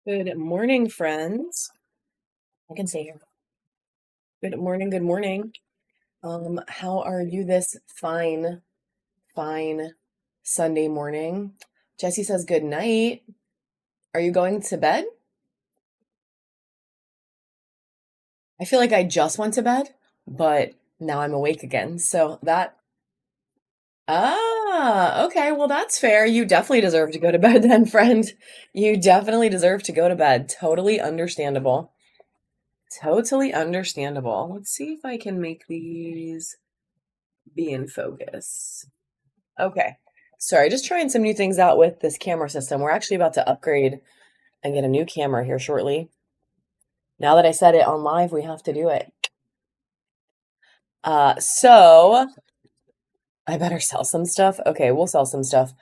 Good morning, friends. I can say here. Good morning, good morning. How are you this fine Sunday morning? Jesse says good night. Are you going to bed? I feel like I just went to bed, but now I'm awake again. Okay, well that's fair. You definitely deserve to go to bed then, friend. You definitely deserve to go to bed. Totally understandable. Totally understandable. Let's see if I can make these be in focus. Okay. Sorry, just trying some new things out with this camera system. We're actually about to upgrade and get a new camera here shortly. Now that I said it on live, we have to do it. So I better sell some stuff. Okay, we'll sell some stuff.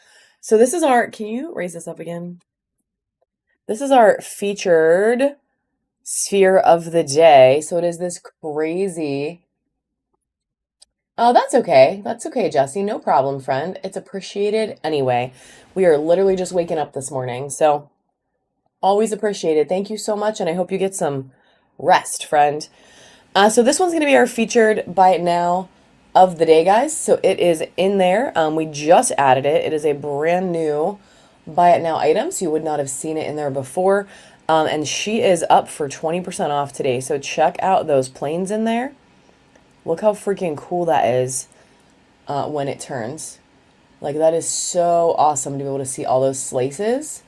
So this is can you raise this up again? This is our featured sphere of the day. So it is this crazy. Oh, that's okay. That's okay, Jesse. No problem, friend. It's appreciated anyway. We are literally just waking up this morning. So always appreciated. Thank you so much. And I hope you get some rest, friend. So this one's going to be our featured Buy It Now of the day, guys. So it is in there. We just added it. It is a brand new Buy It Now item. So you would not have seen it in there before. And she is up for 20% off today. So check out those planes in there. Look how freaking cool that is when it turns. Like, that is so awesome to be able to see all those slices.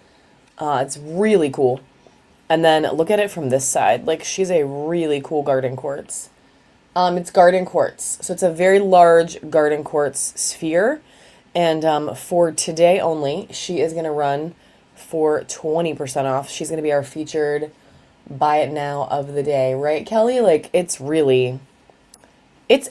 It's really cool. And then look at it from this side. Like, she's a really cool garden quartz. It's garden quartz. So it's a very large garden quartz sphere. And for today only, she is going to run for 20% off. She's going to be our featured Buy It Now of the day. Right, Kelly? Like, it's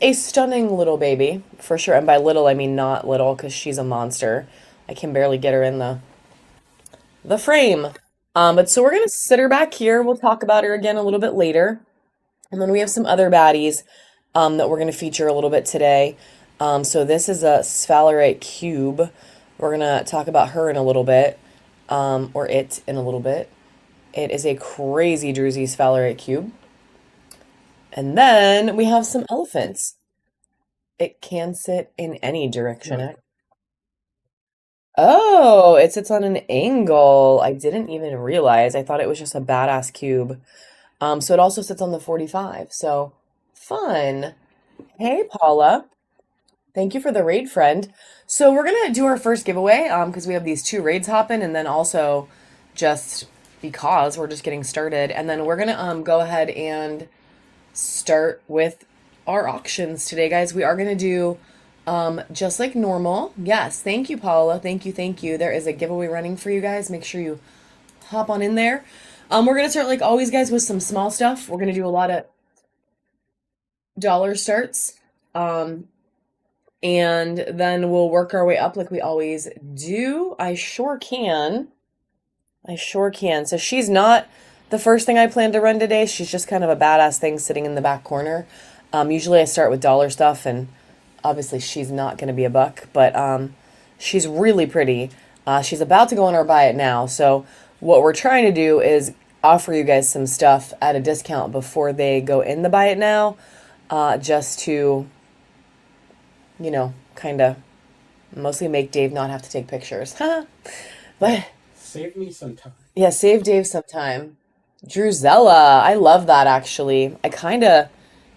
a stunning little baby, for sure. And by little, I mean not little, because she's a monster. I can barely get her in the frame. But so we're going to sit her back here. We'll talk about her again a little bit later. And then we have some other baddies that we're going to feature a little bit today. So this is a sphalerite cube. We're going to talk about her in a little bit, or it in a little bit. It is a crazy druzy sphalerite cube. And then we have some elephants. It can sit in any direction. Oh, it sits on an angle. I didn't even realize. I thought it was just a badass cube. So it also sits on the 45. So fun. Hey, Paula. Thank you for the raid, friend. So we're gonna do our first giveaway, because we have these two raids hopping, and then also just because we're just getting started. And then we're gonna go ahead and start with our auctions today, guys. We are going to do just like normal. Yes, thank you, Paula. Thank you, thank you. There is a giveaway running for you guys. Make sure you hop on in there. We're going to start like always, guys, with some small stuff. We're going to do a lot of dollar starts. And then we'll work our way up like we always do. I sure can. I sure can. So she's not the first thing I plan to run today. She's just kind of a badass thing sitting in the back corner. Usually I start with dollar stuff, and obviously she's not going to be a buck, but she's really pretty. She's about to go on our Buy It Now. So what we're trying to do is offer you guys some stuff at a discount before they go in the Buy It Now, just to, kind of mostly make Dave not have to take pictures. But save me some time. Yeah, save Dave some time. Druzella, I love that actually.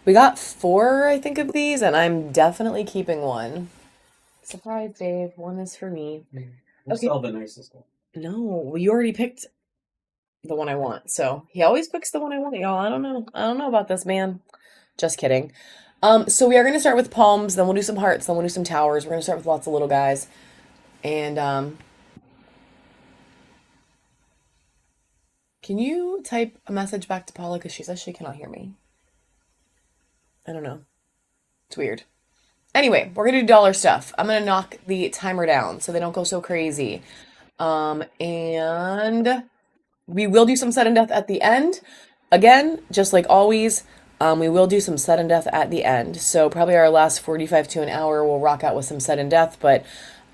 We got 4, I think, of these, and I'm definitely keeping one. Surprise, Dave. One is for me. We'll Okay. sell the nicest one. No, well, you already picked the one I want. So he always picks the one I want, y'all. I don't know. I don't know about this, man. Just kidding. So we are gonna start with palms, then we'll do some hearts, then we'll do some towers. We're gonna start with lots of little guys. And can you type a message back to Paula, because she says she cannot hear me? I don't know. It's weird. Anyway, we're gonna do dollar stuff. I'm gonna knock the timer down so they don't go so crazy. And we will do some sudden death at the end. Again, just like always, we will do some sudden death at the end. So probably our last 45 to an hour, we'll rock out with some sudden death. But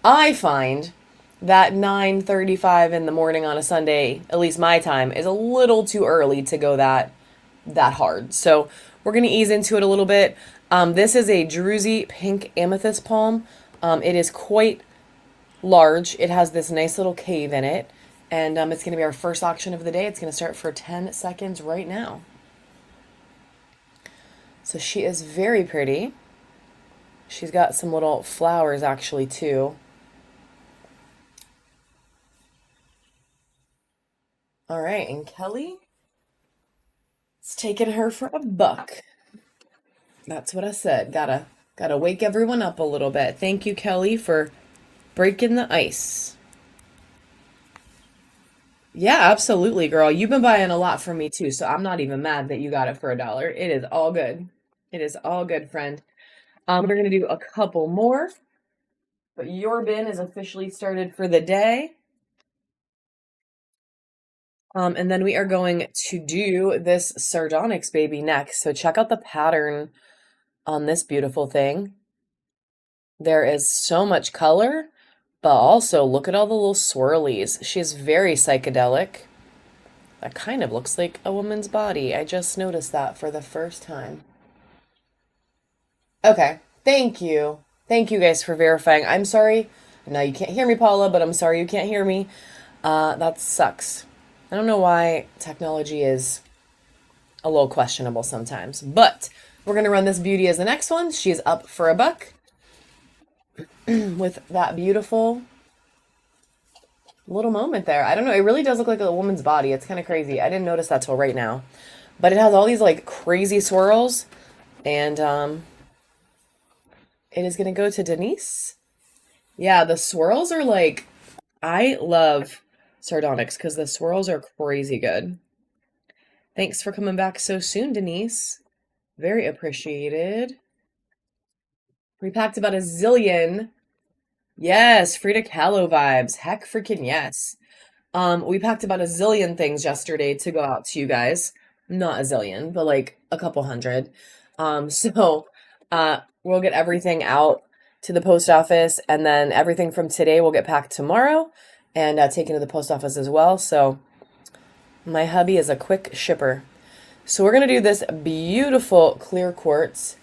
I find that 9:35 in the morning on a Sunday, at least my time, is a little too early to go that hard. So we're going to ease into it a little bit. This is a Druzy pink amethyst palm. It is quite large. It has this nice little cave in it. And it's going to be our first auction of the day. It's going to start for 10 seconds right now. So she is very pretty. She's got some little flowers actually too. All right, and Kelly, it's taking her for a buck. That's what I said. Gotta wake everyone up a little bit. Thank you, Kelly, for breaking the ice. Yeah, absolutely, girl. You've been buying a lot from me too, so I'm not even mad that you got it for $1. It is all good. It is all good, friend. We're gonna do a couple more, but your bin is officially started for the day. And then we are going to do this Sardonyx baby next. So check out the pattern on this beautiful thing. There is so much color, but also look at all the little swirlies. She's very psychedelic. That kind of looks like a woman's body. I just noticed that for the first time. Okay, thank you. Thank you guys for verifying. I'm sorry. Now you can't hear me, Paula, but I'm sorry you can't hear me. That sucks. I don't know why technology is a little questionable sometimes, but we're going to run this beauty as the next one. She's up for a buck with that beautiful little moment there. I don't know. It really does look like a woman's body. It's kind of crazy. I didn't notice that till right now, but it has all these like crazy swirls, and it is going to go to Denise. Yeah, the swirls are like, I love Sardonyx because the swirls are crazy good. Thanks for coming back so soon, Denise. Very appreciated. We packed about a zillion. Yes, Frida Kahlo vibes. Heck freaking yes. We packed about a zillion things yesterday to go out to you guys. Not a zillion, but like a couple hundred. So we'll get everything out to the post office, and then everything from today will get packed tomorrow and taken to the post office as well. So my hubby is a quick shipper. So we're going to do this beautiful clear quartz.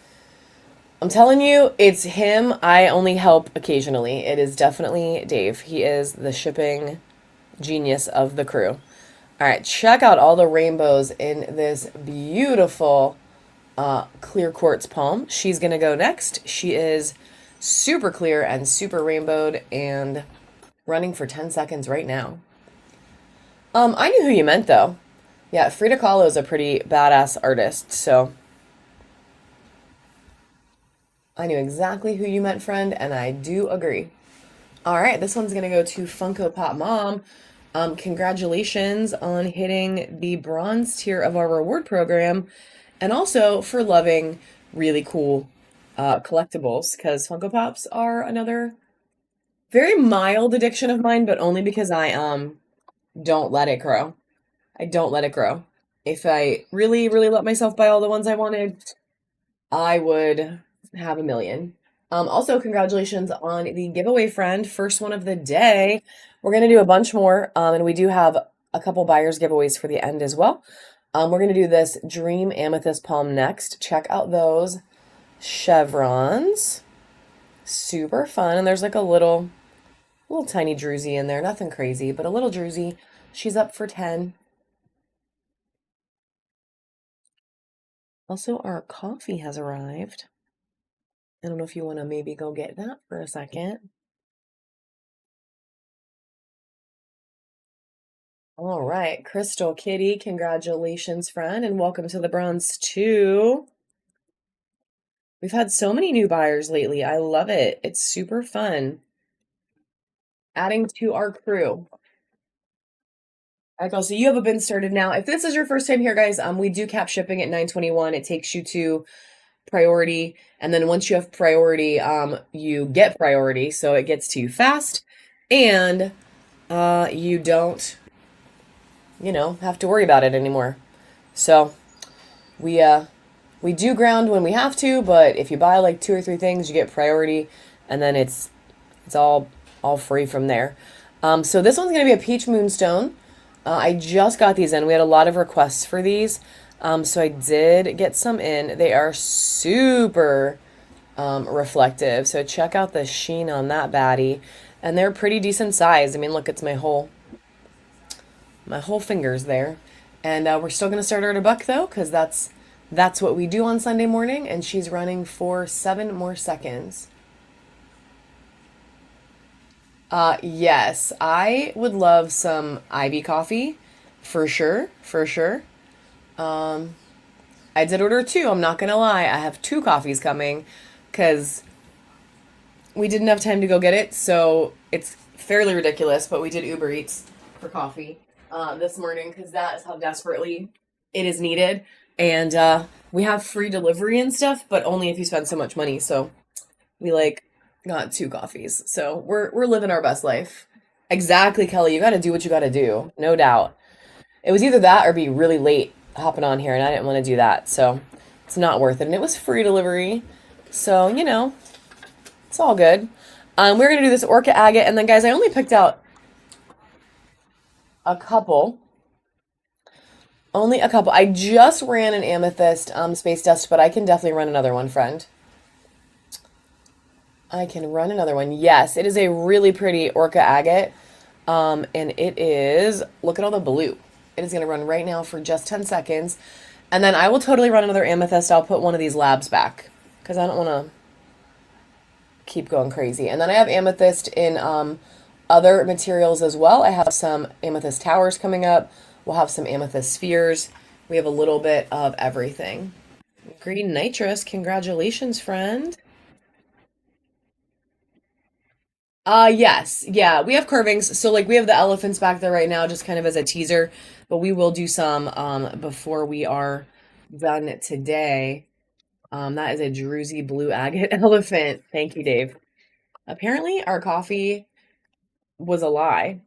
I'm telling you, it's him. I only help occasionally. It is definitely Dave. He is the shipping genius of the crew. All right, check out all the rainbows in this beautiful clear quartz palm. She's going to go next. She is super clear and super rainbowed and running for 10 seconds right now. I knew who you meant though. Yeah, Frida Kahlo is a pretty badass artist, so I knew exactly who you meant, friend, and I do agree. All right, this one's gonna go to Funko Pop Mom. Congratulations on hitting the bronze tier of our reward program, and also for loving really cool collectibles, because Funko Pops are another very mild addiction of mine, but only because I don't let it grow. I don't let it grow. If I really, really let myself buy all the ones I wanted, I would have a million. Also, congratulations on the giveaway, friend. First one of the day. We're going to do a bunch more, and we do have a couple buyers giveaways for the end as well. We're going to do this Dream Amethyst Palm next. Check out those chevrons. Super fun. And there's like a little tiny druzy in there. Nothing crazy, but a little druzy. She's up for 10. Also, our coffee has arrived. I don't know if you want to maybe go get that for a second. All right, Crystal Kitty, congratulations, friend, and welcome to the bronze 2. We've had so many new buyers lately. I love it. It's super fun. Adding to our crew. All right, so you have a bin started now. If this is your first time here, guys, we do cap shipping at $9.21. It takes you to priority, and then once you have priority, you get priority, so it gets to you fast, and you don't, have to worry about it anymore. So we do ground when we have to, but if you buy like 2 or 3 things, you get priority, and then it's all free from there. So this one's going to be a peach moonstone. I just got these in. We had a lot of requests for these. So I did get some in. They are super reflective. So check out the sheen on that baddie. And they're pretty decent size. I mean, look, it's my whole fingers there. And we're still going to start her at $1 though, because that's what we do on Sunday morning. And she's running for 7 more seconds. Yes, I would love some Ivy coffee, for sure, for sure. Um, I did order two. I'm not gonna lie. I have two coffees coming because we didn't have time to go get it. So it's fairly ridiculous, but we did Uber Eats for coffee this morning because that is how desperately it is needed. And we have free delivery and stuff, but only if you spend so much money. So we like got two coffees. So we're living our best life. Exactly, Kelly. You got to do what you got to do, no doubt. It was either that or be really late hopping on here, and I didn't want to do that. So it's not worth it. And it was free delivery. So, it's all good. We're going to do this Orca Agate. And then, guys, I only picked out a couple. Only a couple. I just ran an Amethyst Space Dust, but I can definitely run another one, friend. I can run another one. Yes, it is a really pretty Orca Agate. And it is, look at all the blue. It is going to run right now for just 10 seconds. And then I will totally run another Amethyst. I'll put one of these labs back because I don't want to keep going crazy. And then I have Amethyst in other materials as well. I have some Amethyst Towers coming up. We'll have some Amethyst Spheres. We have a little bit of everything. Green Nitrous, congratulations, friend. Yes. Yeah, we have carvings. So like we have the elephants back there right now just kind of as a teaser, but we will do some before we are done today. That is a Druzy blue agate elephant. Thank you, Dave. Apparently our coffee was a lie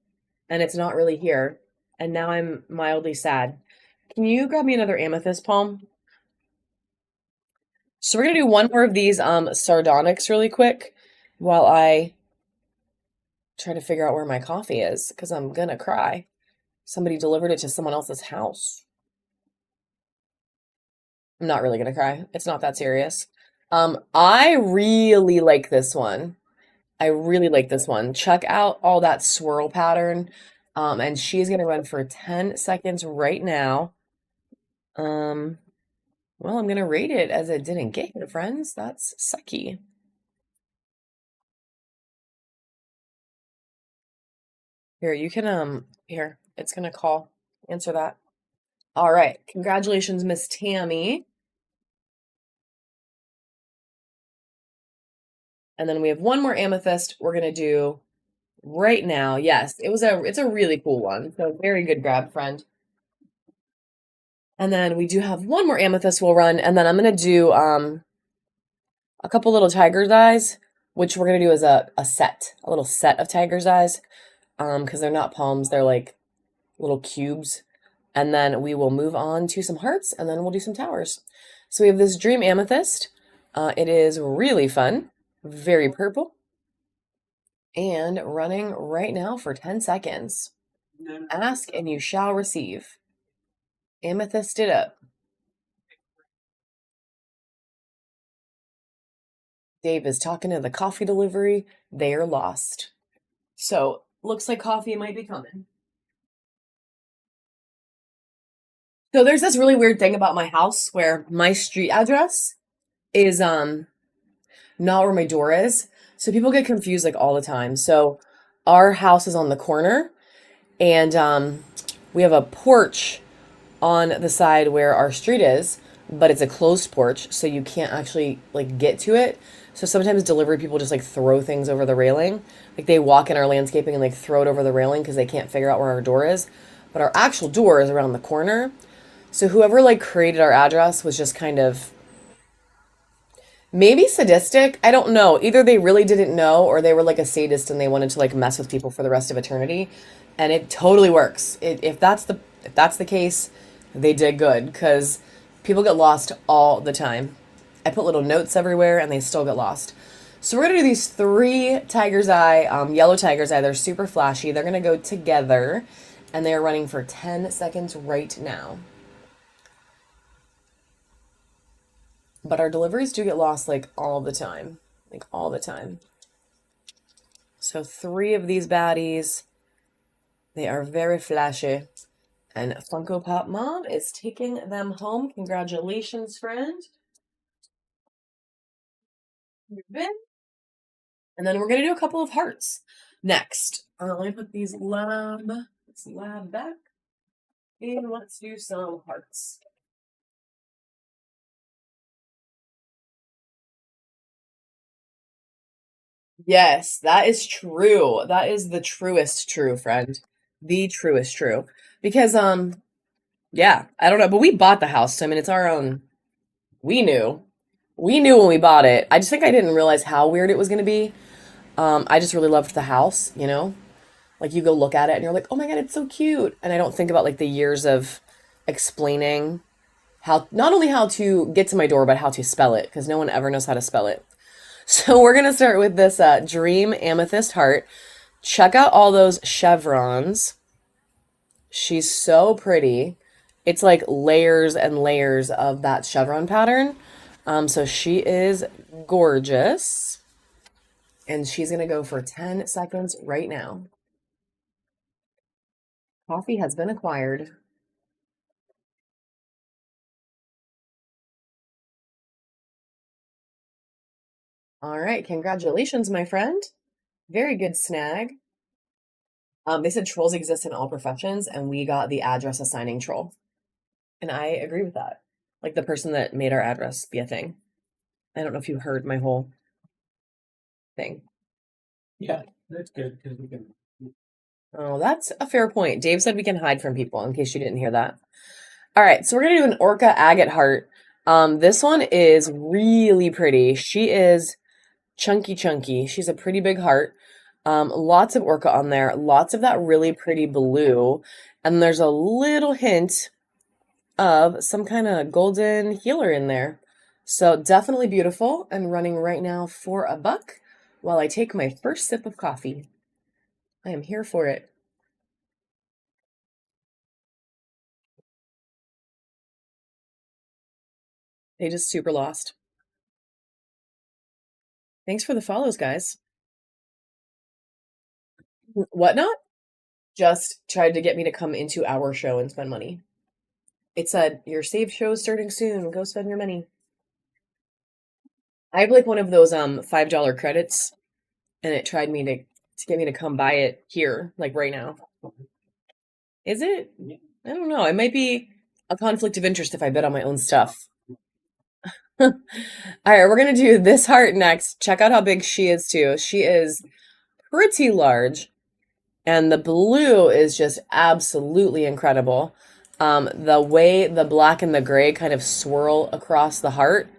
and it's not really here. And now I'm mildly sad. Can you grab me another amethyst palm? So we're gonna do one more of these sardonyx really quick while I try to figure out where my coffee is because I'm gonna cry. Somebody delivered it to someone else's house. I'm not really gonna cry. It's not that serious. I really like this one. I really like this one. Check out all that swirl pattern. And she's gonna run for 10 seconds right now. Well, I'm gonna rate it as it didn't get here, friends. That's sucky. Here, you can here, it's gonna call. Answer that. All right. Congratulations, Miss Tammy. And then we have one more amethyst we're gonna do right now. Yes, it's a really cool one. So very good grab, friend. And then we do have one more amethyst we'll run, and then I'm gonna do a couple little tiger's eyes, which we're gonna do as a little set of tiger's eyes. Because they're not palms, they're like little cubes. And then we will move on to some hearts, and then we'll do some towers. So we have this Dream Amethyst. It is really fun, very purple, and running right now for 10 seconds. Ask and you shall receive. Amethyst it up. Dave is talking to the coffee delivery. They are lost. So, looks like coffee might be coming. So there's this really weird thing about my house where my street address is not where my door is. So people get confused like all the time. So our house is on the corner and we have a porch on the side where our street is, but it's a closed porch, so you can't actually like get to it. So sometimes delivery people just like throw things over the railing. Like they walk in our landscaping and like throw it over the railing because they can't figure out where our door is. But our actual door is around the corner. So whoever like created our address was just kind of maybe sadistic. I don't know. Either they really didn't know or they were like a sadist and they wanted to like mess with people for the rest of eternity. And it totally works. If that's the case, they did good because people get lost all the time. I put little notes everywhere and they still get lost. So we're gonna do these three tiger's eye, yellow tiger's eye. They're super flashy. They're gonna go together, and they are running for 10 seconds right now. But our deliveries do get lost like all the time, like all the time. So three of these baddies, they are very flashy. And Funko Pop Mom is taking them home. Congratulations, friend. You've been. And then we're gonna do a couple of hearts next. Let me put this lab back. And let's do some hearts. Yes, that is true. That is the truest true, friend. The truest true. Because yeah, I don't know, but we bought the house, so I mean it's our own. We knew. We knew when we bought it. I just think I didn't realize how weird it was gonna be. I just really loved the house, you know? Like you go look at it and you're like, "Oh my God, it's so cute." And I don't think about like the years of explaining how not only how to get to my door, but how to spell it, because no one ever knows how to spell it. So we're gonna start with this Dream Amethyst Heart. Check out all those chevrons. She's so pretty. It's like layers and layers of that chevron pattern. So she is gorgeous. And she's gonna go for 10 seconds right now. Coffee has been acquired. All right, congratulations, my friend. Very good snag. They said trolls exist in all professions, and we got the address assigning troll. And I agree with that. Like the person that made our address be a thing. I don't know if you heard my whole thing. Yeah, that's good because we can. Oh, that's a fair point. Dave said we can hide from people in case you didn't hear that. All right, so we're gonna do an orca agate heart. This one is really pretty. She is chunky. She's a pretty big heart. Lots of orca on there, lots of that really pretty blue, and there's a little hint of some kind of golden healer in there. So definitely beautiful and running right now for $1 while I take my first sip of coffee. I am here for it. They just super lost. Thanks for the follows, guys. Whatnot just tried to get me to come into our show and spend money. It said, "Your saved show is starting soon. Go spend your money." I have like one of those $5 credits, and it tried me to get me to come buy it here, like right now. Is it? Yeah. I don't know. It might be a conflict of interest if I bet on my own stuff. All right, we're gonna do this heart next. Check out how big she is too. She is pretty large, and the blue is just absolutely incredible. The way the black and the gray kind of swirl across the heart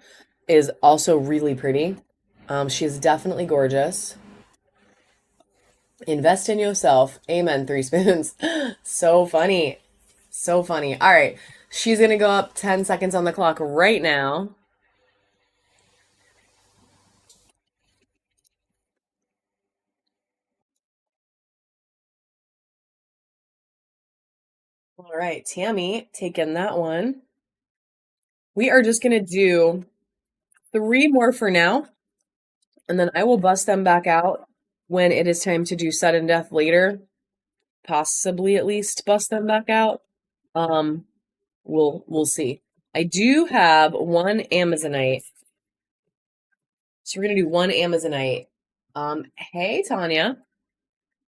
is also really pretty. She's definitely gorgeous. Invest in yourself. Amen, Three Spoons. So funny. So funny. All right. She's going to go up 10 seconds on the clock right now. All right. Tammy, taking that one. We are just going to do 3 more for now. And then I will bust them back out when it is time to do sudden death later. Possibly at least bust them back out. We'll see. I do have one Amazonite. So we're gonna do one Amazonite. Hey Tanya,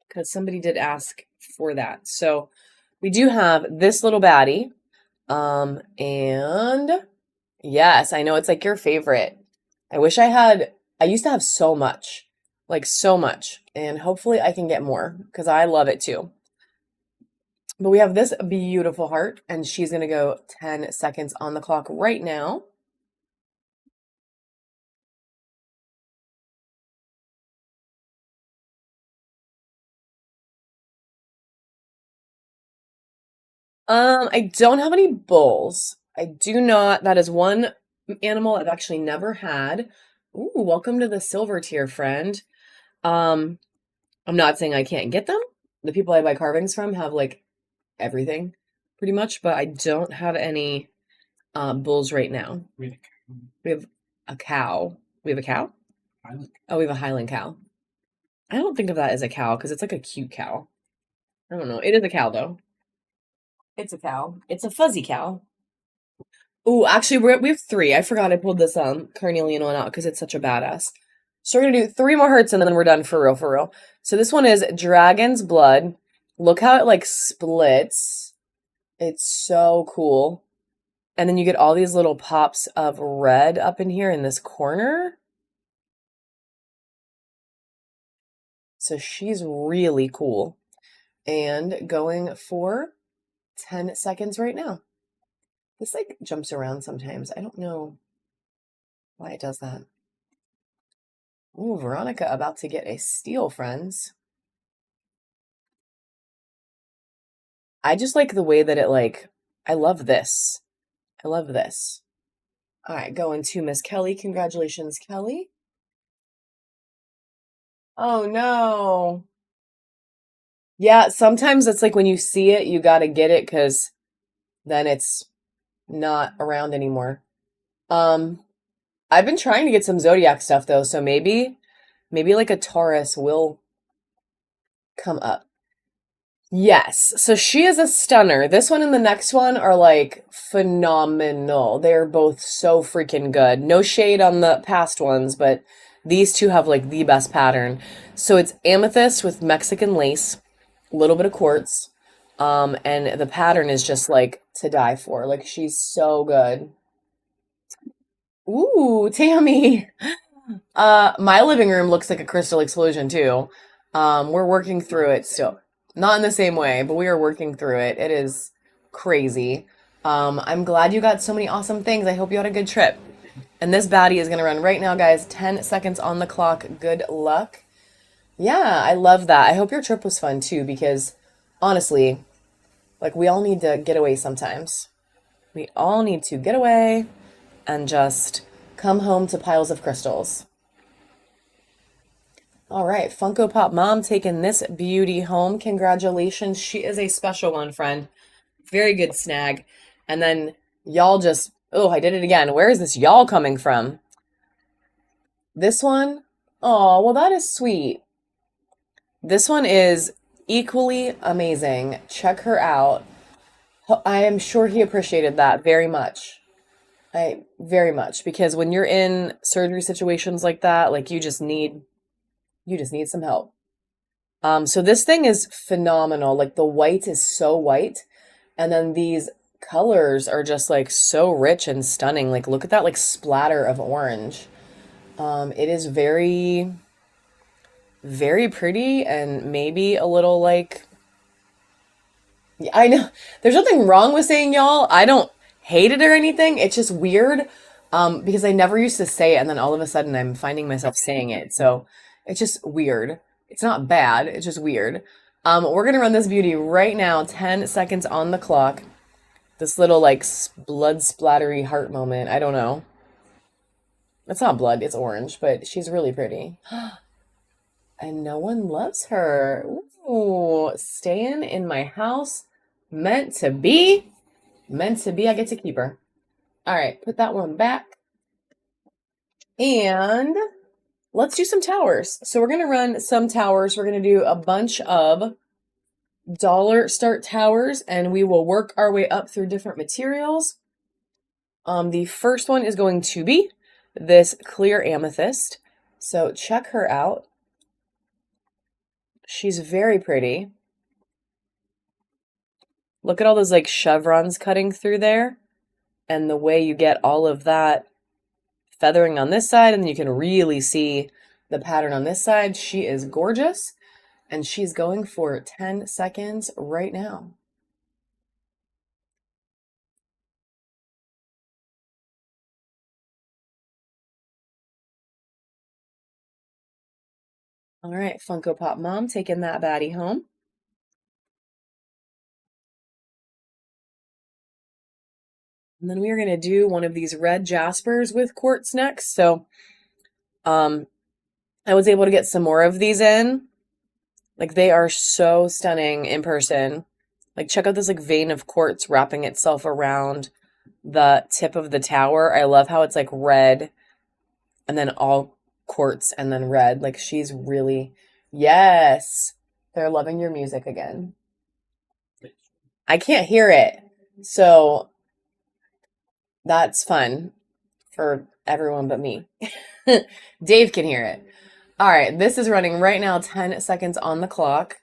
because somebody did ask for that. So we do have this little baddie. And yes, I know it's like your favorite. I used to have so much, like so much, and hopefully I can get more because I love it too. But we have this beautiful heart, and she's gonna go 10 seconds on the clock right now. I don't have any bulls. I do not. That is one animal I've actually never had. Ooh, welcome to the silver tier, friend. I'm not saying I can't get them. The people I buy carvings from have like everything pretty much, but I don't have any bulls right now. Really. We have a cow. We have a cow? Highland. Oh, we have a Highland cow. I don't think of that as a cow because it's like a cute cow. I don't know. It is a cow though. It's a cow. It's a fuzzy cow. Ooh, actually, we have three. I forgot I pulled this carnelian one out because it's such a badass. So we're gonna do three more hearts and then we're done for real, for real. So this one is Dragon's Blood. Look how it like splits. It's so cool. And then you get all these little pops of red up in here in this corner. So she's really cool. And going for 10 seconds right now. This like jumps around sometimes. I don't know why it does that. Ooh, Veronica about to get a steal, friends. I just like the way that it like, I love this. I love this. All right, going to Miss Kelly. Congratulations, Kelly. Oh no. Yeah, sometimes it's like when you see it, you got to get it because then it's not around anymore. I've been trying to get some Zodiac stuff though, so maybe like a Taurus will come up. Yes, so she is a stunner. This one and the next one are like phenomenal. They're both so freaking good. No shade on the past ones, but these two have like the best pattern. So it's amethyst with Mexican lace, a little bit of quartz, and the pattern is just like to die for. Like she's so good. Ooh, Tammy. My living room looks like a crystal explosion too. We're working through it still. Not in the same way, but we are working through it. It is crazy. I'm glad you got so many awesome things. I hope you had a good trip. And this baddie is gonna run right now, guys. 10 seconds on the clock. Good luck. Yeah, I love that. I hope your trip was fun too, because honestly, like we all need to get away sometimes. We all need to get away and just come home to piles of crystals. All right, Funko Pop Mom taking this beauty home. Congratulations. She is a special one, friend. Very good snag. And then y'all just, oh, I did it again. Where is this y'all coming from? This one? Oh, well, that is sweet. This one is equally amazing. Check her out. I am sure he appreciated that very much. I very much because when you're in surgery situations like that, like you just need some help. So this thing is phenomenal. Like the white is so white, and then these colors are just like so rich and stunning. Like look at that like splatter of orange. It is very, very pretty and maybe a little like I know there's nothing wrong with saying y'all. I don't hate it or anything. It's just weird. Because I never used to say it, and then all of a sudden I'm finding myself saying it. So it's just weird. It's not bad, it's just weird. We're gonna run this beauty right now, 10 seconds on the clock. This little like blood splattery heart moment. I don't know. It's not blood, it's orange, but she's really pretty. And no one loves her. Ooh, staying in my house. Meant to be. Meant to be. I get to keep her. All right, put that one back. And let's do some towers. So we're going to run some towers. We're going to do a bunch of dollar start towers, and we will work our way up through different materials. The first one is going to be this clear amethyst. So check her out. She's very pretty. Look at all those like chevrons cutting through there, and the way you get all of that feathering on this side, and you can really see the pattern on this side. She is gorgeous, and she's going for 10 seconds right now. All right, Funko Pop Mom taking that baddie home. And then we are going to do one of these red jaspers with quartz next. So I was able to get some more of these in. Like they are so stunning in person. Like check out this like vein of quartz wrapping itself around the tip of the tower. I love how it's like red and then all quartz and then red. Like she's really, yes, they're loving your music again. I can't hear it. So that's fun for everyone but me. Dave can hear it. All right, this is running right now, 10 seconds on the clock.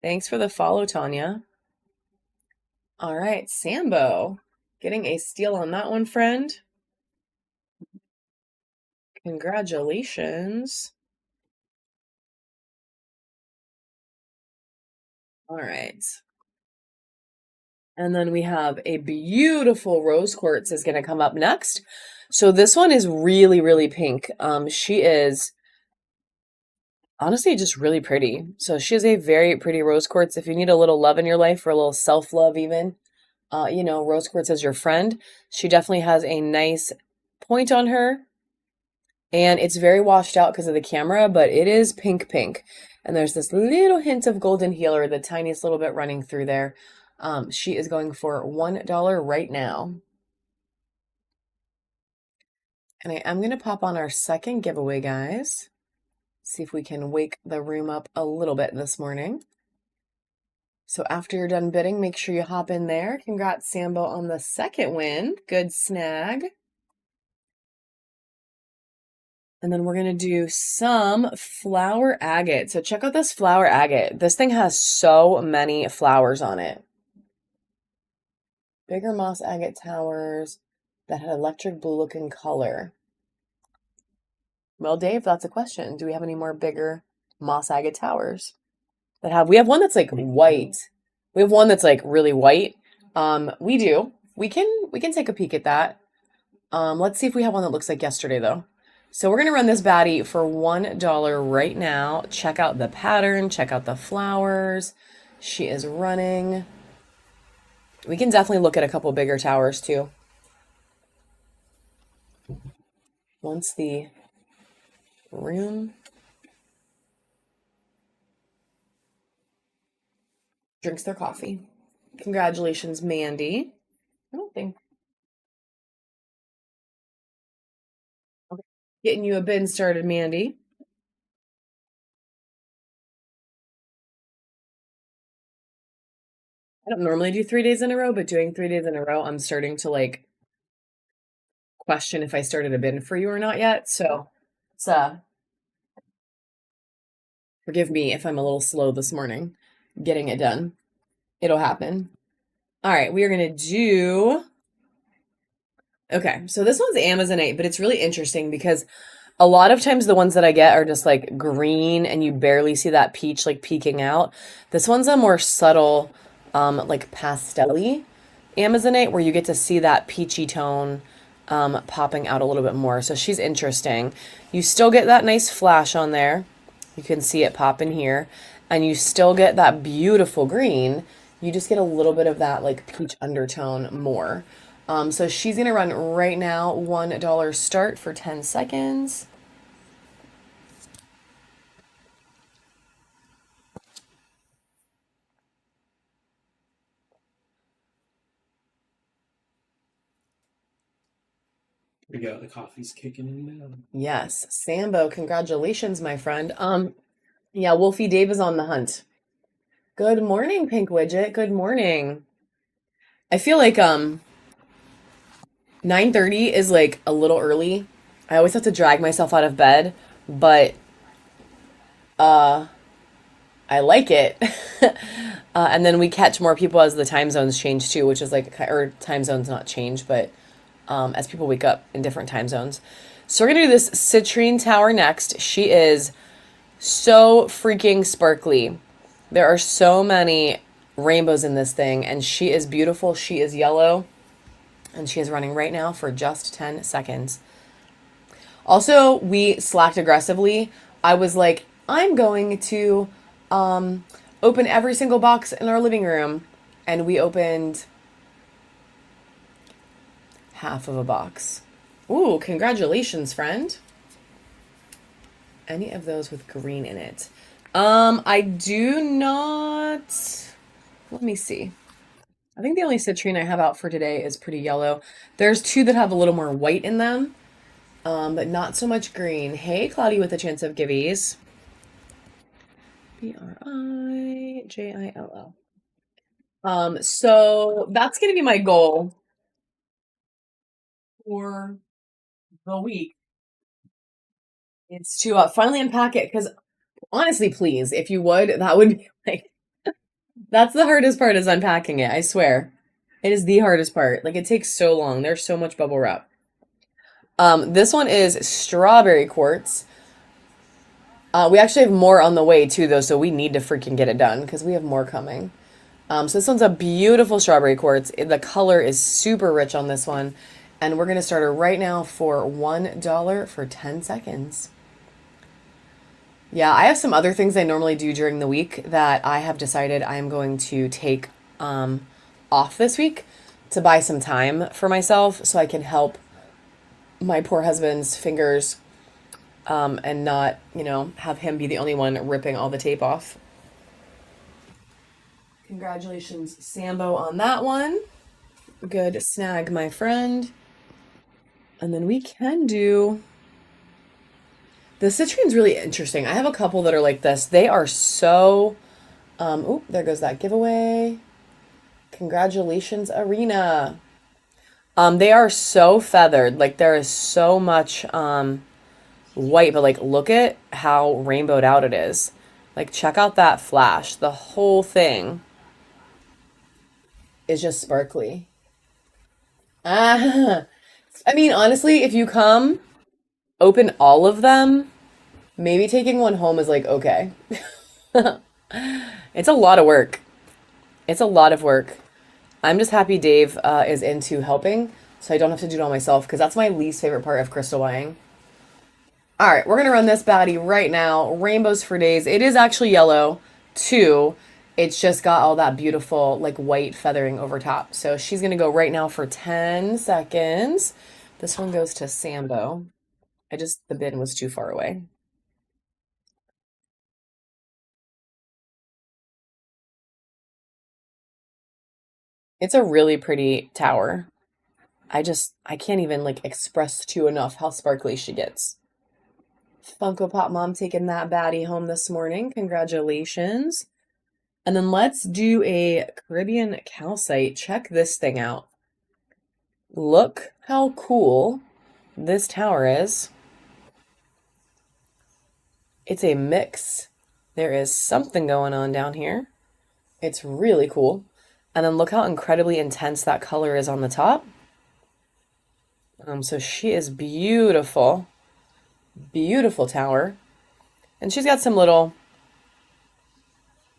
Thanks for the follow, Tanya. All right, Sambo, getting a steal on that one, friend. Congratulations. All right. And then we have a beautiful rose quartz is going to come up next. So this one is really, really pink. She is honestly just really pretty. So she is a very pretty rose quartz. If you need a little love in your life or a little self-love even, you know, rose quartz is your friend. She definitely has a nice point on her. And it's very washed out because of the camera, but it is pink pink. And there's this little hint of golden healer, the tiniest little bit running through there. She is going for $1 right now. And I am going to pop on our second giveaway, guys. See if we can wake the room up a little bit this morning. So after you're done bidding, make sure you hop in there. Congrats, Sambo, on the second win. Good snag. And then we're going to do some flower agate. So check out this flower agate. This thing has so many flowers on it. Bigger moss agate towers that had electric blue looking color. Well, Dave, that's a question. Do we have any more bigger moss agate towers that have? We have one that's like white. We have one that's like really white. We do. We can take a peek at that. Let's see if we have one that looks like yesterday though. So we're going to run this baddie for $1 right now. Check out the pattern. Check out the flowers. She is running. We can definitely look at a couple bigger towers too. Once the room drinks their coffee. Congratulations, Mandy. I don't think. Okay. Getting you a bin started, Mandy. I don't normally do 3 days in a row, but doing 3 days in a row, I'm starting to like question if I started a bin for you or not yet. So it's forgive me if I'm a little slow this morning getting it done. It'll happen. All right, we are gonna do. Okay, so this one's Amazonite, but it's really interesting because a lot of times the ones that I get are just like green and you barely see that peach like peeking out. This one's a more subtle, like pastel-y Amazonite where you get to see that peachy tone popping out a little bit more. So she's interesting. You still get that nice flash on there. You can see it pop in here. And you still get that beautiful green. You just get a little bit of that like peach undertone more. So she's going to run right now, $1 start for 10 seconds. We go. The coffee's kicking in now. Yes, Sambo, congratulations, my friend. Yeah, Wolfie Dave is on the hunt. Good morning, Pink Widget. Good morning. I feel like 9:30 is like a little early. I always have to drag myself out of bed, but uh I like it. And then we catch more people as the time zones change too, which is like, or time zones not change, but as people wake up in different time zones. So we're gonna do this citrine tower next. She is so freaking sparkly. There are so many rainbows in this thing, and she is beautiful. She is yellow, and she is running right now for just 10 seconds. Also, we slacked aggressively. I was like, I'm going to open every single box in our living room And we opened half of a box. Ooh, congratulations, friend. Any of those with green in it? I do not. Let me see. I think the only citrine I have out for today is pretty yellow. There's two that have a little more white in them, but not so much green. Hey, Cloudy with a chance of giveies. Brijill. So that's gonna be my goal for the week. It's to finally unpack it because honestly, please, if you would, that would be like that's the hardest part is unpacking it. I swear, it is the hardest part. Like it takes so long. There's so much bubble wrap. This one is strawberry quartz. We actually have more on the way too, though, so we need to freaking get it done because we have more coming. So this one's a beautiful strawberry quartz. The color is super rich on this one, and we're gonna start her right now for $1 for 10 seconds. Yeah, I have some other things I normally do during the week that I have decided I am going to take off this week to buy some time for myself so I can help my poor husband's fingers and not, have him be the only one ripping all the tape off. Congratulations, Sambo, on that one. Good snag, my friend. And then we can do. The citrine's really interesting. I have a couple that are like this. They are so. Oh, there goes that giveaway. Congratulations, Arena. They are so feathered. Like there is so much white, but like look at how rainbowed out it is. Like check out that flash. The whole thing is just sparkly. Ah, I mean, honestly, if you come, open all of them. Maybe taking one home is like okay. It's a lot of work. It's a lot of work. I'm just happy Dave is into helping, so I don't have to do it all myself because that's my least favorite part of crystal buying. All right, we're gonna run this baddie right now. Rainbows for days. It is actually yellow too. It's just got all that beautiful like white feathering over top. So she's gonna go right now for 10 seconds. This one goes to Sambo. The bin was too far away. It's a really pretty tower. I can't even like express to you enough how sparkly she gets. Funko Pop Mom taking that baddie home this morning. Congratulations. And then let's do a Caribbean calcite. Check this thing out. Look how cool this tower is. It's a mix. There is something going on down here. It's really cool. And then look how incredibly intense that color is on the top. So she is beautiful. Beautiful tower. And she's got some little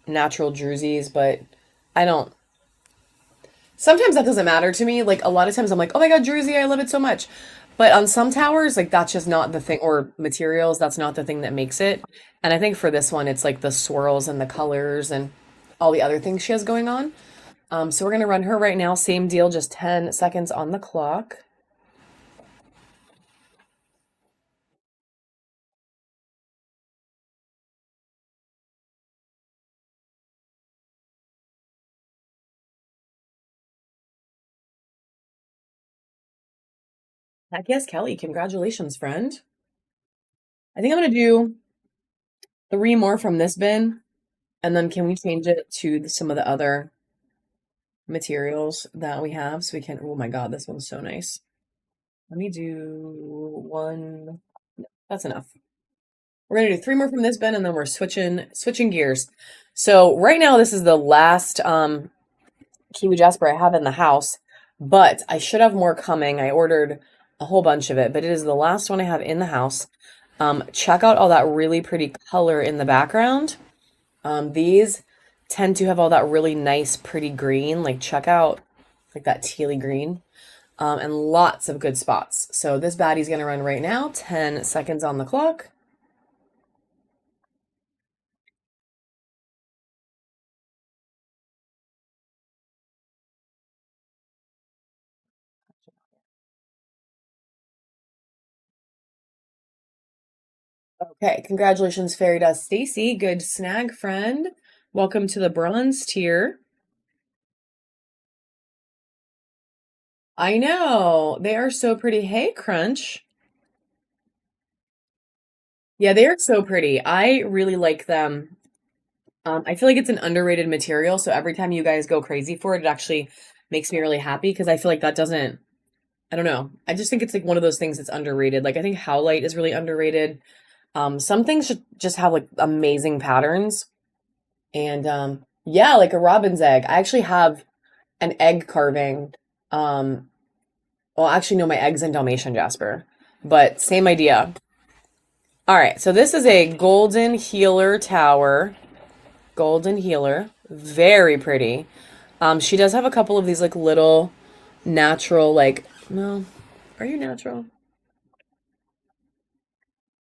natural drusies, but I don't. Sometimes that doesn't matter to me. Like a lot of times I'm like, oh my God, druzy, I love it so much. But on some towers, like that's just not the thing, or materials, that's not the thing that makes it. And I think for this one, it's like the swirls and the colors and all the other things she has going on. So we're gonna run her right now. Same deal, just 10 seconds on the clock. Heck yes, Kelly. Congratulations, friend. I think I'm gonna do 3 more from this bin, and then can we change it to some of the other materials that we have so we can, oh my God, this one's so nice. Let me do one. No, that's enough. We're gonna do 3 more from this bin and then we're switching gears. So right now this is the last Kiwi Jasper I have in the house, but I should have more coming. I ordered a whole bunch of it, but it is the last one I have in the house. Check out all that really pretty color in the background. These tend to have all that really nice, pretty green. Like check out like that tealy green. And lots of good spots. So this baddie's gonna run right now. 10 seconds on the clock. Okay, congratulations, Fairy Dust Stacy. Good snag, friend. Welcome to the bronze tier. I know. They are so pretty. Hey, Crunch. Yeah, they are so pretty. I really like them. I feel like it's an underrated material, so every time you guys go crazy for it, it actually makes me really happy because I feel like that doesn't, I don't know. I just think it's like one of those things that's underrated. Like I think Howlite is really underrated. Some things should just have like amazing patterns. And yeah, like a robin's egg. I actually have an egg carving. Well, actually, no, my egg's in Dalmatian Jasper, but same idea. All right, so this is a golden healer tower. Golden healer. Very pretty. She does have a couple of these like little natural, like, no, are you natural?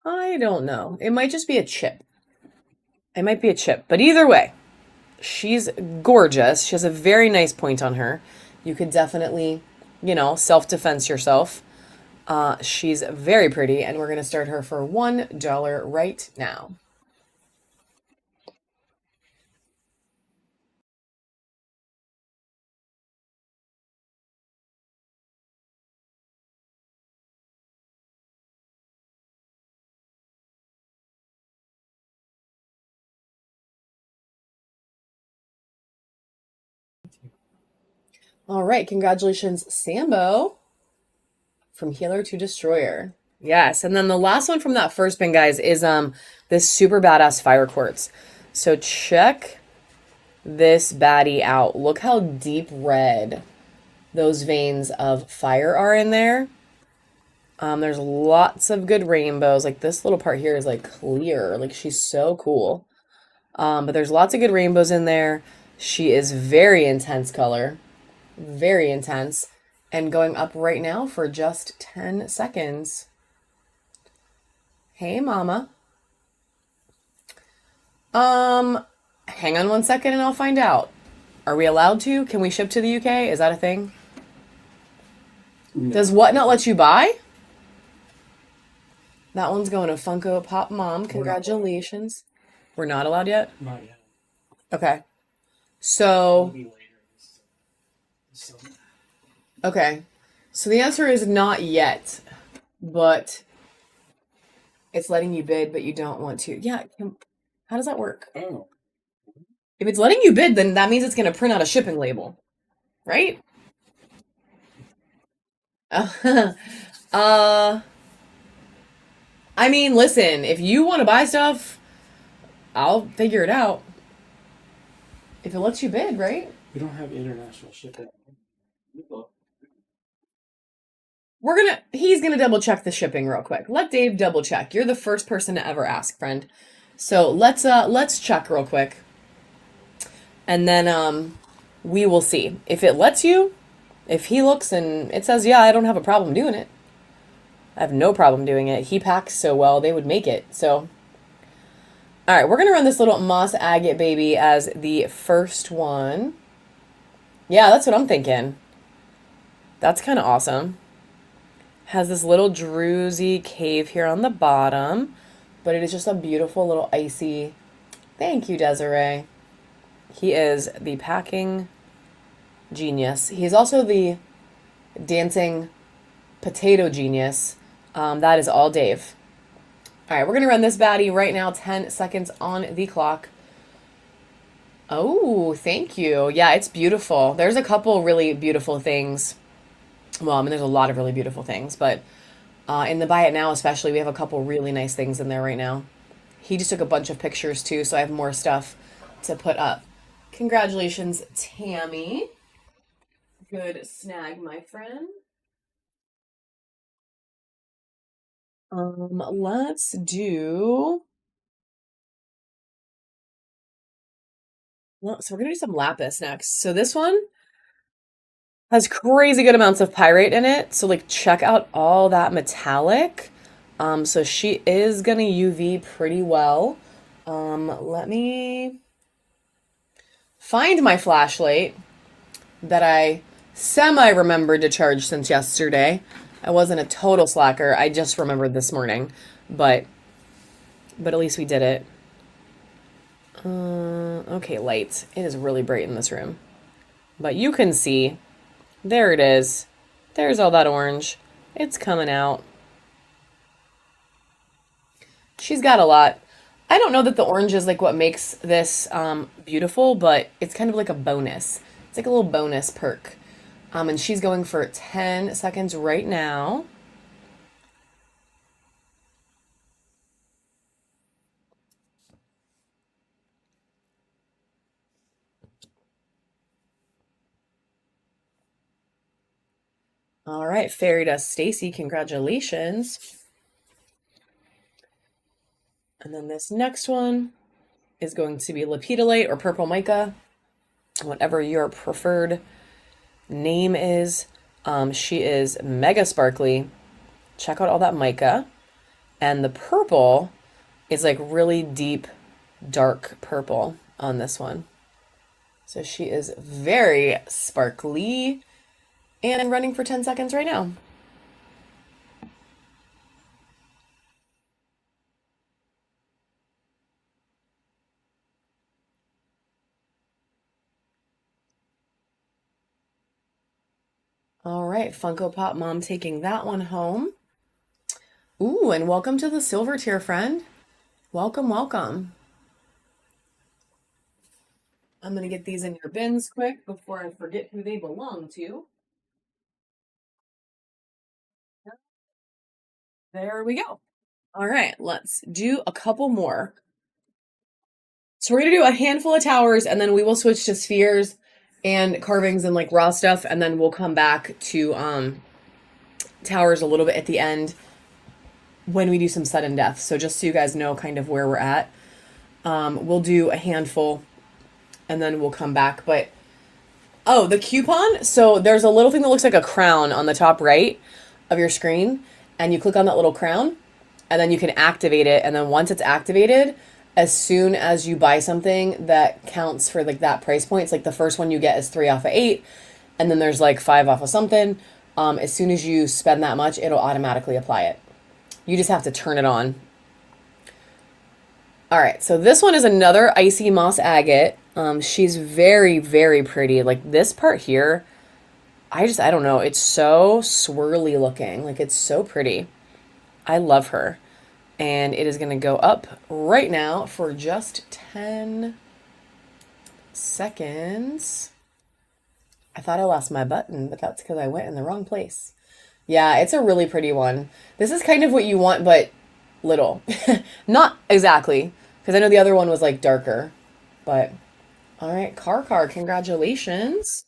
I don't know. It might just be a chip. It might be a chip, but either way, she's gorgeous. She has a very nice point on her. You could definitely, self-defense yourself. She's very pretty, and we're going to start her for $1 right now. All right, congratulations, Sambo, from Healer to Destroyer. Yes, and then the last one from that first bin, guys, is this super badass fire quartz. So check this baddie out. Look how deep red those veins of fire are in there. There's lots of good rainbows. Like this little part here is like clear. Like she's so cool. But there's lots of good rainbows in there. She is very intense color. Very intense. And going up right now for just 10 seconds. Hey, mama. Hang on 1 second and I'll find out. Are we allowed to? Can we ship to the UK? Is that a thing? No. Does what not let you buy? That one's going to Funko Pop Mom. Congratulations. We're not allowed yet? Not yet. Okay. So, Maybe later this summer. okay. So the answer is not yet, but it's letting you bid, but you don't want to. Yeah. How does that work? Oh. If it's letting you bid, then that means it's going to print out a shipping label, right? I mean, listen, if you want to buy stuff, I'll figure it out. If it lets you bid, right? We don't have international shipping. He's gonna double check the shipping real quick. Let Dave double check. You're the first person to ever ask, friend. So let's check real quick. And then we will see. If it lets you, if he looks and it says, yeah, I don't have a problem doing it. I have no problem doing it. He packs so well, they would make it. So, all right, we're going to run this little moss agate baby as the first one. Yeah, that's what I'm thinking. That's kind of awesome. Has this little druzy cave here on the bottom, but it is just a beautiful little icy. Thank you, Desiree. He is the packing genius. He's also the dancing potato genius. That is all Dave. All right, we're going to run this baddie right now. 10 seconds on the clock. Oh, thank you. Yeah, it's beautiful. There's a couple really beautiful things. Well, I mean, there's a lot of really beautiful things, but in the Buy It Now especially, we have a couple really nice things in there right now. He just took a bunch of pictures too, so I have more stuff to put up. Congratulations, Tammy. Good snag, my friend. Let's do. Well, so we're gonna do some lapis next. So this one has crazy good amounts of pyrite in it. So like check out all that metallic. So she is gonna UV pretty well. Let me find my flashlight that I semi-remembered to charge since yesterday. I wasn't a total slacker. I just remembered this morning. But but at least we did it. Okay, lights. It is really bright in this room. But you can see. There it is. There's all that orange. It's coming out. She's got a lot. I don't know that the orange is like what makes this beautiful, but it's kind of like a bonus. It's like a little bonus perk. And she's going for 10 seconds right now. All right, Fairy Dust Stacy, congratulations. And then this next one is going to be Lepidolite or Purple Mica, whatever your preferred name is. She is mega sparkly. Check out all that mica. And the purple is like really deep, dark purple on this one. So she is very sparkly and running for 10 seconds right now. All right, Funko Pop Mom taking that one home. Ooh, and welcome to the silver tier, friend. Welcome, welcome. I'm going to get these in your bins quick before I forget who they belong to. There we go. All right, let's do a couple more. So we're going to do a handful of towers, and then we will switch to spheres and carvings and like raw stuff, and then we'll come back to towers a little bit at the end when we do some sudden death. So just so you guys know kind of where we're at. We'll do a handful and then we'll come back. But oh, the coupon. So there's a little thing that looks like a crown on the top right of your screen, and you click on that little crown and then you can activate it. And then once it's activated, as soon as you buy something that counts for like that price point, it's like the first one you get is 3 off of 8, and then there's like 5 off of something. As soon as you spend that much, it'll automatically apply it. You just have to turn it on. All right, so this one is another Icy Moss Agate. She's very, very pretty. Like this part here, I don't know. It's so swirly looking. Like it's so pretty. I love her. And it is going to go up right now for just 10 seconds. I thought I lost my button, but that's because I went in the wrong place. Yeah, it's a really pretty one. This is kind of what you want, but little. Not exactly, because I know the other one was like darker. But all right, Car, congratulations.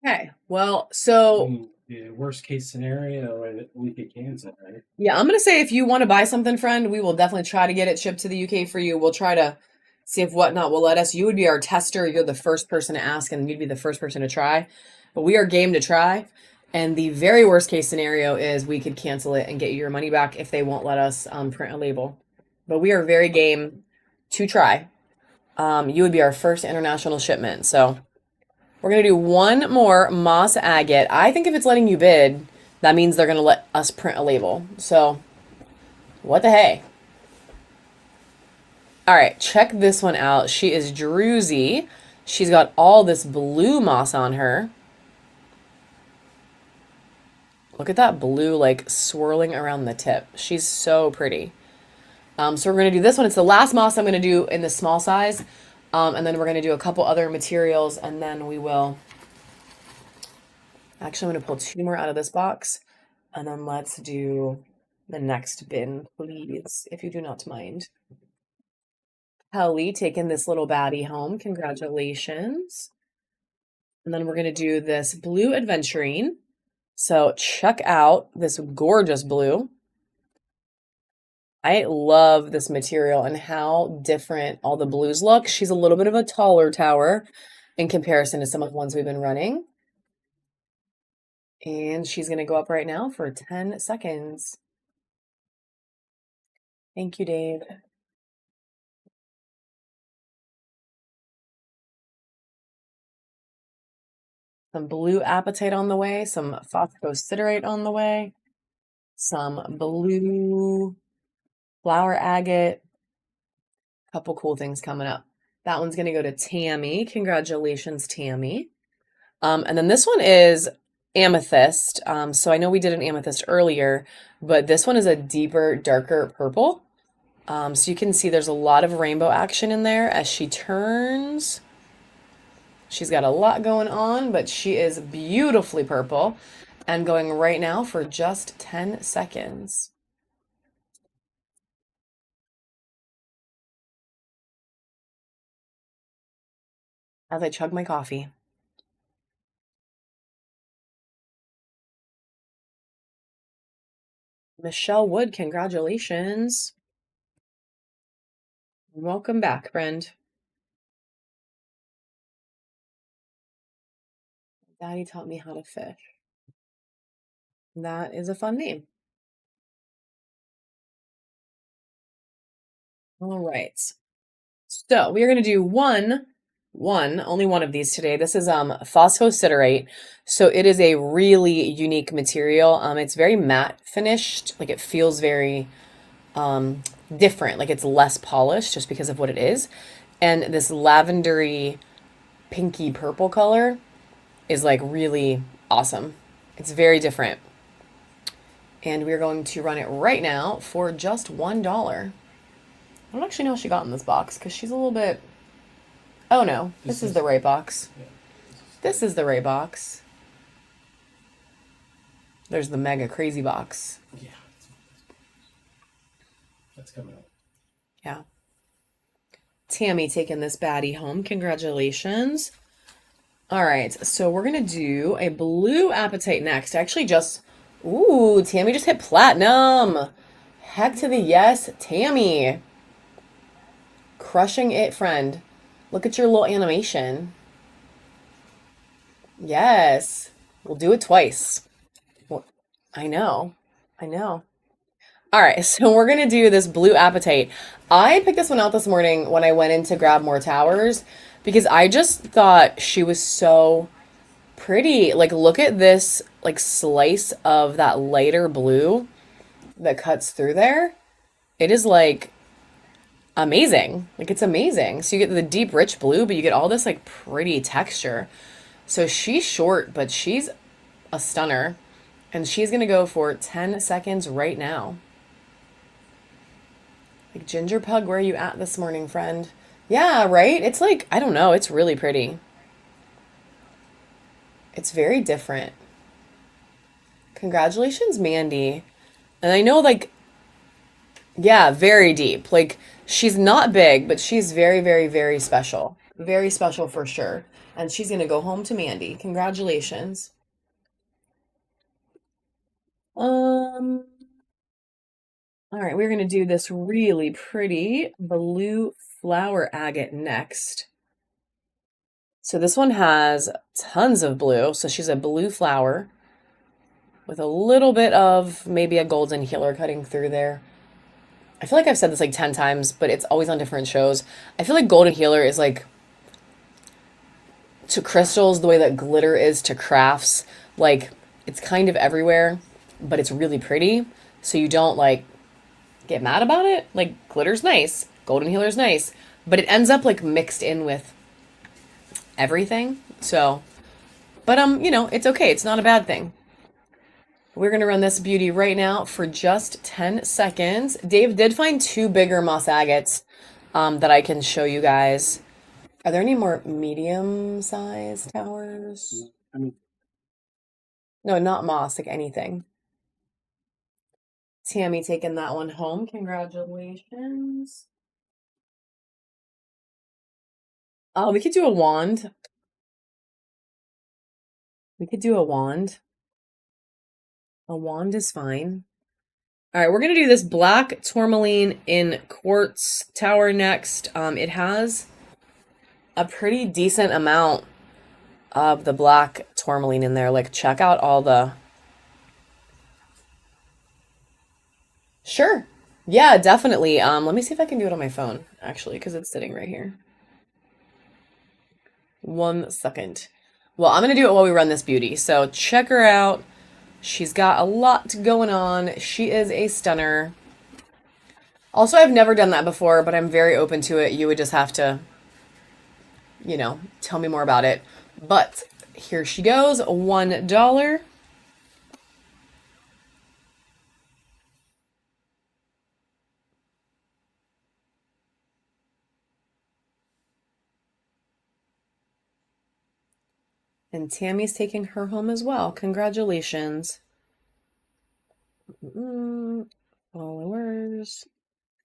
Okay, well, so The worst case scenario, we could cancel, right? yeah, I'm gonna say if you want to buy something, friend, we will definitely try to get it shipped to the UK for you. We'll try to see if Whatnot will let us. You would be our tester. You're the first person to ask, and you'd be the first person to try. But we are game to try. And the very worst case scenario is we could cancel it and get you your money back if they won't let us print a label. But we are very game to try. You would be our first international shipment. So we're gonna do one more Moss Agate. I think if it's letting you bid, that means they're gonna let us print a label. So what the hey? All right, check this one out. She is Druzy. She's got all this blue moss on her. Look at that blue like swirling around the tip. She's so pretty. So we're going to do this one. It's the last moss I'm going to do in the small size. And then we're going to do a couple other materials, and then we will... Actually, I'm going to pull 2 more out of this box. And then let's do the next bin, please, if you do not mind. Kelly taking this little baddie home. Congratulations. And then we're going to do this blue adventurine. So check out this gorgeous blue. I love this material and how different all the blues look. She's a little bit of a taller tower in comparison to some of the ones we've been running. And she's going to go up right now for 10 seconds. Thank you, Dave. Some blue apatite on the way, some phosphosiderate on the way, some blue flower agate. Couple cool things coming up. That one's going to go to Tammy. Congratulations, Tammy. And then this one is amethyst. So I know we did an amethyst earlier, but this one is a deeper, darker purple. So you can see there's a lot of rainbow action in there as she turns. She's got a lot going on, but she is beautifully purple and going right now for just 10 seconds. As I chug my coffee. Michelle Wood, congratulations. Welcome back, friend. Daddy taught me how to fish. That is a fun name. All right. So we are going to do only one of these today. This is phosphosiderate. So it is a really unique material. It's very matte finished. Like it feels very different. Like it's less polished just because of what it is. And this lavendery pinky purple color is like really awesome. It's very different. And we're going to run it right now for just $1. I don't actually know what she got in this box because she's a little bit. Oh no, this is the right box. Yeah. This is the right box. There's the mega crazy box. Yeah. That's coming up. Yeah. Tammy taking this baddie home. Congratulations. All right, so we're gonna do a blue apatite next. Actually, ooh, Tammy just hit platinum. Heck to the yes, Tammy. Crushing it, friend. Look at your little animation. Yes. We'll do it twice. Well, I know. All right, so we're gonna do this blue apatite. I picked this one out this morning when I went in to grab more towers because I just thought she was so pretty. Like, look at this like slice of that lighter blue that cuts through there. It is like amazing. Like it's amazing. So you get the deep rich blue, but you get all this like pretty texture. So she's short, but she's a stunner. And she's gonna go for 10 seconds right now. Like Ginger Pug, where are you at this morning, friend? Yeah, right? It's like, I don't know, it's really pretty. It's very different. Congratulations, Mandy. And I know like, yeah, very deep. Like she's not big, but she's very, very, very special. Very special for sure. And she's gonna go home to Mandy. Congratulations. All right, we're gonna do this really pretty blue flower agate next. So this one has tons of blue. So she's a blue flower with a little bit of maybe a golden healer cutting through there. I feel like I've said this like 10 times, but it's always on different shows. I feel like golden healer is like to crystals the way that glitter is to crafts. Like it's kind of everywhere, but it's really pretty. So you don't like get mad about it. Like glitter's nice, golden healer's nice, but it ends up like mixed in with everything. So, but you know, it's okay. It's not a bad thing. We're gonna run this beauty right now for just 10 seconds. Dave did find two bigger moss agates that I can show you guys. Are there any more medium-sized towers? I mean, No, not moss, like anything. Tammy taking that one home. Congratulations. Oh, we could do a wand. We could do a wand. A wand is fine. All right, we're going to do this black tourmaline in quartz tower next. It has a pretty decent amount of the black tourmaline in there. Like, check out all the... Sure. Yeah, definitely. Let me see if I can do it on my phone, actually, because it's sitting right here. 1 second. Well, I'm going to do it while we run this beauty. So check her out. She's got a lot going on. She is a stunner. Also, I've never done that before, but I'm very open to it. You would just have to, tell me more about it. But here she goes, $1. And Tammy's taking her home as well. Congratulations. Followers.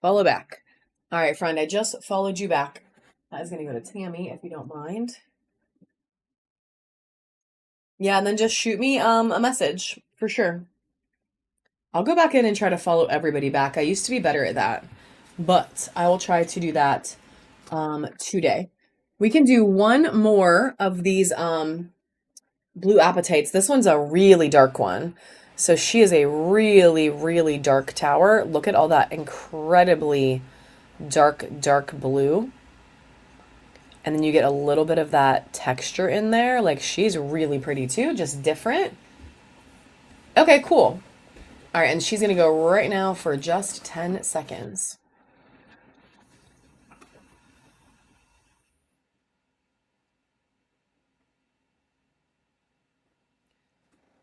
Follow back. All right, friend, I just followed you back. That is going to go to Tammy, if you don't mind. Yeah, and then just shoot me a message for sure. I'll go back in and try to follow everybody back. I used to be better at that, but I will try to do that today. We can do one more of these blue apatites. This one's a really dark one. So she is a really, really dark tower. Look at all that incredibly dark, dark blue. And then you get a little bit of that texture in there. Like, she's really pretty too, just different. Okay, cool. All right, and she's going to go right now for just 10 seconds.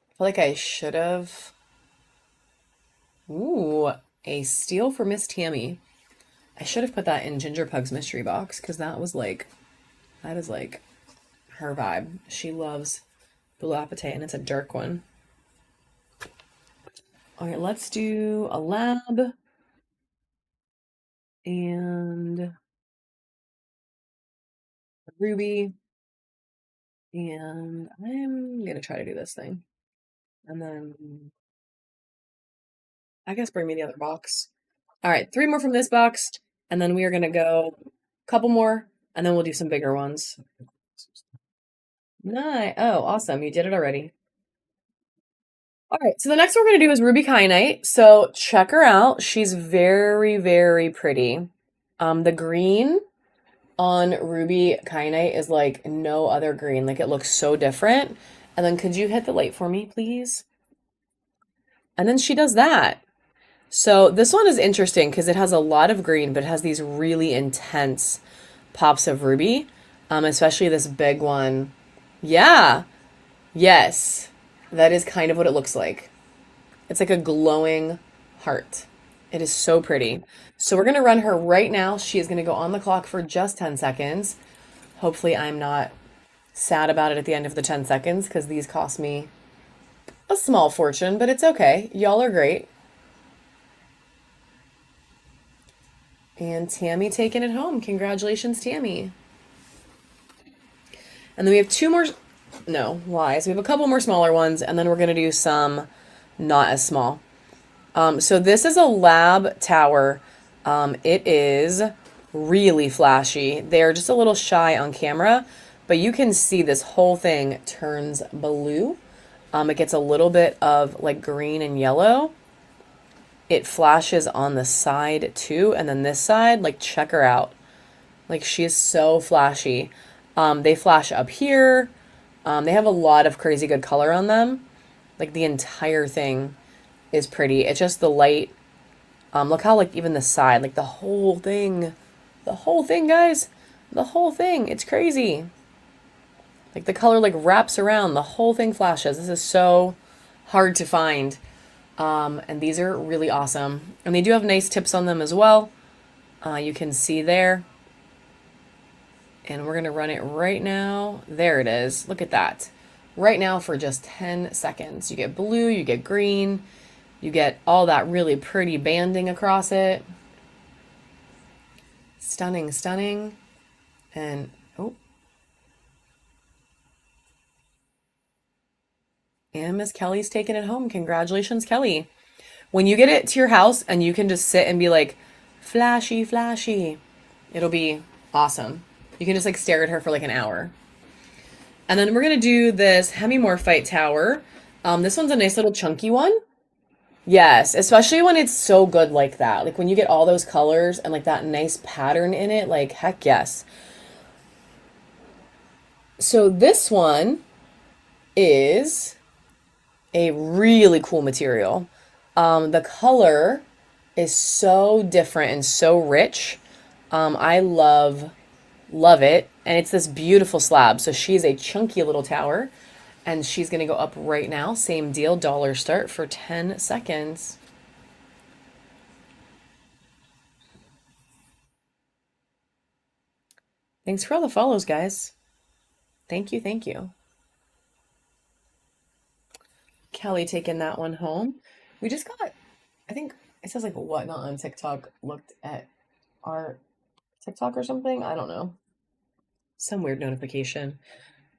I feel like I should have... Ooh, a steal for Miss Tammy. I should have put that in Ginger Pug's mystery box, because that is like her vibe. She loves blue apatite, and it's a dark one. All right, let's do a lab. And a ruby. And I'm going to try to do this thing. And then I guess bring me the other box. All right, 3 more from this box. And then we are going to go a couple more. And then we'll do some bigger ones. Nice. Oh, awesome. You did it already. All right, so the next one we're going to do is Ruby Kyanite. So check her out. She's very, very pretty. The green on Ruby Kyanite is like no other green. Like, it looks so different. And then could you hit the light for me, please? And then she does that. So this one is interesting because it has a lot of green, but it has these really intense pops of ruby, especially this big one. Yeah. Yes. That is kind of what it looks like. It's like a glowing heart. It is so pretty. So we're going to run her right now. She is going to go on the clock for just 10 seconds. Hopefully I'm not sad about it at the end of the 10 seconds because these cost me a small fortune, but it's okay. Y'all are great. And Tammy taking it home. Congratulations, Tammy. And then we have 2 more, no, lies. We have a couple more smaller ones, and then we're going to do some not as small. So this is a lab tower. It is really flashy. They're just a little shy on camera, but you can see this whole thing turns blue. It gets a little bit of like green and yellow. It flashes on the side too, and then this side, like, check her out. Like, she is so flashy. They flash up here. They have a lot of crazy good color on them. Like, the entire thing is pretty. It's just the light. Look how, like, even the side, like, the whole thing, guys, the whole thing, it's crazy. Like, the color, like, wraps around, the whole thing flashes. This is so hard to find. And these are really awesome. And they do have nice tips on them as well. You can see there. And we're going to run it right now. There it is. Look at that. Right now for just 10 seconds. You get blue, you get green, you get all that really pretty banding across it. Stunning, stunning. And, oh. And Miss Kelly's taking it home. Congratulations, Kelly. When you get it to your house and you can just sit and be like, flashy, flashy, it'll be awesome. You can just like stare at her for like an hour. And then we're going to do this Hemimorphite tower. This one's a nice little chunky one. Yes, especially when it's so good like that. Like when you get all those colors and like that nice pattern in it, like heck yes. So this one is a really cool material. The color is so different and so rich. I love it. And it's this beautiful slab. So she's a chunky little tower. And she's going to go up right now. Same deal, dollar start for 10 seconds. Thanks for all the follows, guys. Thank you, thank you. Kelly taking that one home. We just got, I think it says like Whatnot on TikTok looked at our TikTok or something. I don't know. Some weird notification.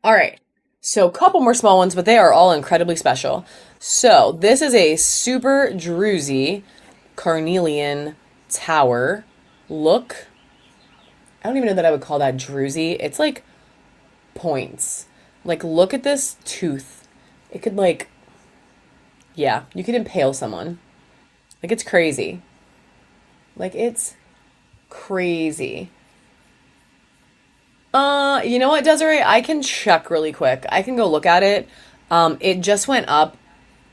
All right. So a couple more small ones, but they are all incredibly special. So this is a super druzy carnelian tower. Look. I don't even know that I would call that druzy. It's like points. Like, look at this tooth. It could like, yeah, you could impale someone. Like, it's crazy. Like, it's crazy. You know what, Desiree? I can check really quick. I can go look at it. It just went up,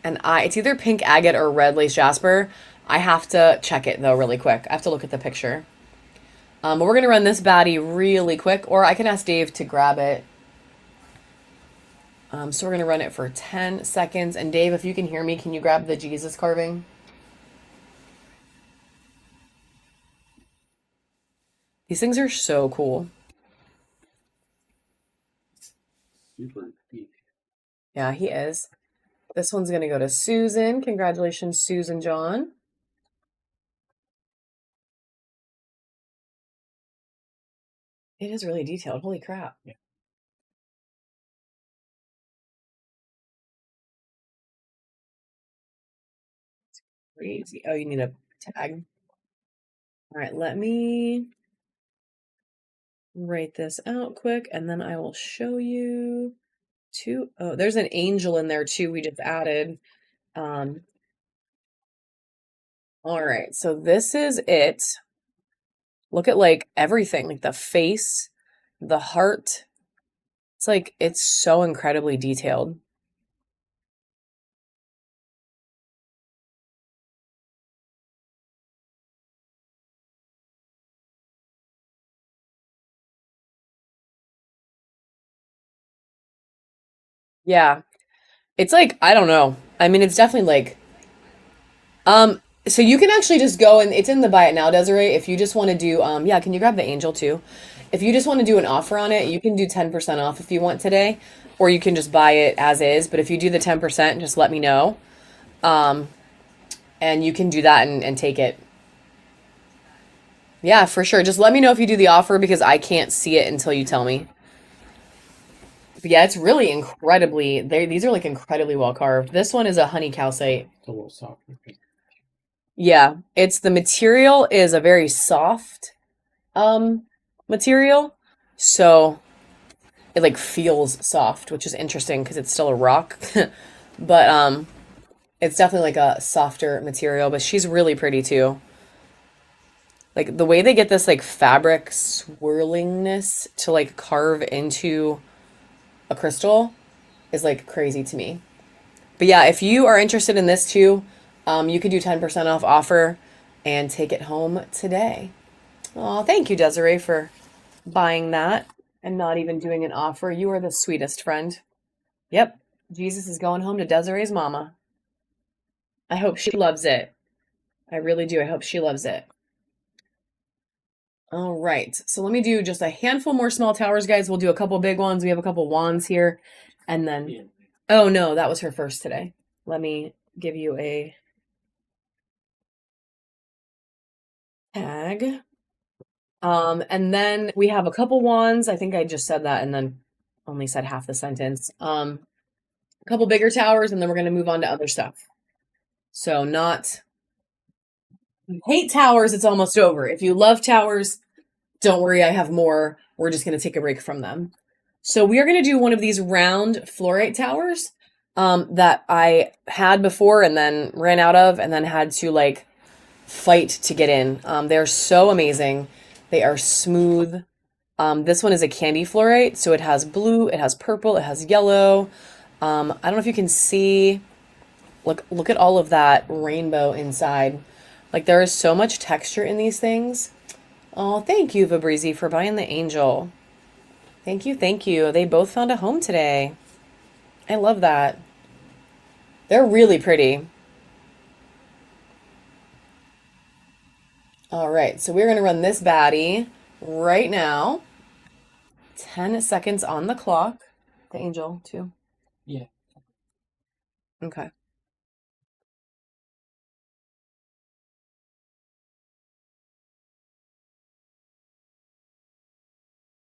and it's either pink agate or red lace jasper. I have to check it though really quick. I have to look at the picture. But we're gonna run this baddie really quick, or I can ask Dave to grab it. So we're gonna run it for 10 seconds. And Dave, if you can hear me, can you grab the Jesus carving? These things are so cool. Super deep. Yeah, he is. This one's gonna go to Susan. Congratulations, Susan John. It is really detailed. Holy crap. Yeah. Crazy. Oh, you need a tag. All right, let me write this out quick and then I will show you two. Oh, there's an angel in there too. We just added. All right, so this is it. Look at like everything, like the face, the heart. It's like, it's so incredibly detailed. Yeah. It's like, I don't know. I mean, it's definitely like, so you can actually just go and it's in the buy it now, Desiree. If you just want to do, yeah, can you grab the angel too? If you just want to do an offer on it, you can do 10% off if you want today, or you can just buy it as is. But if you do the 10%, just let me know. And you can do that and take it. Yeah, for sure. Just let me know if you do the offer because I can't see it until you tell me. But yeah, it's really incredibly, these are like incredibly well carved. This one is a honey calcite. It's a little softer. Yeah, it's the material is a very soft material. So it like feels soft, which is interesting because it's still a rock. But it's definitely like a softer material, but she's really pretty too. Like the way they get this like fabric swirlingness to like carve into a crystal is like crazy to me. But yeah, if you are interested in this too, you could do 10% off offer and take it home today. Oh, thank you, Desiree, for buying that and not even doing an offer. You are the sweetest friend. Yep, Jesus is going home to Desiree's mama. I hope she loves it. I really do. I hope she loves it. All right, so let me do just a handful more small towers, guys. We'll do a couple big ones. We have a couple wands here. And then, oh no, that was her first today. Let me give you a tag. And then we have a couple wands. I think I just said that and then only said half the sentence. A couple bigger towers, and then we're going to move on to other stuff. So not hate towers, it's almost over. If you love towers, don't worry, I have more. We're just going to take a break from them. So we are going to do one of these round fluorite towers that I had before and then ran out of and then had to like fight to get in. They're so amazing. They are smooth. This one is a candy fluorite, so it has blue, it has purple, it has yellow. I don't know if you can see, look at all of that rainbow inside. Like there is so much texture in these things. Oh, thank you, Fabrizi, for buying the angel. Thank you, thank you. They both found a home today. I love that. They're really pretty. All right, so we're going to run this baddie right now. 10 seconds on the clock. The angel, too. Yeah. Okay.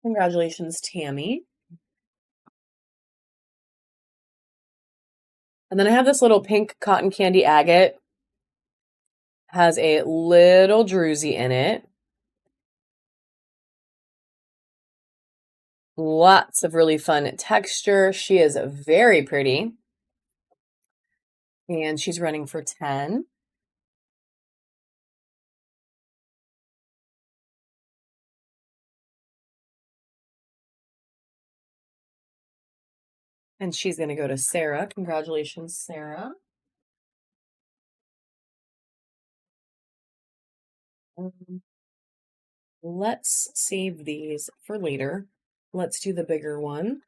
Congratulations, Tammy. And then I have this little pink cotton candy agate. Has a little druzy in it. Lots of really fun texture. She is very pretty. And she's running for 10. And she's going to go to Sarah. Congratulations, Sarah. Let's save these for later. Let's do the bigger one.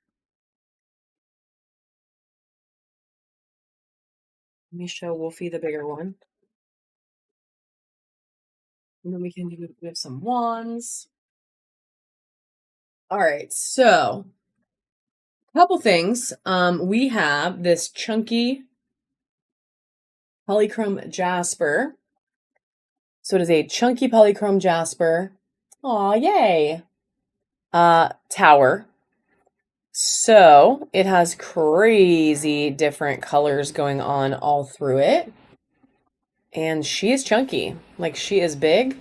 Let me show Wolfie the bigger one. And then we have some wands. All right, so a couple things. We have this chunky polychrome jasper. So it is a chunky polychrome jasper. Aw, yay. Tower. So it has crazy different colors going on all through it. And she is chunky. Like she is big.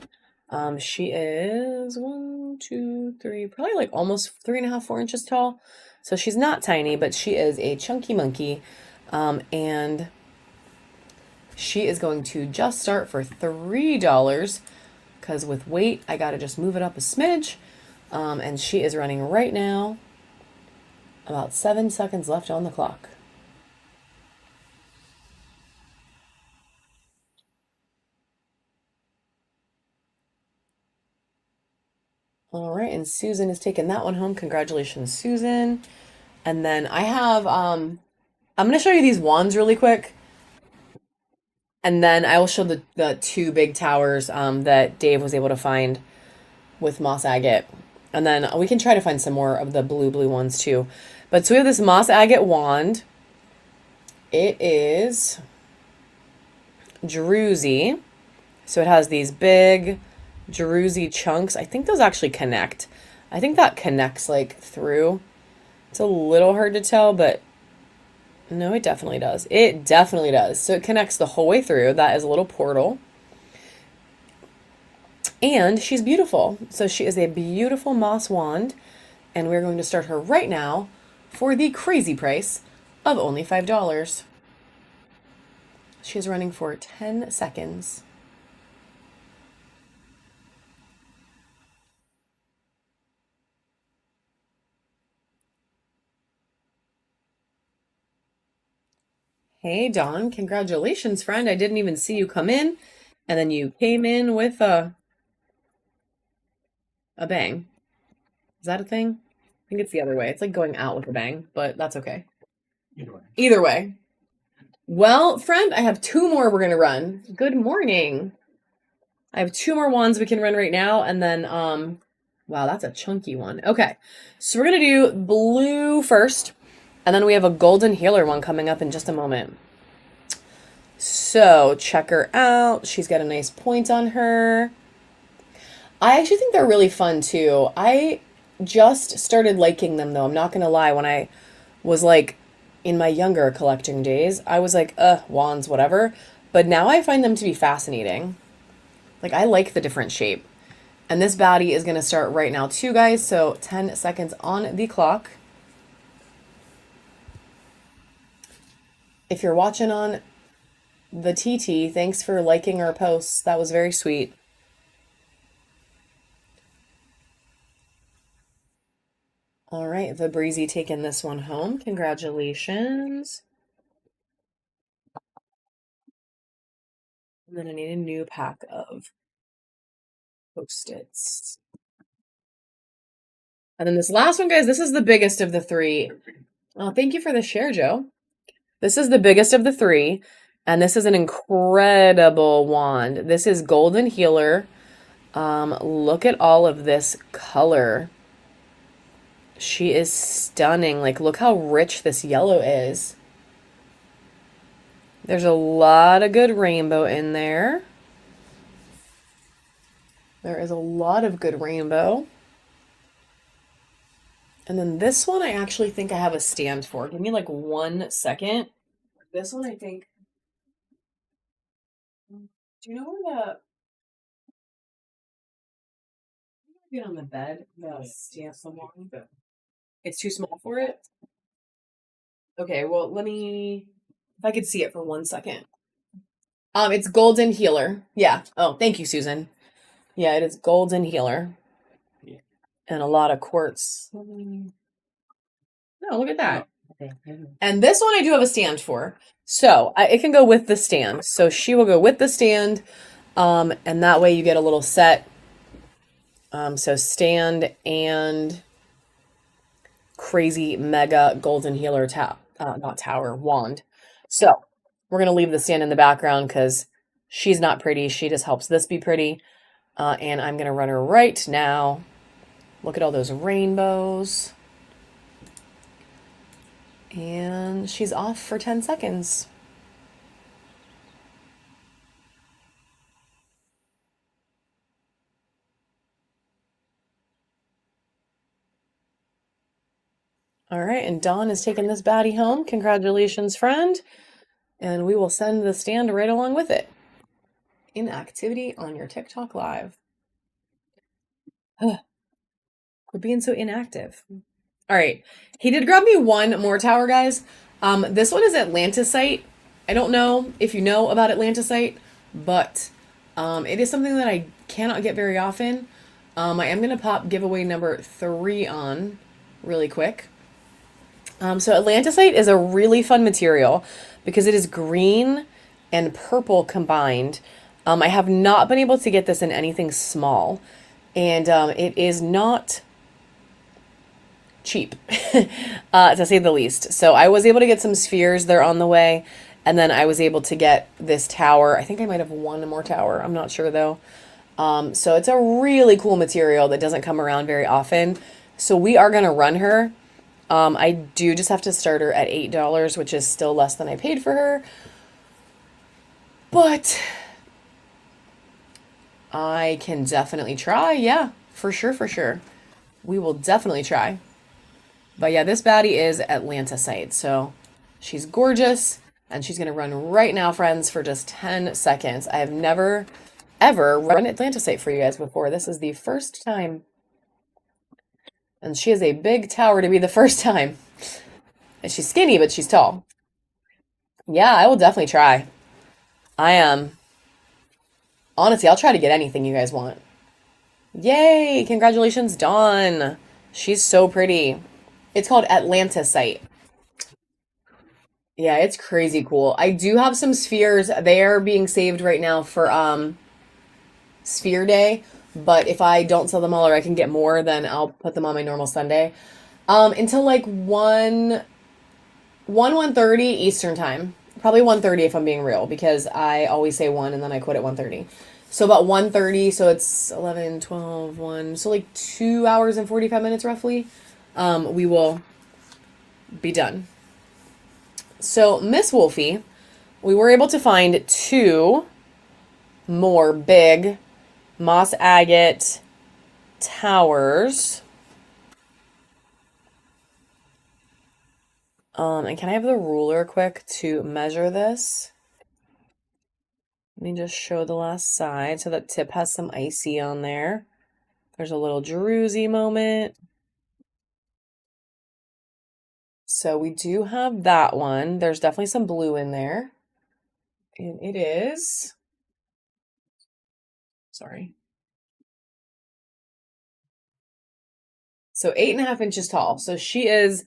She is 1, 2, 3, probably like almost 3.5, 4 inches tall. So she's not tiny, but she is a chunky monkey. And she is going to just start for $3 because with weight, I got to just move it up a smidge. And she is running right now. About 7 seconds left on the clock. All right, and Susan is taking that one home. Congratulations, Susan. And then I have, I'm going to show you these wands really quick. And then I will show the two big towers that Dave was able to find with moss agate. And then we can try to find some more of the blue ones too. But so we have this moss agate wand. It is druzy. So it has these big druzy chunks. I think those actually connect. I think that connects like through. It's a little hard to tell, but no, it definitely does. It definitely does. So it connects the whole way through. That is a little portal. And she's beautiful. So she is a beautiful moss wand. And we're going to start her right now for the crazy price of only $5. She is running for 10 seconds. Hey, Dawn, congratulations, friend. I didn't even see you come in. And then you came in with a bang. Is that a thing? I think it's the other way. It's like going out with a bang, but that's okay. Either way. Either way. Well, friend, I have 2 more we're going to run. Good morning. I have 2 more wands we can run right now. And then, wow, that's a chunky one. Okay. So we're going to do blue first. And then we have a golden healer one coming up in just a moment. So check her out. She's got a nice point on her. I actually think they're really fun too. I just started liking them though. I'm not going to lie. When I was like in my younger collecting days, I was like, wands, whatever. But now I find them to be fascinating. Like I like the different shape. And this baddie is going to start right now too, guys. So 10 seconds on the clock. If you're watching on the TT, thanks for liking our posts. That was very sweet. All right, Fabrizi taking this one home. Congratulations. And then I need a new pack of Post-its. And then this last one, guys, this is the biggest of the three. Oh, thank you for the share, Joe. This is the biggest of the three, and this is an incredible wand. This is Golden Healer. Look at all of this color. She is stunning. Like, look how rich this yellow is. There's a lot of good rainbow in there. There is a lot of good rainbow. And then this one, I actually think I have a stand for. Give me like 1 second. This one, I think. Do you know where get on the bed? The stand somewhere. It's too small for it? Okay, well, let me. If I could see it for 1 second. It's Golden Healer. Yeah. Oh, thank you, Susan. Yeah, it is Golden Healer. Yeah. And a lot of quartz. No, look at that. Okay. And this one I do have a stand for. So it can go with the stand. So she will go with the stand. And that way you get a little set. So stand and crazy mega Golden Healer not tower, wand. So we're going to leave the stand in the background because she's not pretty. She just helps this be pretty. And I'm going to run her right now. Look at all those rainbows. And she's off for 10 seconds. All right, and Dawn is taking this baddie home. Congratulations, friend. And we will send the stand right along with it. Inactivity on your TikTok live. Ugh. We're being so inactive. All right. He did grab me one more tower, guys. This one is Atlantisite. I don't know if you know about Atlantisite, but it is something that I cannot get very often. I am going to pop giveaway number 3 on really quick. So Atlantisite is a really fun material because it is green and purple combined. I have not been able to get this in anything small, and it is not cheap, to say the least. So I was able to get some spheres. They're on the way. And then I was able to get this tower. I think I might have one more tower. I'm not sure, though. So it's a really cool material that doesn't come around very often. So we are going to run her. I do just have to start her at $8, which is still less than I paid for her. But I can definitely try. Yeah, for sure, for sure. We will definitely try. But yeah, this baddie is Atlantisite. So she's gorgeous. And she's going to run right now, friends, for just 10 seconds. I have never, ever run Atlantisite for you guys before. This is the first time. And she is a big tower to be the first time. And she's skinny, but she's tall. Yeah, I will definitely try. I am. Honestly, I'll try to get anything you guys want. Yay! Congratulations, Dawn. She's so pretty. It's called Atlantisite. Yeah, it's crazy cool. I do have some spheres. They are being saved right now for Sphere Day. But if I don't sell them all or I can get more, then I'll put them on my normal Sunday. Until like 1:30 Eastern time. Probably 1:30 if I'm being real, because I always say 1 and then I quit at 1:30. So about 1:30, so it's 11, 12, 1. So like 2 hours and 45 minutes roughly. We will be done. So Miss Wolfie, we were able to find 2 more big moss agate towers. And can I have the ruler quick to measure this? Let me just show the last side. So that tip has some icy on there. There's a little druzy moment. So we do have that one. There's definitely some blue in there. And it is, sorry, So 8.5 inches tall. So she is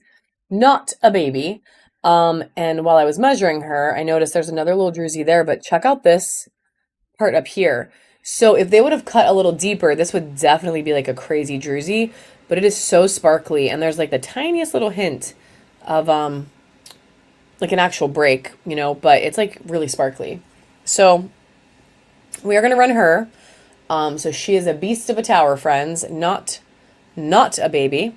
not a baby. And while I was measuring her, I noticed there's another little druzy there, but check out this part up here. So if they would have cut a little deeper, this would definitely be like a crazy druzy, but it is so sparkly, and there's like the tiniest little hint of like an actual break, you know, but it's like really sparkly. So we are going to run her. So she is a beast of a tower, friends, not a baby.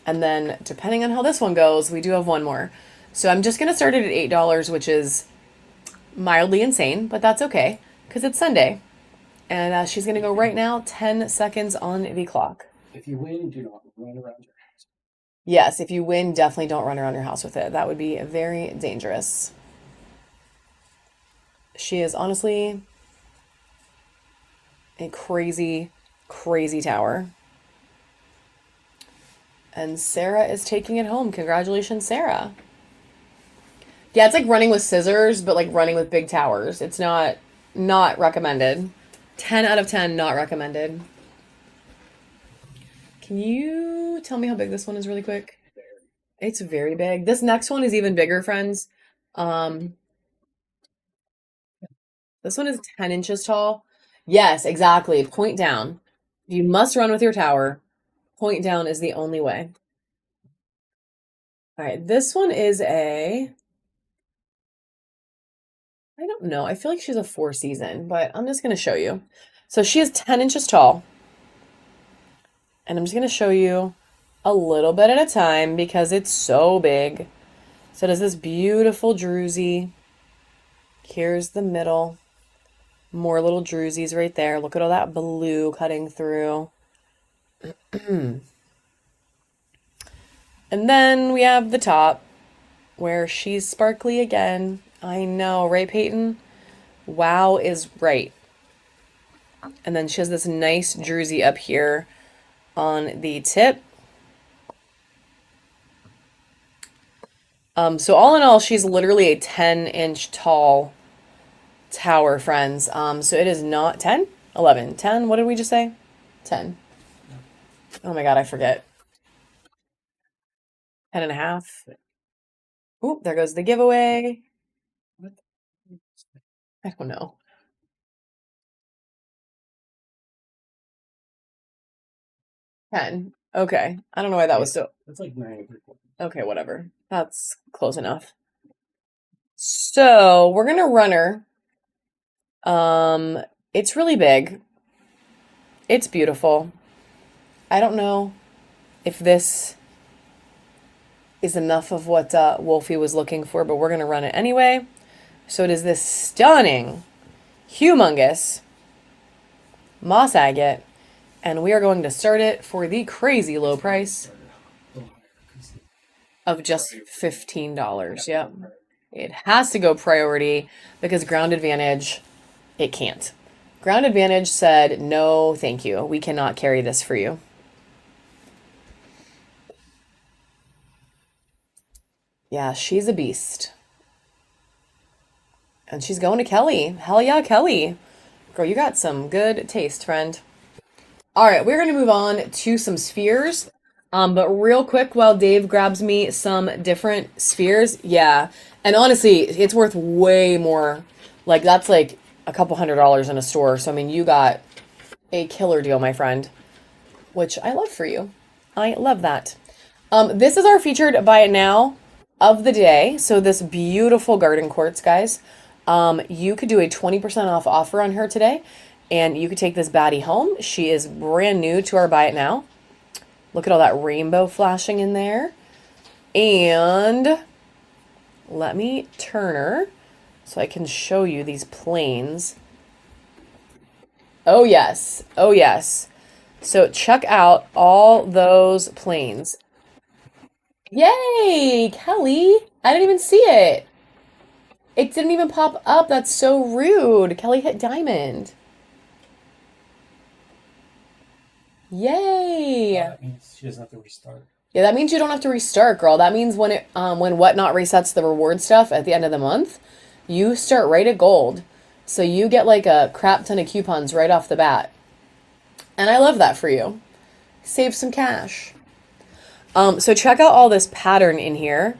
And then depending on how this one goes, we do have one more. So I'm just going to start it at $8, which is mildly insane, but that's okay because it's Sunday. And she's going to go right now, 10 seconds on the clock. If you win, do not run around your house. Yes, if you win, definitely don't run around your house with it. That would be very dangerous. She is honestly a crazy, crazy tower. And Sarah is taking it home. Congratulations, Sarah. Yeah, it's like running with scissors, but like running with big towers. It's not recommended. 10 out of 10, not recommended. Can you tell me how big this one is really quick? It's very big. This next one is even bigger, friends. This one is 10 inches tall. Yes, exactly. Point down. You must run with your tower. Point down is the only way. All right, this one is I don't know. I feel like she's a 4-season, but I'm just going to show you. So she is 10 inches tall. And I'm just going to show you a little bit at a time because it's so big. So does this beautiful druzy. Here's the middle. More little druzies right there. Look at all that blue cutting through. And then we have the top where she's sparkly again. I know, right, Peyton? Wow is right. And then she has this nice druzy up here on the tip. So all in all, she's literally a 10-inch tall tower, friends. So it is not 10, 11, 10. What did we just say? 10. Oh my God, I forget. 10 and a half. Oop, there goes the giveaway. I don't know. 10. Okay. I don't know why that was so. That's like 9. Okay, whatever. That's close enough. So we're gonna run her. It's really big. It's beautiful. I don't know if this is enough of what Wolfie was looking for, but we're gonna run it anyway. So it is this stunning, humongous moss agate, and we are going to start it for the crazy low price of just $15. Yep. It has to go priority because Ground Advantage, it can't. Ground Advantage said, no, thank you. We cannot carry this for you. Yeah, she's a beast. And she's going to Kelly. Hell yeah, Kelly. Girl, you got some good taste, friend. All right, we're going to move on to some spheres. But real quick, while Dave grabs me some different spheres, yeah. And honestly, it's worth way more. Like, that's like a couple $100s in a store. So, I mean, you got a killer deal, my friend, which I love for you. I love that. This is our featured buy it now of the day. So this beautiful garden quartz, guys. You could do a 20% off offer on her today, and you could take this baddie home. She is brand new to our buy it now. Look at all that rainbow flashing in there. And let me turn her so I can show you these planes. Oh, yes. Oh, yes. So check out all those planes. Yay, Kelly. I didn't even see it. It didn't even pop up. That's so rude. Kelly hit diamond. Yay. That means she doesn't have to restart. Yeah, that means you don't have to restart, girl. That means when Whatnot resets the reward stuff at the end of the month, you start right at gold. So you get like a crap ton of coupons right off the bat. And I love that for you. Save some cash. So check out all this pattern in here.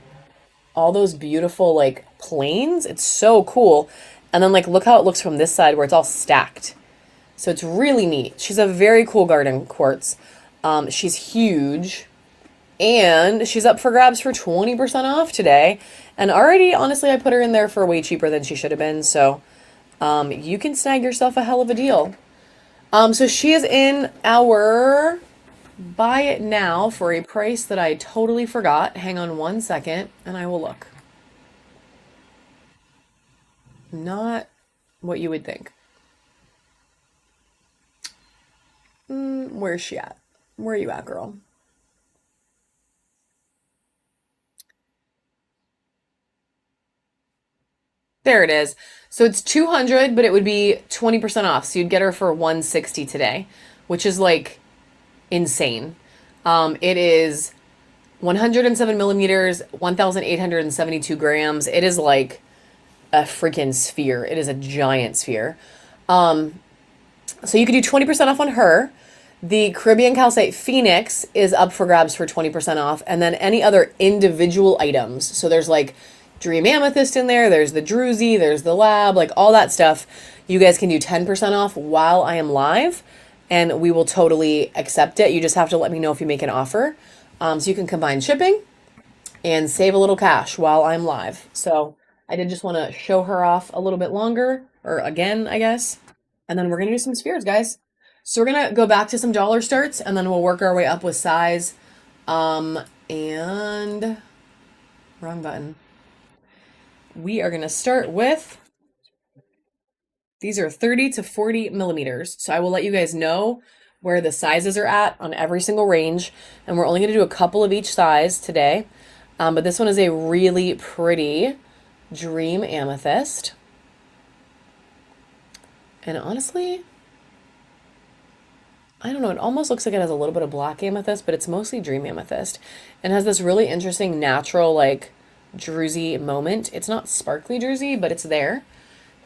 All those beautiful like planes. It's so cool. And then like look how it looks from this side where it's all stacked. So it's really neat. She's a very cool garden quartz. She's huge. And she's up for grabs for 20% off today. And already, honestly, I put her in there for way cheaper than she should have been. So you can snag yourself a hell of a deal. So she is in our buy it now for a price that I totally forgot. Hang on one second and I will look. Not what you would think. Where's she at? Where are you at, girl? There it is. So it's 200, but it would be 20% off. So you'd get her for 160 today, which is like insane. It is 107 millimeters, 1,872 grams. It is like a freaking sphere. It is a giant sphere. So you could do 20% off on her. The Caribbean Calcite Phoenix is up for grabs for 20% off. And then any other individual items. So there's like Dream Amethyst in there. There's the Druzy. There's the Lab. Like all that stuff. You guys can do 10% off while I am live. And we will totally accept it. You just have to let me know if you make an offer. So you can combine shipping and save a little cash while I'm live. So I did just want to show her off a little bit longer. Or again, I guess. And then we're going to do some spheres, guys. So we're going to go back to some dollar starts, and then we'll work our way up with size. And wrong button. We are going to start with, these are 30 to 40 millimeters. So I will let you guys know where the sizes are at on every single range. And we're only going to do a couple of each size today. But this one is a really pretty Dream Amethyst. And honestly, I don't know, it almost looks like it has a little bit of black amethyst, but it's mostly Dream Amethyst. And has this really interesting natural, like, druzy moment. It's not sparkly druzy, but it's there.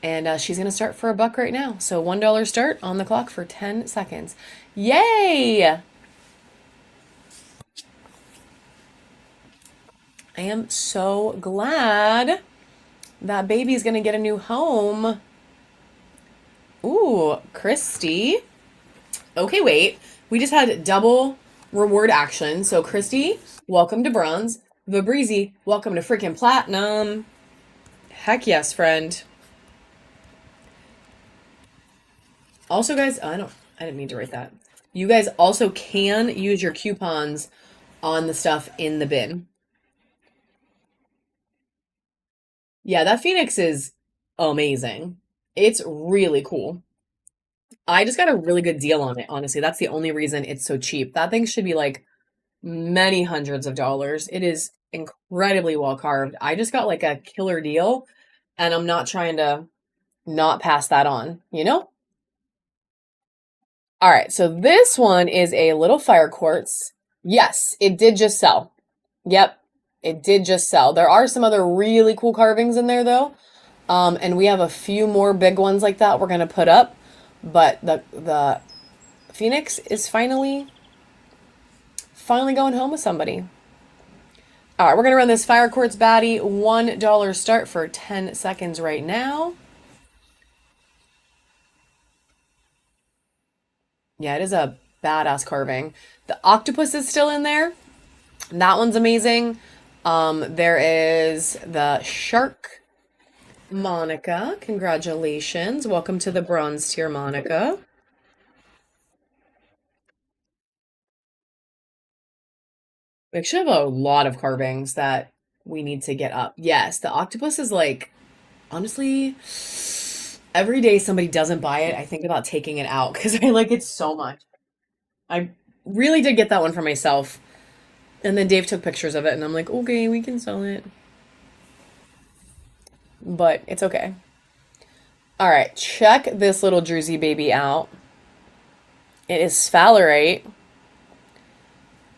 And she's going to start for $1 right now. So $1 start on the clock for 10 seconds. Yay! I am so glad that baby's going to get a new home. Ooh, Christy. Okay, wait. We just had double reward action. So, Christy, welcome to bronze. Vibreezy, welcome to freaking platinum. Heck yes, friend. Also, guys, I didn't mean to write that. You guys also can use your coupons on the stuff in the bin. Yeah, that Phoenix is amazing. It's really cool. I just got a really good deal on it, honestly. That's the only reason it's so cheap. That thing should be like many hundreds of dollars. It is incredibly well carved. I just got like a killer deal, and I'm not trying to not pass that on, you know? All right, so this one is a little fire quartz. Yes, it did just sell. Yep, it did just sell. There are some other really cool carvings in there, though. And we have a few more big ones like that we're going to put up. But the Phoenix is finally going home with somebody. All right, we're going to run this fire quartz baddie. $1 start for 10 seconds right now. Yeah, it is a badass carving. The octopus is still in there. That one's amazing. There is the shark. Monica, congratulations. Welcome to the bronze tier, Monica. We actually have a lot of carvings that we need to get up. Yes, the octopus is like, honestly, every day somebody doesn't buy it, I think about taking it out because I like it so much. I really did get that one for myself. And then Dave took pictures of it, and I'm like, okay, we can sell it. But it's okay. All right, check this little druzy baby out. It is sphalerite,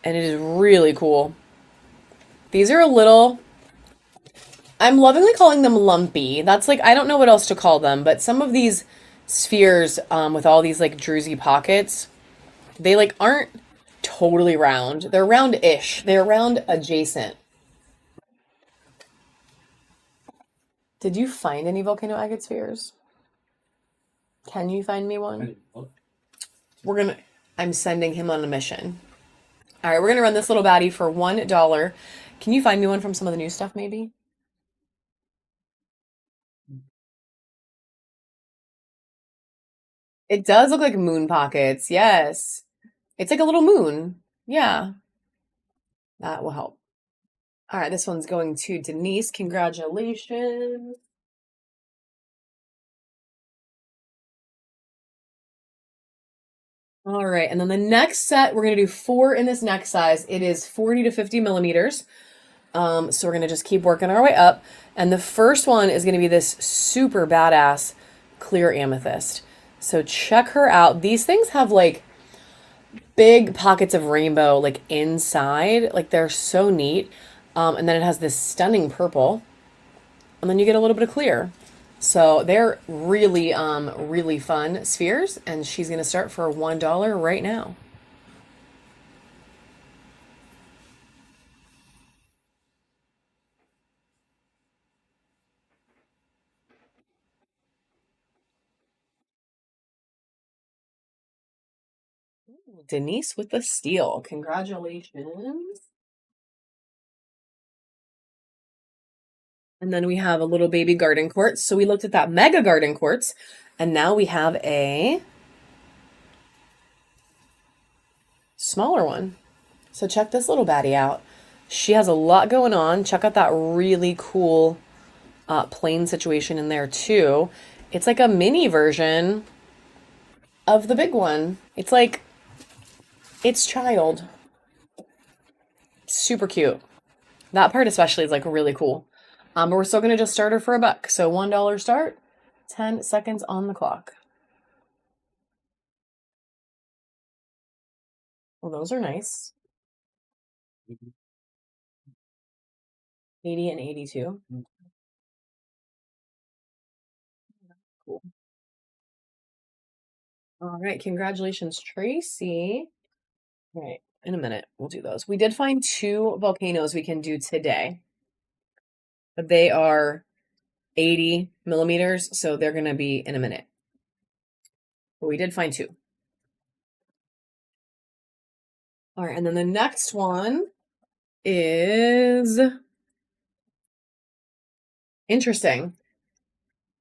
and it is really cool. These are a little, I'm lovingly calling them lumpy. That's like, I don't know what else to call them, but some of these spheres with all these like druzy pockets, they like aren't totally round. They're round-ish. They're round adjacent. Did you find any volcano agate spheres? Can you find me I one? didn't look. I'm sending him on a mission. All right, we're gonna run this little baddie for $1. Can you find me one from some of the new stuff, maybe? It does look like moon pockets. Yes. It's like a little moon. Yeah. That will help. All right, this one's going to Denise. Congratulations. All right, and then the next set, we're going to do 4 in this next size. It is 40 to 50 millimeters. So we're going to just keep working our way up. And the first one is going to be this super badass clear amethyst. So check her out. These things have like big pockets of rainbow like inside. Like they're so neat. And then it has this stunning purple. And then you get a little bit of clear. So they're really, really fun spheres. And she's going to start for $1 right now. Denise with the steal. Congratulations. And then we have a little baby garden quartz. So we looked at that mega garden quartz, and now we have a smaller one. So check this little baddie out. She has a lot going on. Check out that really cool plain situation in there too. It's like a mini version of the big one. It's like its child. Super cute. That part especially is like really cool. But we're still going to just start her for $1. So $1 start, 10 seconds on the clock. Well, those are nice. 80 and 82. Cool. All right. Congratulations, Tracy. All right. In a minute, we'll do those. We did find 2 volcanoes we can do today. But they are 80 millimeters, so they're going to be in a minute. But we did find 2. All right, and then the next one is interesting.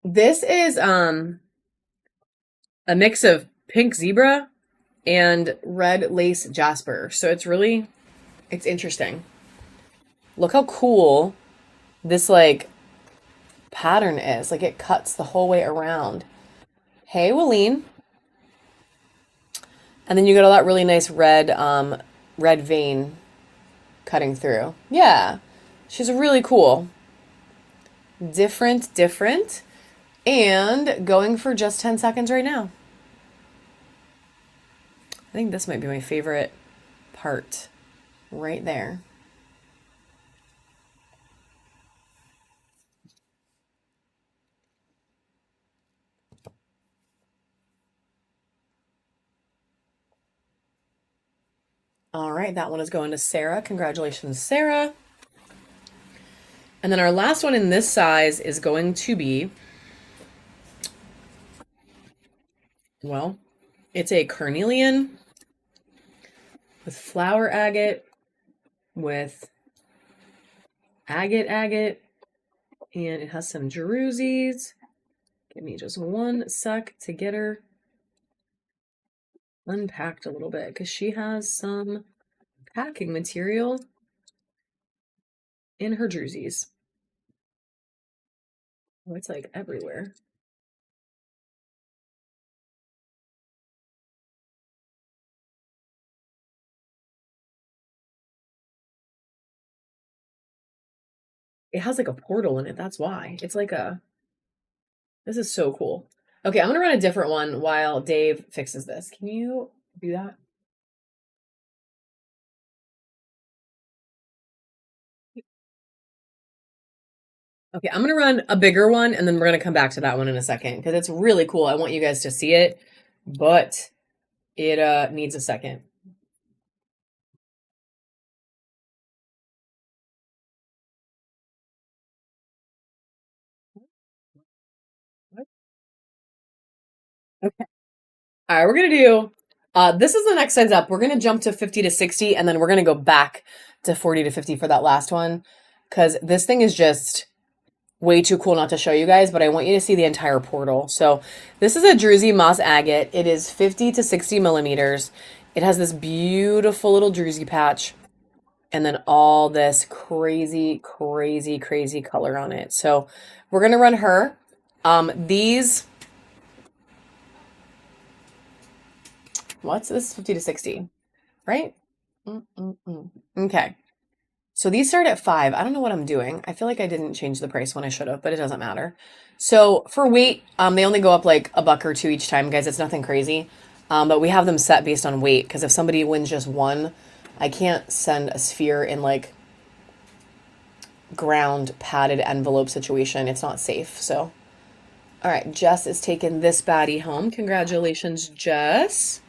This is a mix of pink zebra and red lace jasper. So it's interesting. Look how cool this like pattern is. Like it cuts the whole way around. Hey, Willeen. And then you get all that really nice red vein cutting through. Yeah. She's really cool. Different. And going for just 10 seconds right now. I think this might be my favorite part right there. All right, that one is going to Sarah. Congratulations, Sarah. And then our last one in this size is going to be, well, it's a carnelian with flower agate, with agate, and it has some jeruzes. Give me just 1 sec to get her unpacked a little bit because she has some packing material in her jerseys. Oh, it's like everywhere. It has like a portal in it. That's why. It's like this is so cool. Okay, I'm going to run a different one while Dave fixes this. Can you do that? Okay, I'm going to run a bigger one and then we're going to come back to that one in a second because it's really cool. I want you guys to see it, but it needs a second. Okay. All right, we're gonna do, this is the next size up. We're gonna jump to 50 to 60, and then we're gonna go back to 40 to 50 for that last one, because this thing is just way too cool not to show you guys, but I want you to see the entire portal. So this is a Druzy moss agate. It is 50 to 60 millimeters. It has this beautiful little Druzy patch, and then all this crazy, crazy, crazy color on it. So we're gonna run her. These, what's this? 50 to 60, right? Okay. So these start at 5. I don't know what I'm doing. I feel like I didn't change the price when I should have, but it doesn't matter. So for weight, they only go up like a buck or two each time, guys. It's nothing crazy. But we have them set based on weight, because if somebody wins just one, I can't send a sphere in like ground padded envelope situation. It's not safe. So, all right, Jess is taking this baddie home. Congratulations, Jess.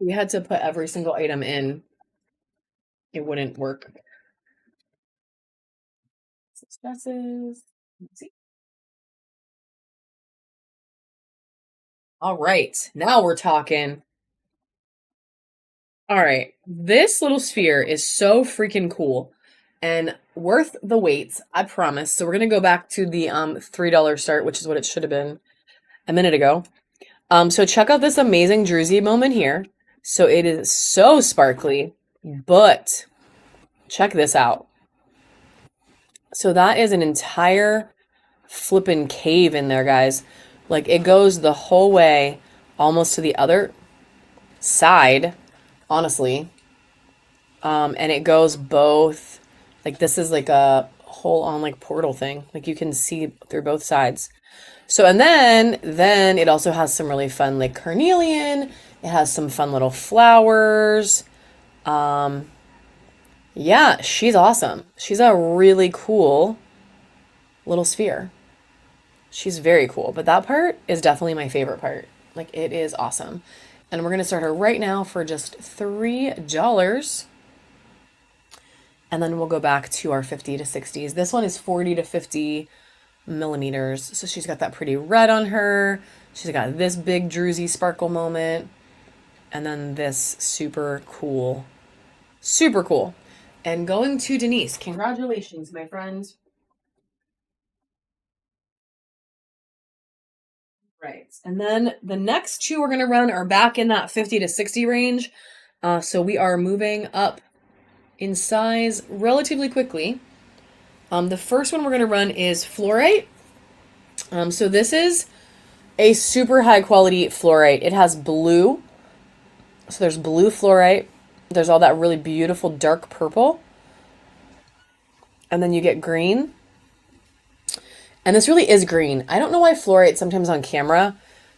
We had to put every single item in. It wouldn't work. Successes. Let's see. All right, now we're talking. All right, this little sphere is so freaking cool and worth the wait, I promise. So we're gonna go back to the $3 start, which is what it should have been a minute ago. So check out this amazing Druzy moment here. So it is so sparkly, but check this out. So that is an entire flippin' cave in there, guys. Like it goes the whole way almost to the other side, honestly. And it goes both, like this is like a whole on like portal thing. Like you can see through both sides. So and then it also has some really fun like carnelian. It has some fun little flowers. Yeah, she's awesome. She's a really cool little sphere. She's very cool, but that part is definitely my favorite part. Like it is awesome. And we're going to start her right now for just $3. And then we'll go back to our 50 to 60s. This one is 40 to 50 millimeters. So she's got that pretty red on her. She's got this big Druzy sparkle moment. And then this super cool. And going to Denise. Congratulations, my friend. Right. And then the next two we're going to run are back in that 50 to 60 range. So we are moving up in size relatively quickly. The first one we're going to run is fluorite. So this is a super high quality fluorite. It has blue. So there's blue fluorite. There's all that really beautiful dark purple. And then you get green. And this really is green. I don't know why fluorite sometimes on camera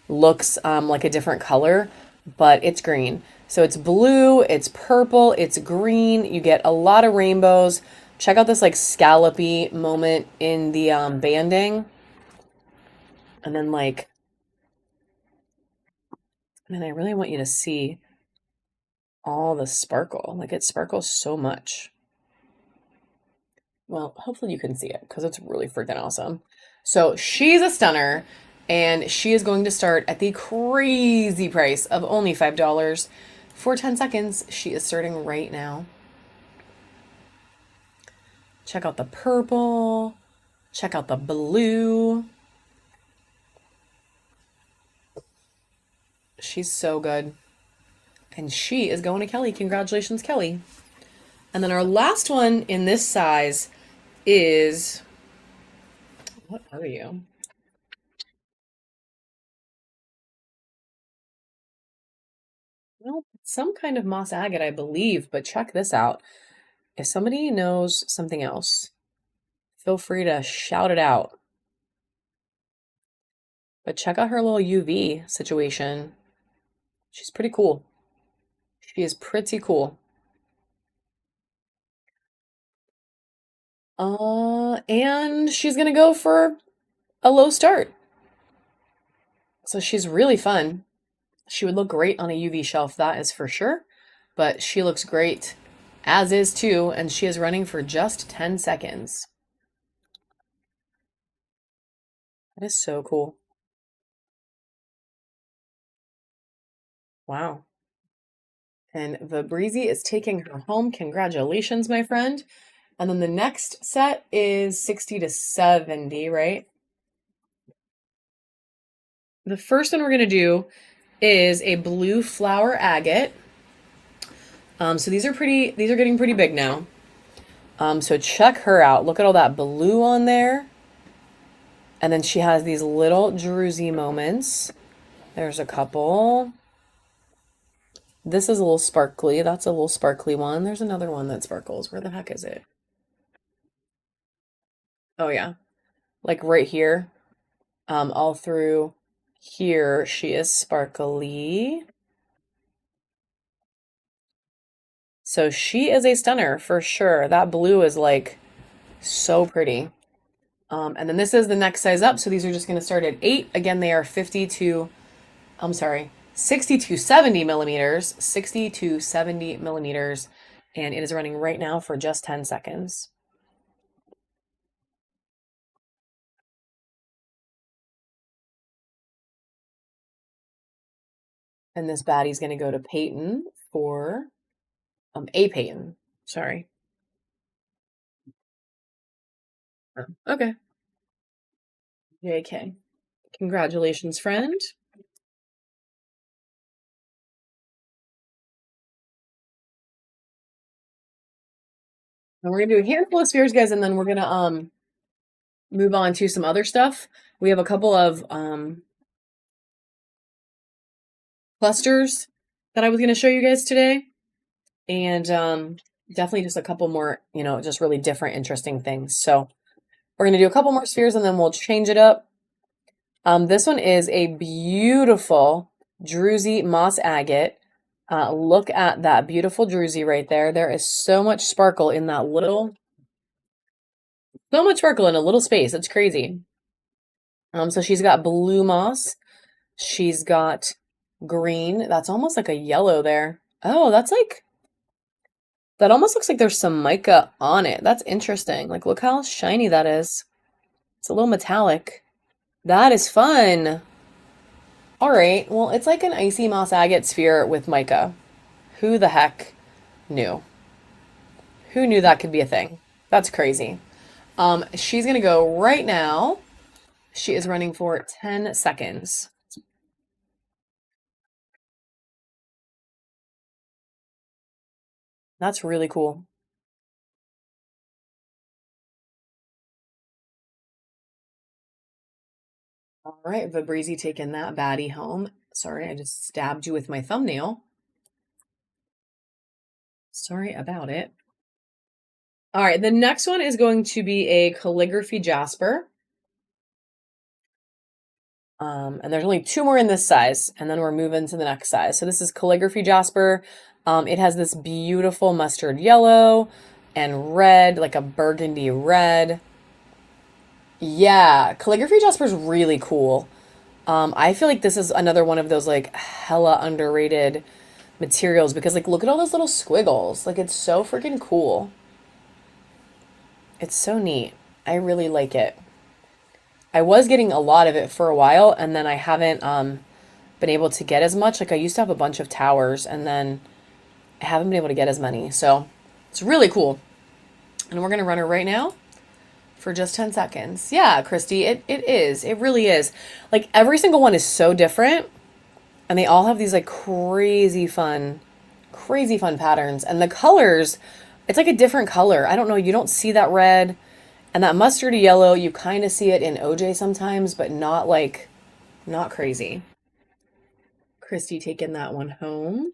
looks like a different color, but it's green. So it's blue, it's purple, it's green. You get a lot of rainbows. Check out this like scallopy moment in the banding. And then like, man, I really want you to see all the sparkle. Like it sparkles so much. Well, hopefully you can see it because it's really freaking awesome. So she's a stunner, and she is going to start at the crazy price of only $5 for 10 seconds. She is starting right now. Check out the purple. Check out the blue. She's so good. And she is going to Kelly. Congratulations, Kelly. And then our last one in this size is, what are you? Well, some kind of moss agate, I believe, but check this out. If somebody knows something else, feel free to shout it out. But check out her little UV situation. She's pretty cool. She is pretty cool. And she's gonna go for a low start. So she's really fun. She would look great on a UV shelf, that is for sure. But she looks great as is too, and she is running for just 10 seconds. That is so cool. Wow. And Vibreezy is taking her home. Congratulations, my friend. And then the next set is 60 to 70, right? The first one we're going to do is a blue flower agate. So these are getting pretty big now. So check her out. Look at all that blue on there. And then she has these little druzy moments. There's a couple. This is a little sparkly. That's a little sparkly one. There's another one that sparkles. Where the heck is it? Oh yeah. Like right here. All through here, she is sparkly. So she is a stunner for sure. That blue is like so pretty. And then this is the next size up. So these are just going to start at 8. Again, they are 60 to 70 millimeters. 60 to 70 millimeters. And it is running right now for just 10 seconds. And this baddie's going to go to Peyton for A Peyton. Sorry. Okay. JK. Congratulations, friend. And we're gonna do a handful of spheres, guys, and then we're gonna move on to some other stuff. We have a couple of clusters that I was gonna show you guys today, and definitely just a couple more, just really different, interesting things. So we're gonna do a couple more spheres, and then we'll change it up. This one is a beautiful druzy moss agate. Look at that beautiful druzy right there. There is so much sparkle in that so much sparkle in a little space. It's crazy. So she's got blue moss. She's got green. That's almost like a yellow there. Oh, that almost looks like there's some mica on it. That's interesting. Like, look how shiny that is. It's a little metallic. That is fun. All right. Well, it's like an icy moss agate sphere with mica. Who the heck knew? Who knew that could be a thing? That's crazy. She's going to go right now. She is running for 10 seconds. That's really cool. All right, Vibreezy taking that baddie home. Sorry, I just stabbed you with my thumbnail. Sorry about it. All right, the next one is going to be a calligraphy jasper. And there's only 2 more in this size, and then we're moving to the next size. So this is calligraphy jasper. It has this beautiful mustard yellow and red, like a burgundy red. Yeah, calligraphy jasper is really cool. I feel like this is another one of those like hella underrated materials because like look at all those little squiggles. Like it's so freaking cool. It's so neat. I really like it. I was getting a lot of it for a while and then I haven't been able to get as much. Like I used to have a bunch of towers and then I haven't been able to get as many. So it's really cool. And we're gonna run her right now for just 10 seconds. Yeah, Christy, it is. It really is. Like every single one is so different and they all have these like crazy fun patterns. And the colors, it's like a different color. I don't know, you don't see that red and that mustardy yellow. You kind of see it in OJ sometimes, but not crazy. Christy taking that one home.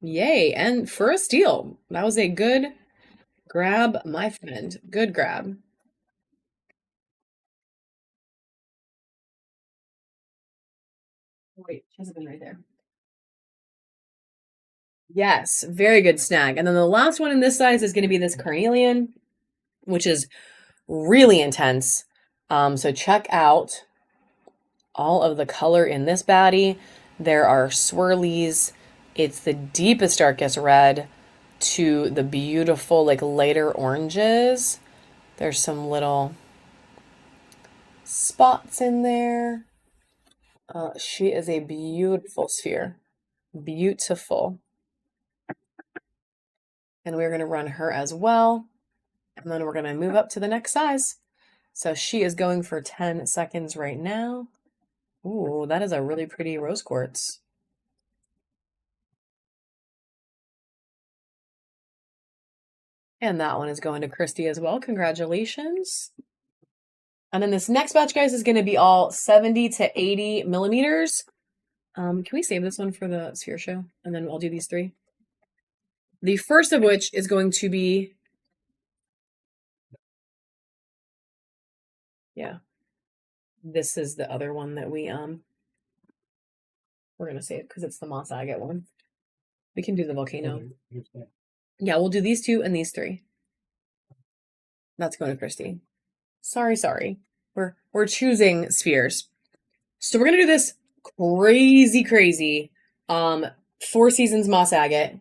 Yay, and for a steal. That was a good grab, my friend. Good grab. Wait, she has a bin right there. Yes, very good snag. And then the last one in this size is going to be this carnelian, which is really intense. So check out all of the color in this baddie. There are swirlies. It's the deepest, darkest red to the beautiful, like lighter oranges. There's some little spots in there. She is a beautiful sphere. Beautiful. And we're going to run her as well. And then we're going to move up to the next size. So she is going for 10 seconds right now. Ooh, that is a really pretty rose quartz. And that one is going to Christy as well. Congratulations. And then this next batch, guys, is going to be all 70 to 80 millimeters. Can we save this one for the sphere show? And then I'll do these three. The first of which is going to be, yeah, this is the other one that we're going to save because it's the moss agate one. We can do the volcano. Yeah, we'll do these two and these three. That's going to Christy. Sorry. We're choosing spheres. So we're going to do this crazy Four Seasons moss agate.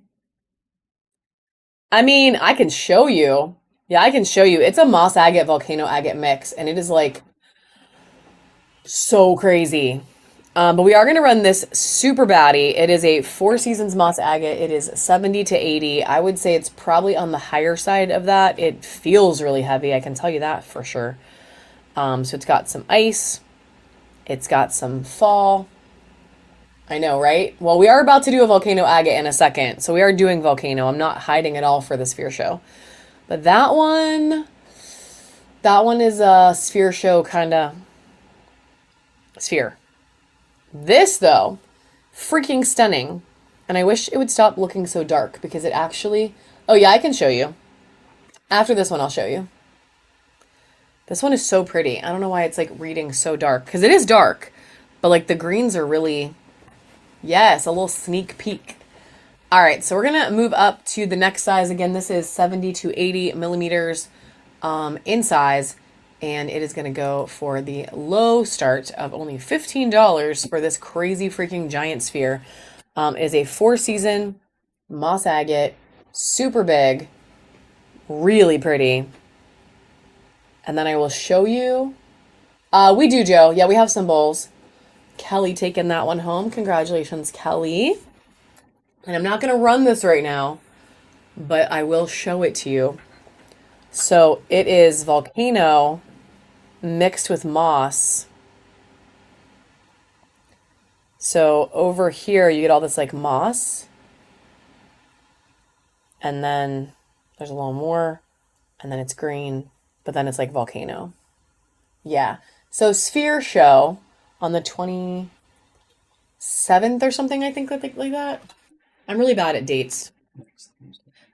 I mean, I can show you. Yeah, I can show you. It's a moss agate volcano agate mix, and it is like so crazy. But we are going to run this super baddie. It is a Four Seasons moss agate. It is 70 to 80. I would say it's probably on the higher side of that. It feels really heavy. I can tell you that for sure. So it's got some ice. It's got some fall. I know, right? Well, we are about to do a volcano agate in a second. So we are doing volcano. I'm not hiding it all for the sphere show. But that one is a sphere show kind of sphere. This, though, freaking stunning. And I wish it would stop looking so dark because it actually... Oh, yeah, I can show you. After this one, I'll show you. This one is so pretty. I don't know why it's like reading so dark because it is dark, but like the greens are really... Yes, a little sneak peek. All right, so we're going to move up to the next size. Again, this is 70 to 80 millimeters in size, and it is going to go for the low start of only $15 for this crazy freaking giant sphere. It is a Four Season moss agate, super big, really pretty. And then I will show you. We do, Joe. Yeah, we have some bowls. Kelly taking that one home. Congratulations, Kelly. And I'm not going to run this right now, but I will show it to you. So it is volcano mixed with moss. So over here, you get all this like moss. And then there's a little more. And then it's green. But then it's like volcano. Yeah. So sphere show on the 27th or something, I think, like that. I'm really bad at dates.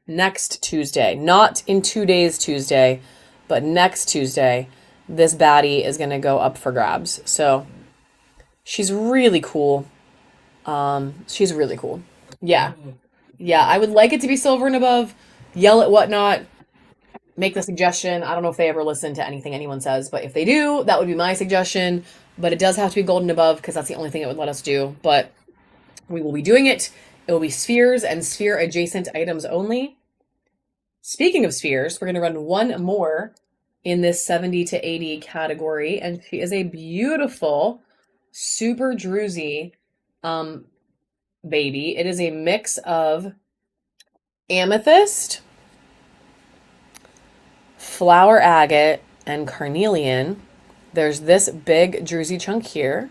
Next Tuesday. Not in 2 days Tuesday, but next Tuesday, this baddie is going to go up for grabs. So she's really cool. She's really cool. Yeah. Yeah, I would like it to be silver and above. Yell at whatnot. Make the suggestion. I don't know if they ever listen to anything anyone says, but if they do, that would be my suggestion. But it does have to be golden above because that's the only thing it would let us do. But we will be doing it. It will be spheres and sphere adjacent items only. Speaking of spheres, we're going to run one more in this 70 to 80 category. And she is a beautiful, super druzy baby. It is a mix of amethyst, flower agate, and carnelian. There's this big druzy chunk here.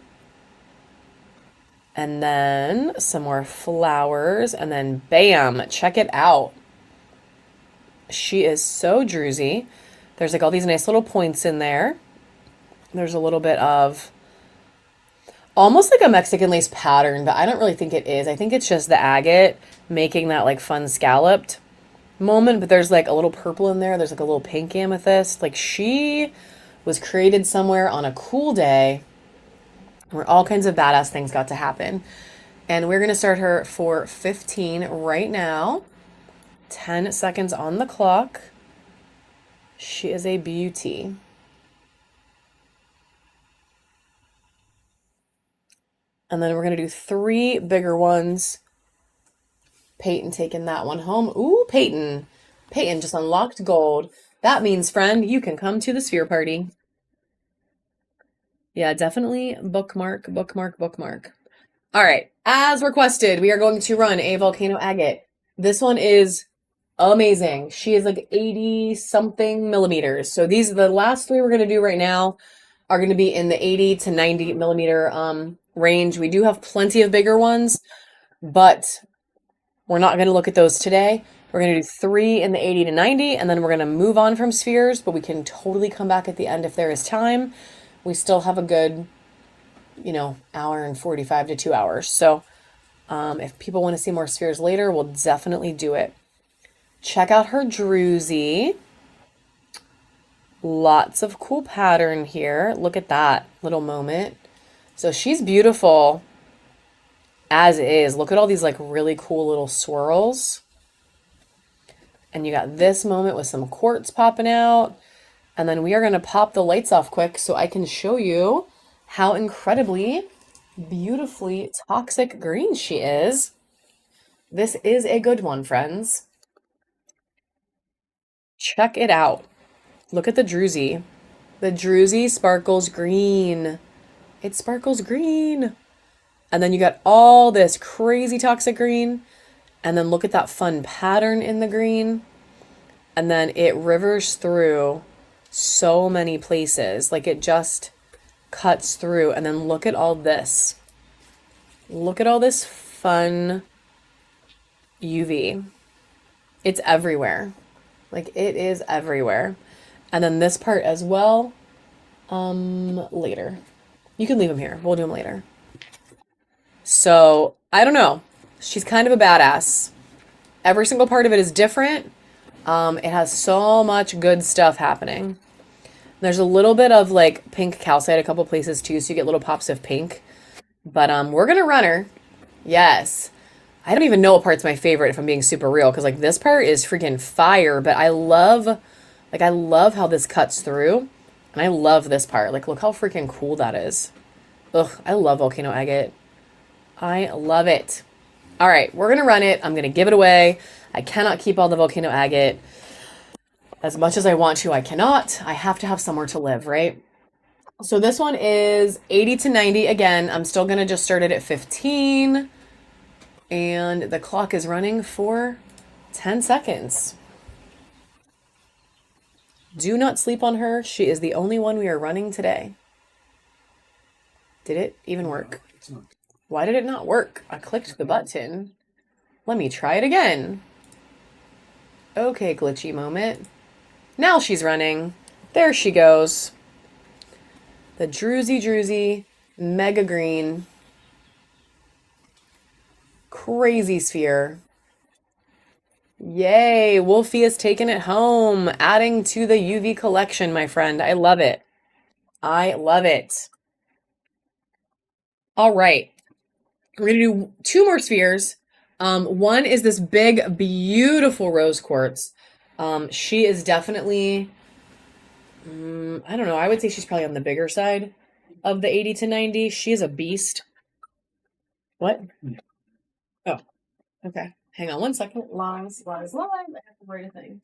And then some more flowers. And then bam, check it out. She is so druzy. There's like all these nice little points in there. There's a little bit of almost like a Mexican lace pattern, but I don't really think it is. I think it's just the agate making that like fun scalloped moment. But there's like a little purple in there. There's like a little pink amethyst. Like she was created somewhere on a cool day where all kinds of badass things got to happen. And we're going to start her for 15 right now. 10 seconds on the clock. She is a beauty. And then we're going to do 3 bigger ones. Peyton taking that one home. Ooh, Peyton. Peyton just unlocked gold. That means, friend, you can come to the sphere party. Yeah, definitely bookmark, bookmark, bookmark. All right, as requested, we are going to run a volcano agate. This one is amazing. She is like 80 something millimeters. So these are the last three we're going to do right now are going to be in the 80 to 90 millimeter range. We do have plenty of bigger ones, but we're not going to look at those today. We're going to do three in the 80 to 90, and then we're going to move on from spheres, but we can totally come back at the end if there is time. We still have a good, hour and 45 to 2 hours. So if people want to see more spheres later, we'll definitely do it. Check out her druzy. Lots of cool pattern here. Look at that little moment. So she's beautiful as is. Look at all these like really cool little swirls. And you got this moment with some quartz popping out. And then we are going to pop the lights off quick so I can show you how incredibly beautifully toxic green she is. This is a good one, friends. Check it out. Look at the druzy. The druzy sparkles green. It sparkles green. And then you got all this crazy toxic green. And then look at that fun pattern in the green. And then it rivers through so many places. Like it just cuts through. And then look at all this. Look at all this fun UV. It's everywhere. Like it is everywhere. And then this part as well. Later. You can leave them here. We'll do them later. So, I don't know. She's kind of a badass. Every single part of it is different. It has so much good stuff happening. There's a little bit of like pink calcite a couple places too, so you get little pops of pink. But we're gonna run her. Yes. I don't even know what part's my favorite if I'm being super real, because like this part is freaking fire, but I love how this cuts through. And I love this part. Like look how freaking cool that is. Ugh, I love volcano agate. I love it. All right, we're going to run it. I'm going to give it away. I cannot keep all the volcano agate. As much as I want to, I cannot. I have to have somewhere to live, right? So this one is 80 to 90. Again, I'm still going to just start it at 15. And the clock is running for 10 seconds. Do not sleep on her. She is the only one we are running today. Did it even work? Why did it not work? I clicked the button. Let me try it again. Okay, glitchy moment. Now she's running. There she goes. The druzy mega green crazy sphere. Yay, Wolfie has taken it home, adding to the UV collection, my friend. I love it. I love it. All right. We're going to do two more spheres. One is this big, beautiful rose quartz. She is definitely, I don't know, I would say she's probably on the bigger side of the 80 to 90. She is a beast. What? Oh, okay. Hang on one second. Lies. I have to write a thing.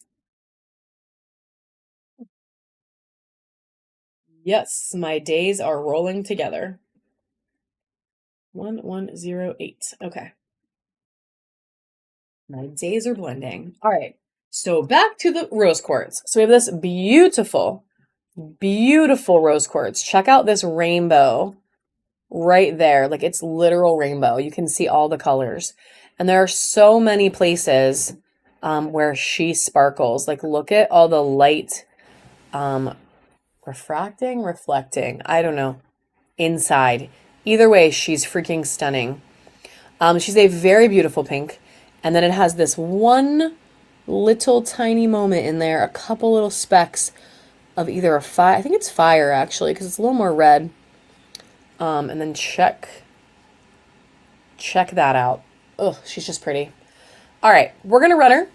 Yes, my days are rolling together. 1108. Okay. My days are blending. All right. So back to the rose quartz. So we have this beautiful, beautiful rose quartz. Check out this rainbow right there. Like it's literal rainbow. You can see all the colors. And there are so many places where she sparkles. Like look at all the light reflecting. I don't know. Inside. Either way, she's freaking stunning. She's a very beautiful pink. And then it has this one little tiny moment in there, a couple little specks of either a fire, I think it's fire actually, because it's a little more red. And then check that out. Oh, she's just pretty. All right, we're gonna run her.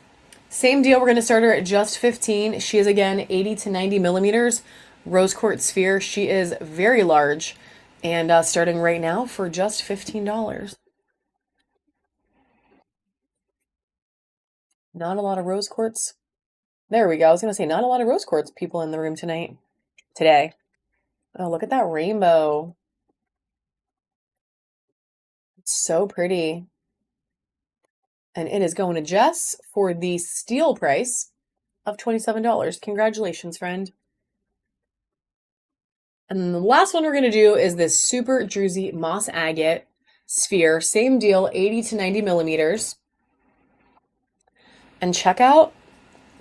Same deal, we're gonna start her at just 15. She is again 80 to 90 millimeters, rose quartz sphere. She is very large, and starting right now for just $15. Not a lot of rose quartz. There we go. I was going to say not a lot of rose quartz people in the room today. Oh, look at that rainbow. It's so pretty. And it is going to Jess for the steal price of $27. Congratulations, friend. And then the last one we're going to do is this Super Druzy Moss Agate sphere. Same deal, 80 to 90 millimeters. And check out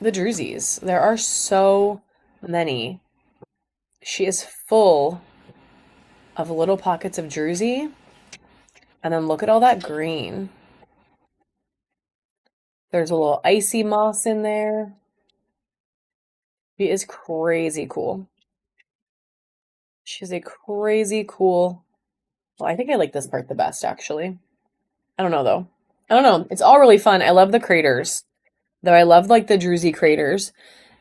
the Druzys. There are so many. She is full of little pockets of Druzy. And then look at all that green. There's a little icy moss in there. She is crazy cool. She's a crazy cool. Well, I think I like this part the best, actually. I don't know, though. I don't know. It's all really fun. I love the craters. Though I love, like, the Druzy craters.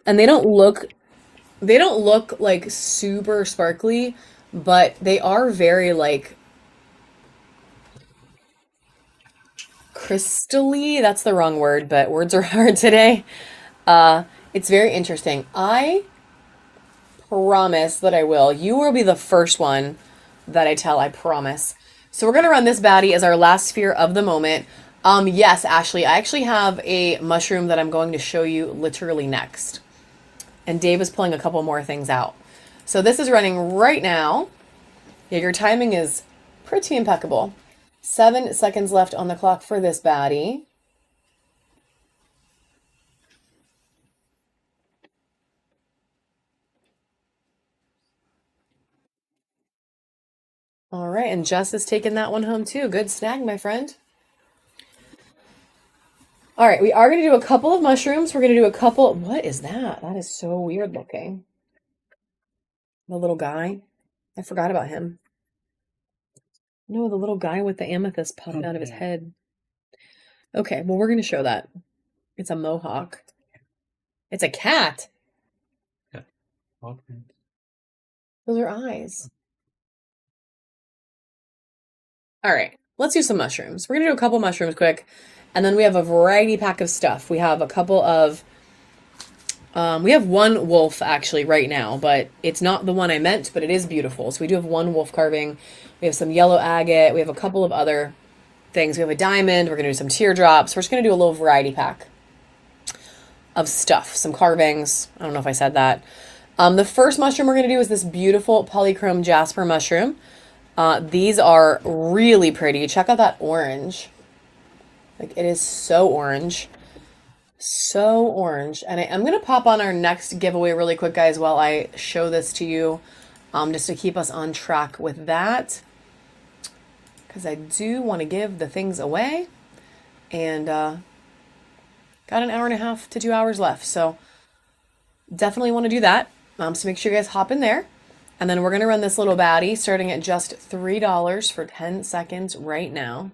And they don't look like super sparkly, but they are very, like, crystally. That's the wrong word, but words are hard today. It's very interesting. I promise that I will. You will be the first one that I tell, I promise. So we're going to run this baddie as our last sphere of the moment. Yes, Ashley, I actually have a mushroom that I'm going to show you literally next. And Dave is pulling a couple more things out. So this is running right now. Yeah, your timing is pretty impeccable. 7 seconds left on the clock for this baddie. All right, and Jess is taking that one home too. Good snag, my friend. All right, we are going to do a couple of mushrooms. We're going to do a couple. What is that? That is so weird looking. The little guy. I forgot about him. No, the little guy with the amethyst popping out of his head. Okay, well, we're going to show that. It's a mohawk. It's a cat. Yeah. Okay. Those are eyes. All right, let's do some mushrooms. We're going to do a couple mushrooms quick. And then we have a variety pack of stuff. We have a couple of... we have one wolf actually right now, but it's not the one I meant, but it is beautiful. So we do have one wolf carving. We have some yellow agate. We have a couple of other things. We have a diamond. We're going to do some teardrops. We're just going to do a little variety pack of stuff. Some carvings. I don't know if I said that. The first mushroom we're going to do is this beautiful polychrome jasper mushroom. These are really pretty. Check out that orange. Like, it is so orange. So orange. And I'm going to pop on our next giveaway really quick, guys, while I show this to you, just to keep us on track with that. Because I do want to give the things away. And got an hour and a half to 2 hours left. So definitely want to do that. So make sure you guys hop in there. And then we're going to run this little baddie starting at just $3 for 10 seconds right now.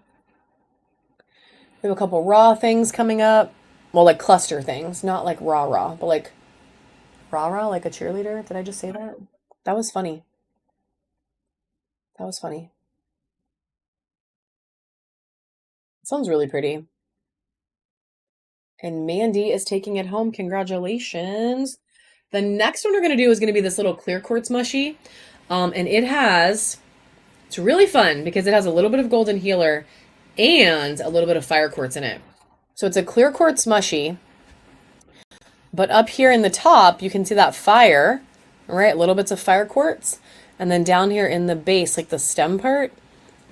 We have a couple raw things coming up. Well, like cluster things, not like rah, but like rah, like a cheerleader. Did I just say that? That was funny. That was funny. It sounds really pretty. And Mandy is taking it home. Congratulations. The next one we're going to do is going to be this little clear quartz mushy. And it's really fun because it has a little bit of golden healer and a little bit of fire quartz in it. So it's a clear quartz mushy, but up here in the top, you can see that fire, right? Little bits of fire quartz. And then down here in the base, like the stem part,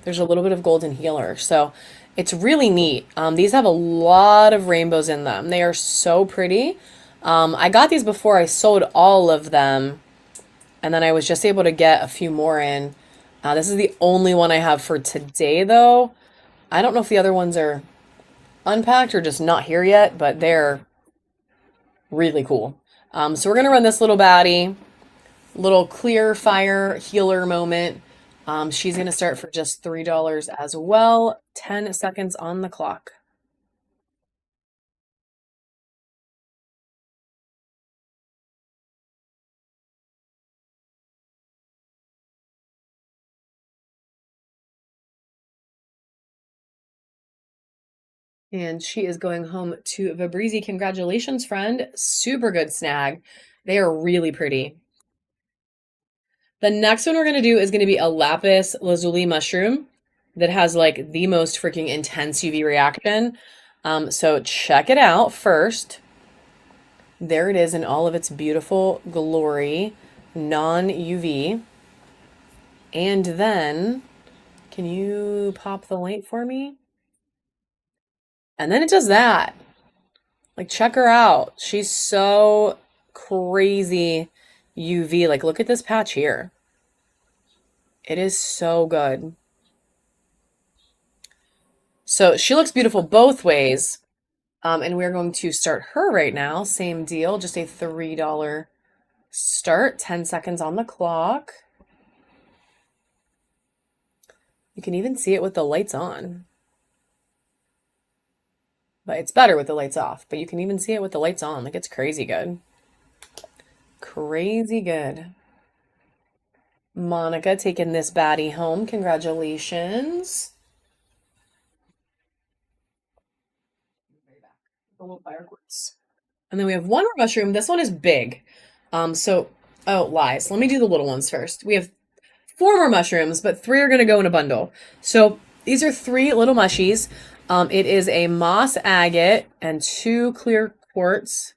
there's a little bit of golden healer. So it's really neat. These have a lot of rainbows in them. They are so pretty. I got these before I sold all of them, and then I was just able to get a few more in. This is the only one I have for today, though. I don't know if the other ones are unpacked or just not here yet, but they're really cool. So we're going to run this little baddie, little clear fire healer moment. She's going to start for just $3 as well. 10 seconds on the clock. And she is going home to Fabrizi. Congratulations, friend. Super good snag. They are really pretty. The next one we're going to do is going to be a lapis lazuli mushroom that has like the most freaking intense UV reaction. So check it out first. There it is in all of its beautiful glory, non-UV. And then, can you pop the light for me? And then it does that. Like, check her out. She's so crazy UV. Like, look at this patch here. It is so good. So she looks beautiful both ways. And we're going to start her right now. Same deal, just a $3 start, 10 seconds on the clock. You can even see it with the lights on. But it's better with the lights off, but you can even see it with the lights on. Like, it's crazy good. Crazy good. Monica taking this baddie home. Congratulations. The little fire quartz. And then we have one more mushroom. This one is big. Lies. Let me do the little ones first. We have 4 more mushrooms, but 3 are going to go in a bundle. So these are 3 little mushies. It is a moss agate and 2 clear quartz.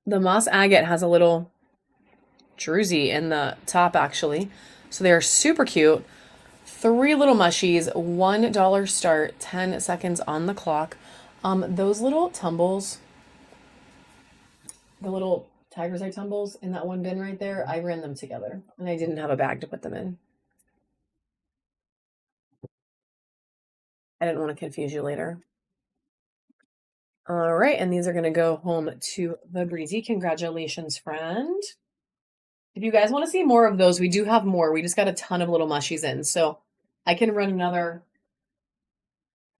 The moss agate has a little druzy in the top, actually. So they are super cute. 3 little mushies, $1 start, 10 seconds on the clock. Those little tumbles, the little tiger's eye tumbles in that one bin right there, I ran them together and I didn't have a bag to put them in. I didn't want to confuse you later. All right, and these are going to go home to the Breezy. Congratulations, friend. If you guys want to see more of those, we do have more. We just got a ton of little mushies in, so I can run another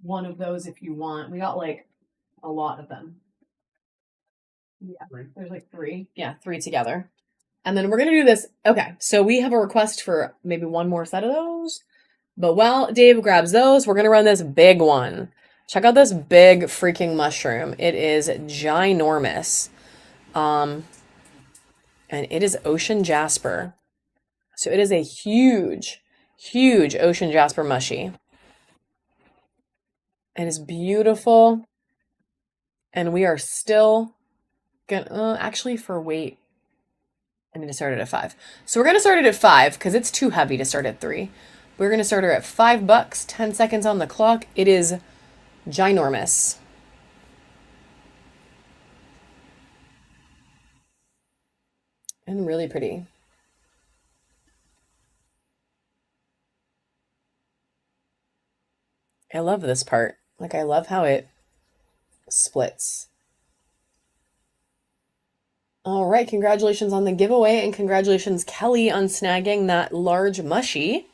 one of those if you want. We got like a lot of them. Yeah, there's like 3. Yeah, 3 together. And then we're going to do this. Okay, so we have a request for maybe one more set of those. But while Dave grabs those, we're going to run this big one. Check out this big freaking mushroom. It is ginormous. And it is ocean jasper. So it is a huge, huge ocean jasper mushie. And it's beautiful. And we are still gonna, actually for weight, I need to start it at 5. So we're going to start it at 5 because it's too heavy to start at 3. We're going to start her at $5, 10 seconds on the clock. It is ginormous. And really pretty. I love this part. Like, I love how it splits. All right, congratulations on the giveaway, and congratulations, Kelly, on snagging that large mushie.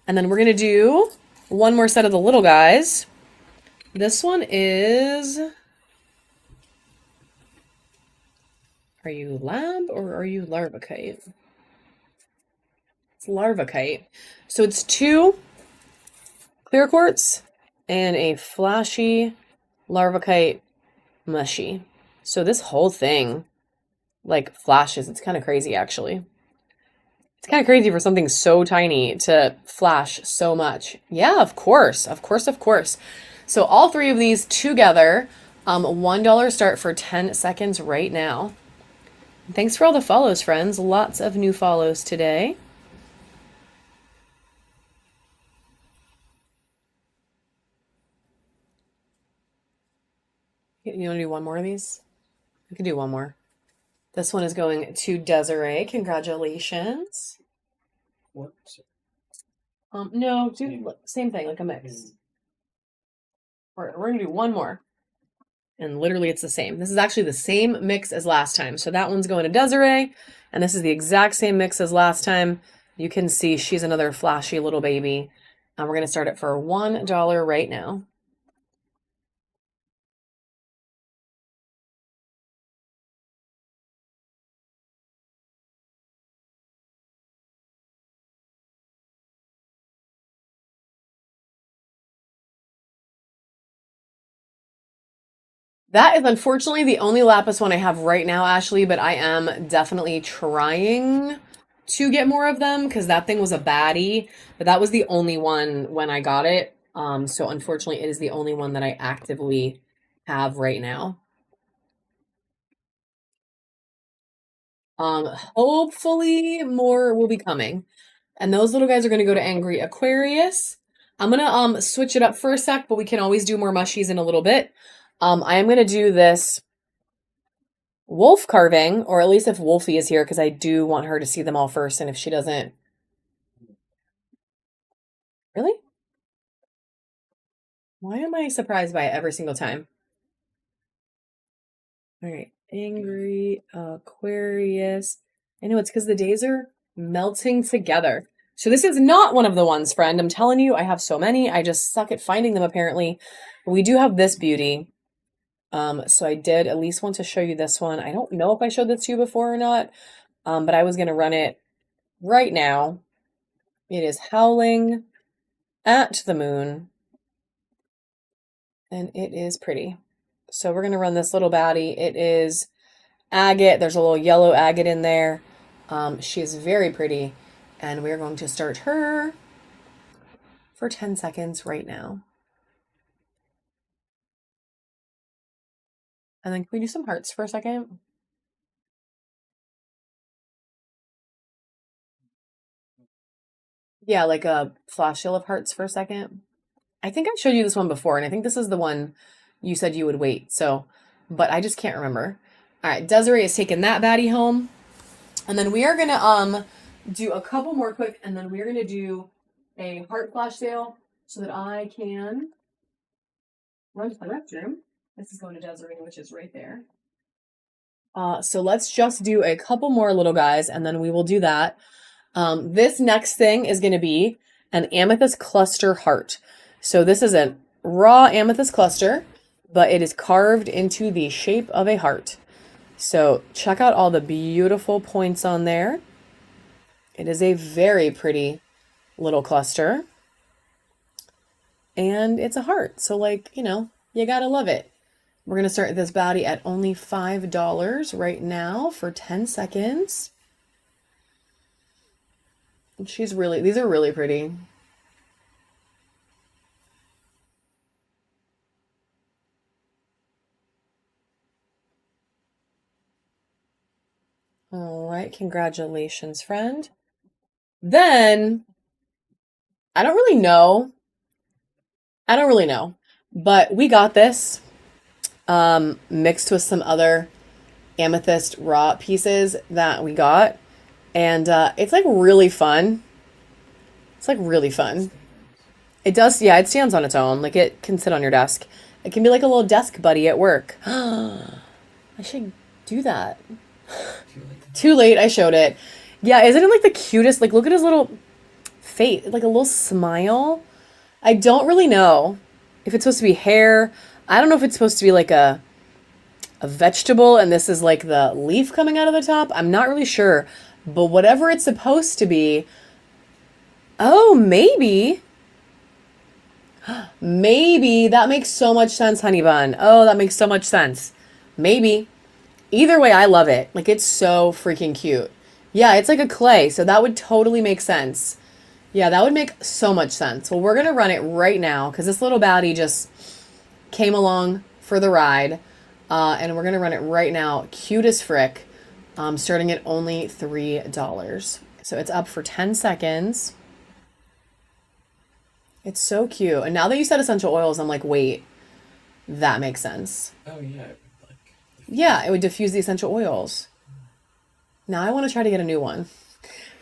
And then we're going to do one more set of the little guys. This one is... Are you lab or are you larvakite? It's larvakite. So it's 2 clear quartz and a flashy larvakite mushy. So this whole thing like flashes. It's kind of crazy, actually. It's kind of crazy for something so tiny to flash so much. Yeah, of course. Of course, of course. So all 3 of these together, $1 start for 10 seconds right now. Thanks for all the follows, friends. Lots of new follows today. You want to do one more of these? We can do one more. This one is going to Desiree. Congratulations. What? No, do same thing, like a mix. We're going to do one more. And literally it's the same. This is actually the same mix as last time. So that one's going to Desiree. And this is the exact same mix as last time. You can see she's another flashy little baby. And we're going to start it for $1 right now. That is unfortunately the only lapis one I have right now, Ashley, but I am definitely trying to get more of them because that thing was a baddie, but that was the only one when I got it. So unfortunately, it is the only one that I actively have right now. Hopefully more will be coming. And those little guys are going to go to Angry Aquarius. I'm going to switch it up for a sec, but we can always do more mushies in a little bit. I am going to do this wolf carving, or at least if Wolfie is here, because I do want her to see them all first. And if she doesn't. Really? Why am I surprised by it every single time? All right. Angry Aquarius. I know it's because the days are melting together. So this is not one of the ones, friend. I'm telling you, I have so many. I just suck at finding them, apparently. But we do have this beauty. So I did at least want to show you this one. I don't know if I showed this to you before or not, but I was going to run it right now. It is Howling at the Moon, and it is pretty. So we're going to run this little baddie. It is agate. There's a little yellow agate in there. She is very pretty, and we're going to start her for 10 seconds right now. And then can we do some hearts for a second? Yeah, like a flash sale of hearts for a second. I think I showed you this one before, and I think this is the one you said you would wait. So, but I just can't remember. All right, Desiree has taken that baddie home. And then we are going to do a couple more quick, and then we're going to do a heart flash sale so that I can run to the restroom. This is going to Desiree, which is right there. So let's just do a couple more little guys, and then we will do that. This next thing is going to be an amethyst cluster heart. So this is a raw amethyst cluster, but it is carved into the shape of a heart. So check out all the beautiful points on there. It is a very pretty little cluster. And it's a heart. So like, you know, you gotta love it. We're going to start this baddie at only $5 right now for 10 seconds. And these are really pretty. All right, congratulations, friend. Then, I don't really know, but we got this mixed with some other amethyst raw pieces that we got, and it's like really fun. It's like really fun. It does, yeah, it stands on its own. Like it can sit on your desk. It can be like a little desk buddy at work. I should do that. Too late, I showed it. Yeah, isn't it like the cutest? Like, look at his little face, like a little smile. I don't really know if it's supposed to be hair. I don't know if it's supposed to be like a vegetable and this is like the leaf coming out of the top. I'm not really sure. But whatever it's supposed to be, oh, maybe. Maybe. That makes so much sense, honey bun. Oh, that makes so much sense. Maybe. Either way, I love it. Like, it's so freaking cute. Yeah, it's like a clay, so that would totally make sense. Yeah, that would make so much sense. Well, we're going to run it right now because this little baddie just came along for the ride. And we're going to run it right now. Cute as frick. Starting at only $3. So it's up for 10 seconds. It's so cute. And now that you said essential oils, I'm like, wait, that makes sense. Oh yeah. Yeah, it would diffuse the essential oils. Now I want to try to get a new one.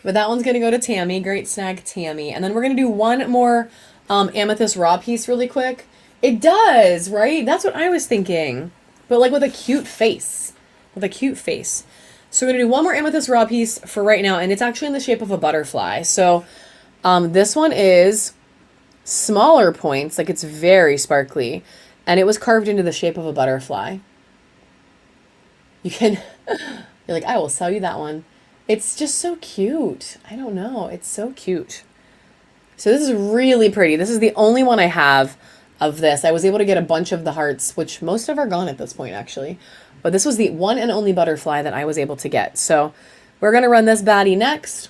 But that one's going to go to Tammy. Great snag, Tammy. And then we're going to do one more amethyst raw piece really quick. It does, right? That's what I was thinking. But like with a cute face. With a cute face. So we're going to do one more amethyst raw piece for right now. And it's actually in the shape of a butterfly. So this one is smaller points. Like it's very sparkly. And it was carved into the shape of a butterfly. You can, you're like, I will sell you that one. It's just so cute. I don't know. It's so cute. So this is really pretty. This is the only one I have of this. I was able to get a bunch of the hearts, which most of are gone at this point, actually. But this was the one and only butterfly that I was able to get. So we're going to run this baddie next.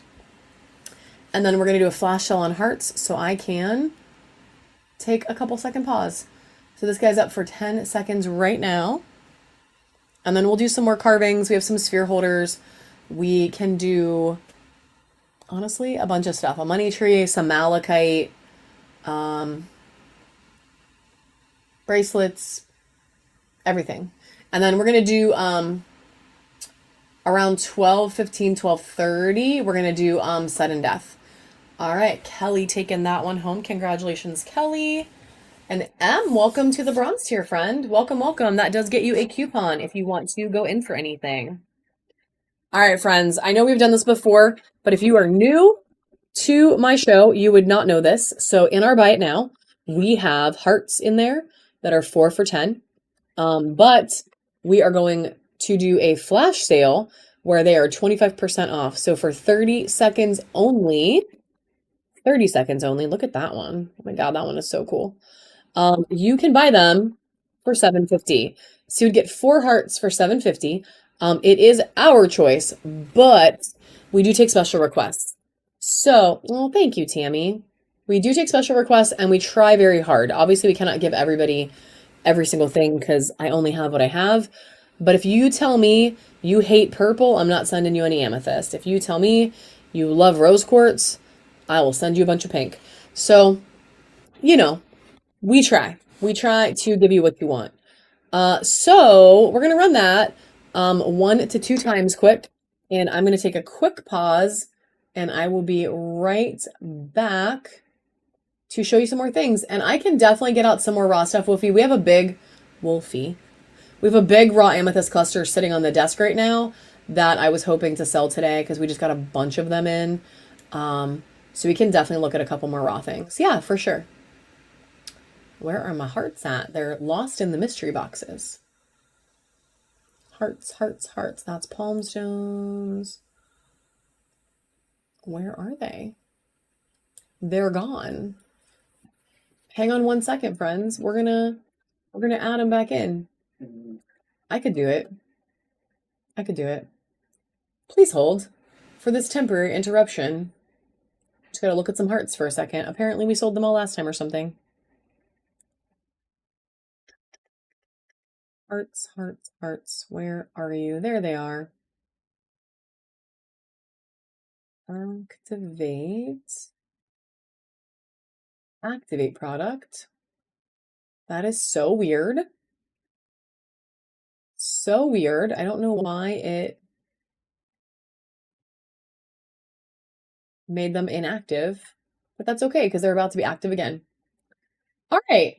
And then we're going to do a flash sale on hearts so I can take a couple second pause. So this guy's up for 10 seconds right now. And then we'll do some more carvings. We have some sphere holders. We can do, honestly, a bunch of stuff. A money tree, some malachite, bracelets, everything. And then we're going to do around 12:15, 12:30, we're going to do sudden death. All right, Kelly taking that one home. Congratulations, Kelly. And M, welcome to the bronze tier, friend. Welcome, welcome. That does get you a coupon if you want to go in for anything. All right, friends. I know we've done this before, but if you are new to my show, you would not know this. So in our buy it now, we have hearts in there that are 4 for 10. But we are going to do a flash sale where they are 25% off. So for 30 seconds only, 30 seconds only. Look at that one. Oh my God, that one is so cool. You can buy them for $7.50. So you'd get 4 hearts for $7.50. It is our choice, but we do take special requests. So, well, thank you, Tammy. We do take special requests and we try very hard. Obviously, we cannot give everybody every single thing because I only have what I have. But if you tell me you hate purple, I'm not sending you any amethyst. If you tell me you love rose quartz, I will send you a bunch of pink. So, you know, we try. We try to give you what you want. So we're going to run that 1 to 2 times quick. And I'm going to take a quick pause and I will be right back to show you some more things. And I can definitely get out some more raw stuff, Wolfie. We have a big raw amethyst cluster sitting on the desk right now that I was hoping to sell today because we just got a bunch of them in. So we can definitely look at a couple more raw things. Yeah, for sure. Where are my hearts at? They're lost in the mystery boxes. Hearts, hearts, hearts. That's palm stones. Where are they? They're gone. Hang on 1 second, friends. We're gonna add them back in. I could do it. I could do it. Please hold for this temporary interruption. Just gotta look at some hearts for a second. Apparently we sold them all last time or something. Hearts, hearts, hearts. Where are you? There they are. Activate. Activate product. That is so weird. So weird. I don't know why it made them inactive, but that's okay because they're about to be active again. All right.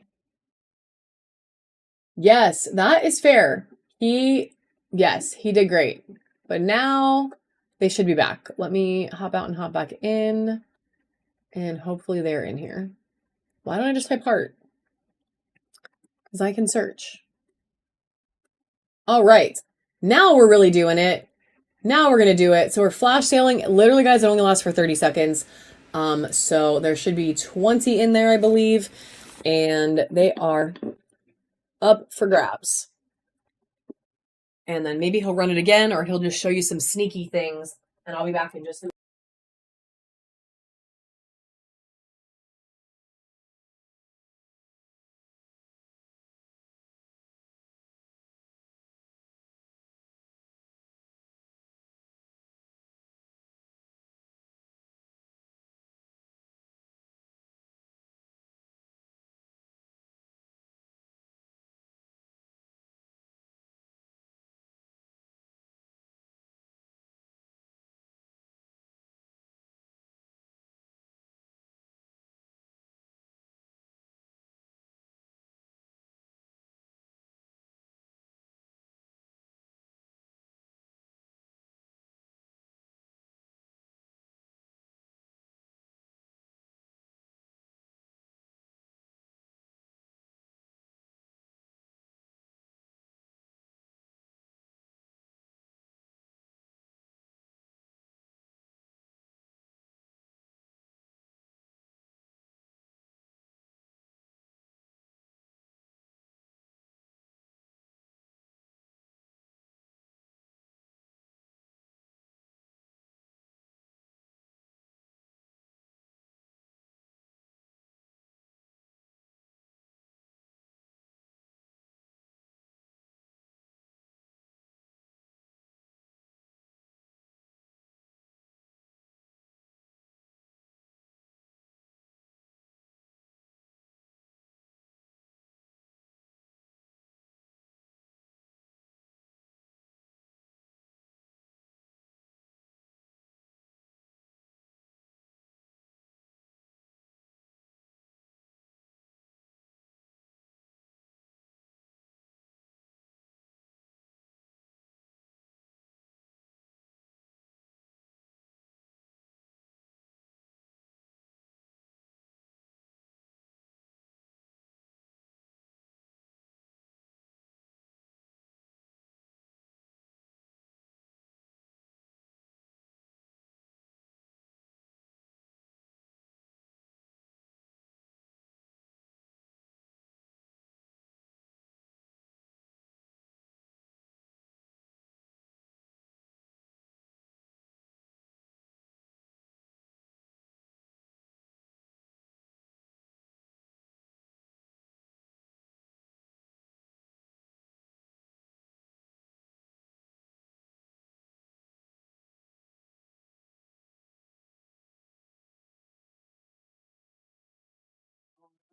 Yes, that is fair. Yes, he did great. But now they should be back. Let me hop out and hop back in. And hopefully they're in here. Why don't I just type heart? Because I can search. All right. Now we're really doing it. Now we're going to do it. So we're flash sailing. Literally, guys, it only lasts for 30 seconds. So there should be 20 in there, I believe. And they are up for grabs. And then maybe he'll run it again or he'll just show you some sneaky things. And I'll be back in just a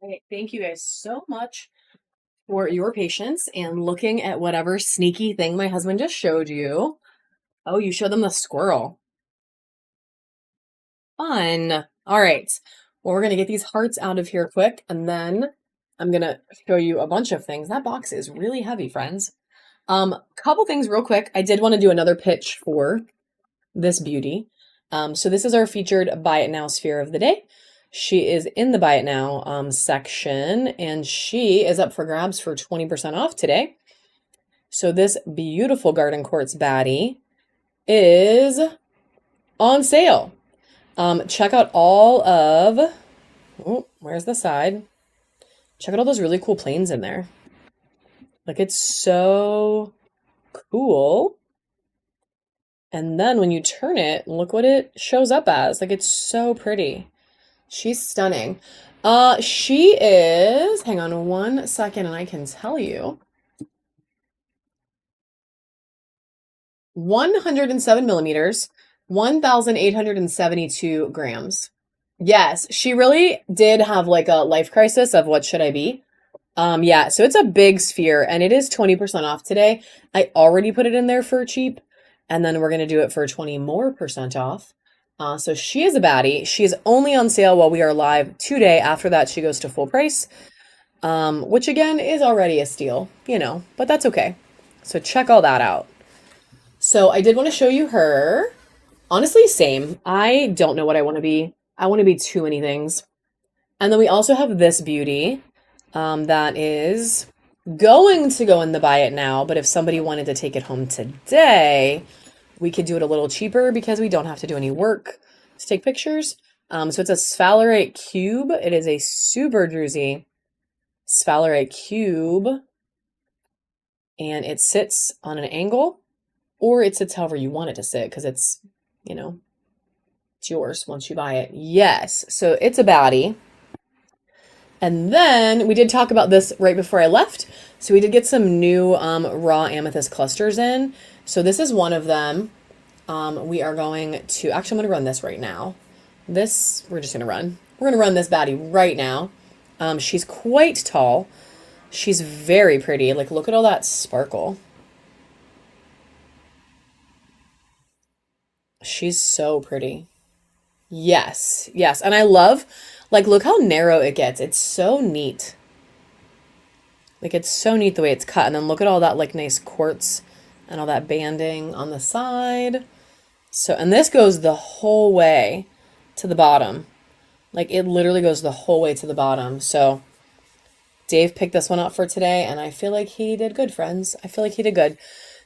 Right. Thank you guys so much for your patience and looking at whatever sneaky thing my husband just showed you. Oh, you showed them the squirrel. Fun. All right. Well, we're going to get these hearts out of here quick, and then I'm going to show you a bunch of things. That box is really heavy, friends. Couple things real quick. I did want to do another pitch for this beauty. So this is our featured Buy It Now sphere of the day. She is in the Buy It Now section, and she is up for grabs for 20% off today. So this beautiful Garden Quartz baddie is on sale. Check out all of, oh, where's the side? Check out all those really cool planes in there. Like, it's so cool. And then when you turn it, look what it shows up as. Like, it's so pretty. She's stunning. She is, hang on 1 second and I can tell you. 107 millimeters, 1,872 grams. Yes, she really did have like a life crisis of what should I be? Yeah, so it's a big sphere and it is 20% off today. I already put it in there for cheap, and then we're gonna do it for 20% more off. So she is a baddie. She is only on sale while we are live today. After that, she goes to full price, which again is already a steal, you know, but that's okay. So check all that out. So I did want to show you her. Honestly, same. I don't know what I want to be. I want to be too many things. And then we also have this beauty that is going to go in the Buy It Now, but if somebody wanted to take it home today, we could do it a little cheaper because we don't have to do any work to take pictures. So it's a sphalerite cube. It is a super druzy sphalerite cube, and it sits on an angle, or it sits however you want it to sit because it's, you know, it's yours once you buy it. Yes, so it's a baddie. And then we did talk about this right before I left. So we did get some new raw amethyst clusters in. So this is one of them. We are going to, actually I'm going to run this right now. This, we're just going to run. We're going to run this baddie right now. She's quite tall. She's very pretty. Like, look at all that sparkle. She's so pretty. Yes, yes. And I love, like, look how narrow it gets. It's so neat. Like, it's so neat the way it's cut. And then look at all that, like, nice quartz and all that banding on the side. So, and this goes the whole way to the bottom. Like, it literally goes the whole way to the bottom. So, Dave picked this one up for today, and I feel like he did good, friends. I feel like he did good.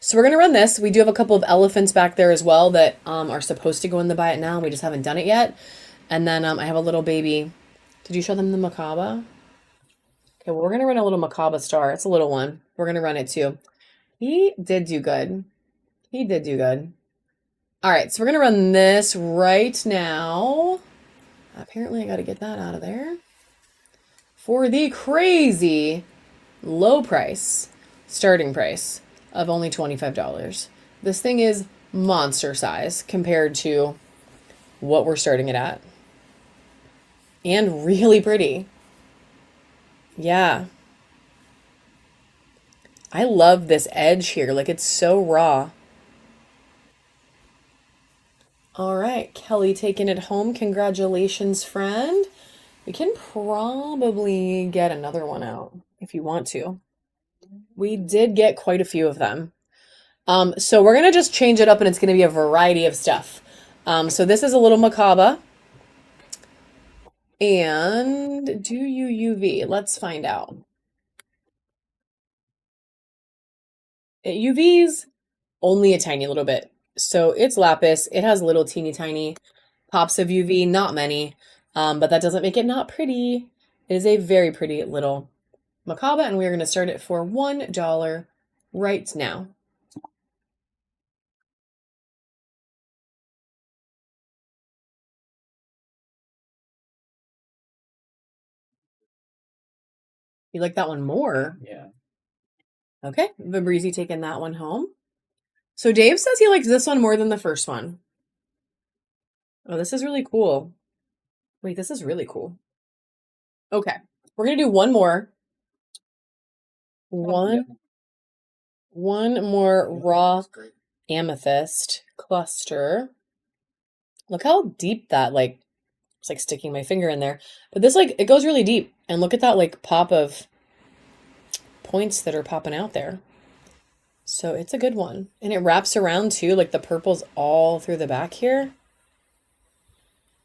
So we're going to run this. We do have a couple of elephants back there as well that are supposed to go in the Buy It Now. We just haven't done it yet. And then I have a little baby. Did you show them the macabre? Okay, well, we're going to run a little macabre star. It's a little one. We're going to run it too. He did do good. He did do good. All right, so we're going to run this right now. Apparently, I got to get that out of there. For the crazy low price, starting price of only $25. This thing is monster size compared to what we're starting it at. And really pretty. Yeah. I love this edge here. Like, it's so raw. All right, Kelly taking it home. Congratulations, friend. We can probably get another one out if you want to. We did get quite a few of them. So we're going to just change it up, and it's going to be a variety of stuff. So this is a little macabre. And do you UV? Let's find out. It UVs only a tiny little bit. So it's lapis. It has little teeny tiny pops of UV, not many, but that doesn't make it not pretty. It is a very pretty little macabre, and we're going to start it for $1 right now. You like that one more? Yeah. Okay, Vibreezy taking that one home. So Dave says he likes this one more than the first one. Oh, this is really cool. Wait, this is really cool. Okay, We're gonna do one more. One more raw amethyst cluster. Look how deep that, like, it's like sticking my finger in there. But this, like, it goes really deep. And look at that, like, pop of points that are popping out there. So it's a good one. And it wraps around too, like the purple's all through the back here.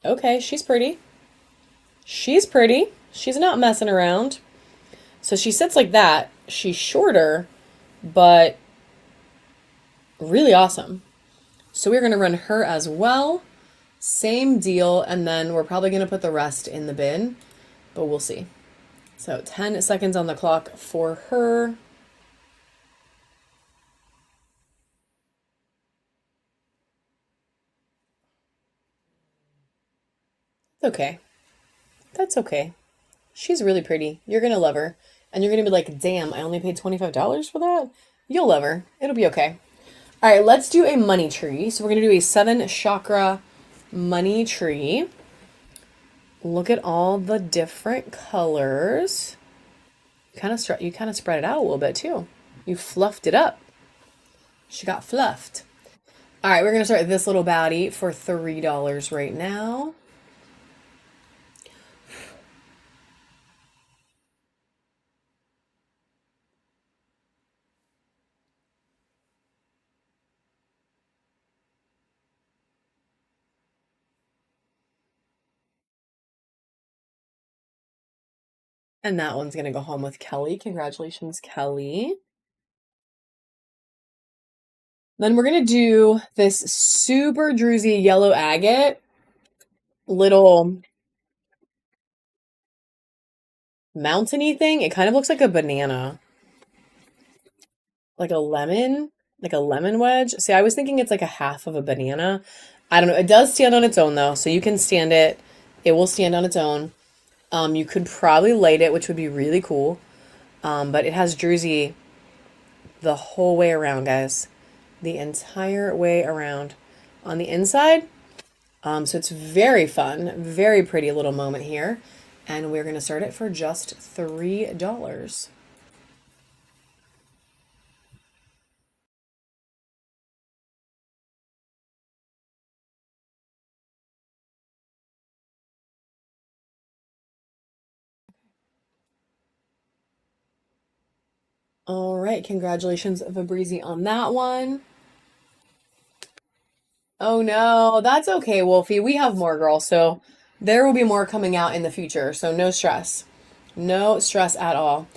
Okay, she's pretty. She's pretty. She's not messing around. So she sits like that. She's shorter, but really awesome. So we're going to run her as well. Same deal. And then we're probably going to put the rest in the bin, but we'll see. So 10 seconds on the clock for her. Okay. That's okay. She's really pretty. You're going to love her. And you're going to be like, damn, I only paid $25 for that? You'll love her. It'll be okay. All right, let's do a money tree. So we're going to do a 7 chakra money tree. Look at all the different colors. You kind of spread it out a little bit too. You fluffed it up. She got fluffed. All right, we're going to start this little baddie for $3 right now. And that one's going to go home with Kelly. Congratulations, Kelly. Then we're going to do this super druzy yellow agate little mountainy thing. It kind of looks like a banana. Like a lemon wedge. See, I was thinking it's like a half of a banana. I don't know. It does stand on its own though, so you can stand it. It will stand on its own. You could probably light it, which would be really cool. But it has druzy the whole way around, guys. The entire way around on the inside. So it's very fun, very pretty little moment here. And we're going to start it for just $3. All right, congratulations, Fabrizi, on that one. Oh no, that's okay, Wolfie. We have more, girl, so there will be more coming out in the future, so no stress. No stress at all.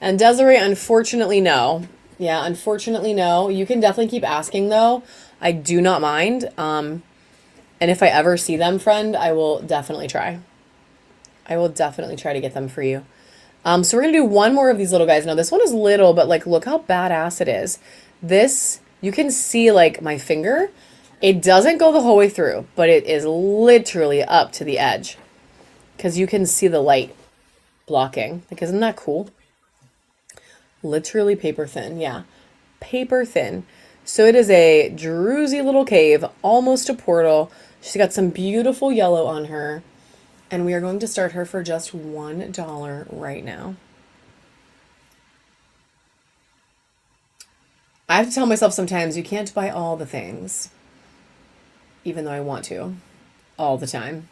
And Desiree, unfortunately, no. Yeah, unfortunately, no. You can definitely keep asking, though. I do not mind. And if I ever see them, friend, I will definitely try. I will definitely try to get them for you. So we're going to do one more of these little guys. Now, this one is little, but, like, look how badass it is. This, you can see, like, my finger. It doesn't go the whole way through, but it is literally up to the edge. Because you can see the light blocking. Like, isn't that cool? Literally paper thin. Yeah. Paper thin. So it is a druzy little cave, almost a portal. She's got some beautiful yellow on her. And we are going to start her for just $1 right now. I have to tell myself sometimes you can't buy all the things, even though I want to, all the time.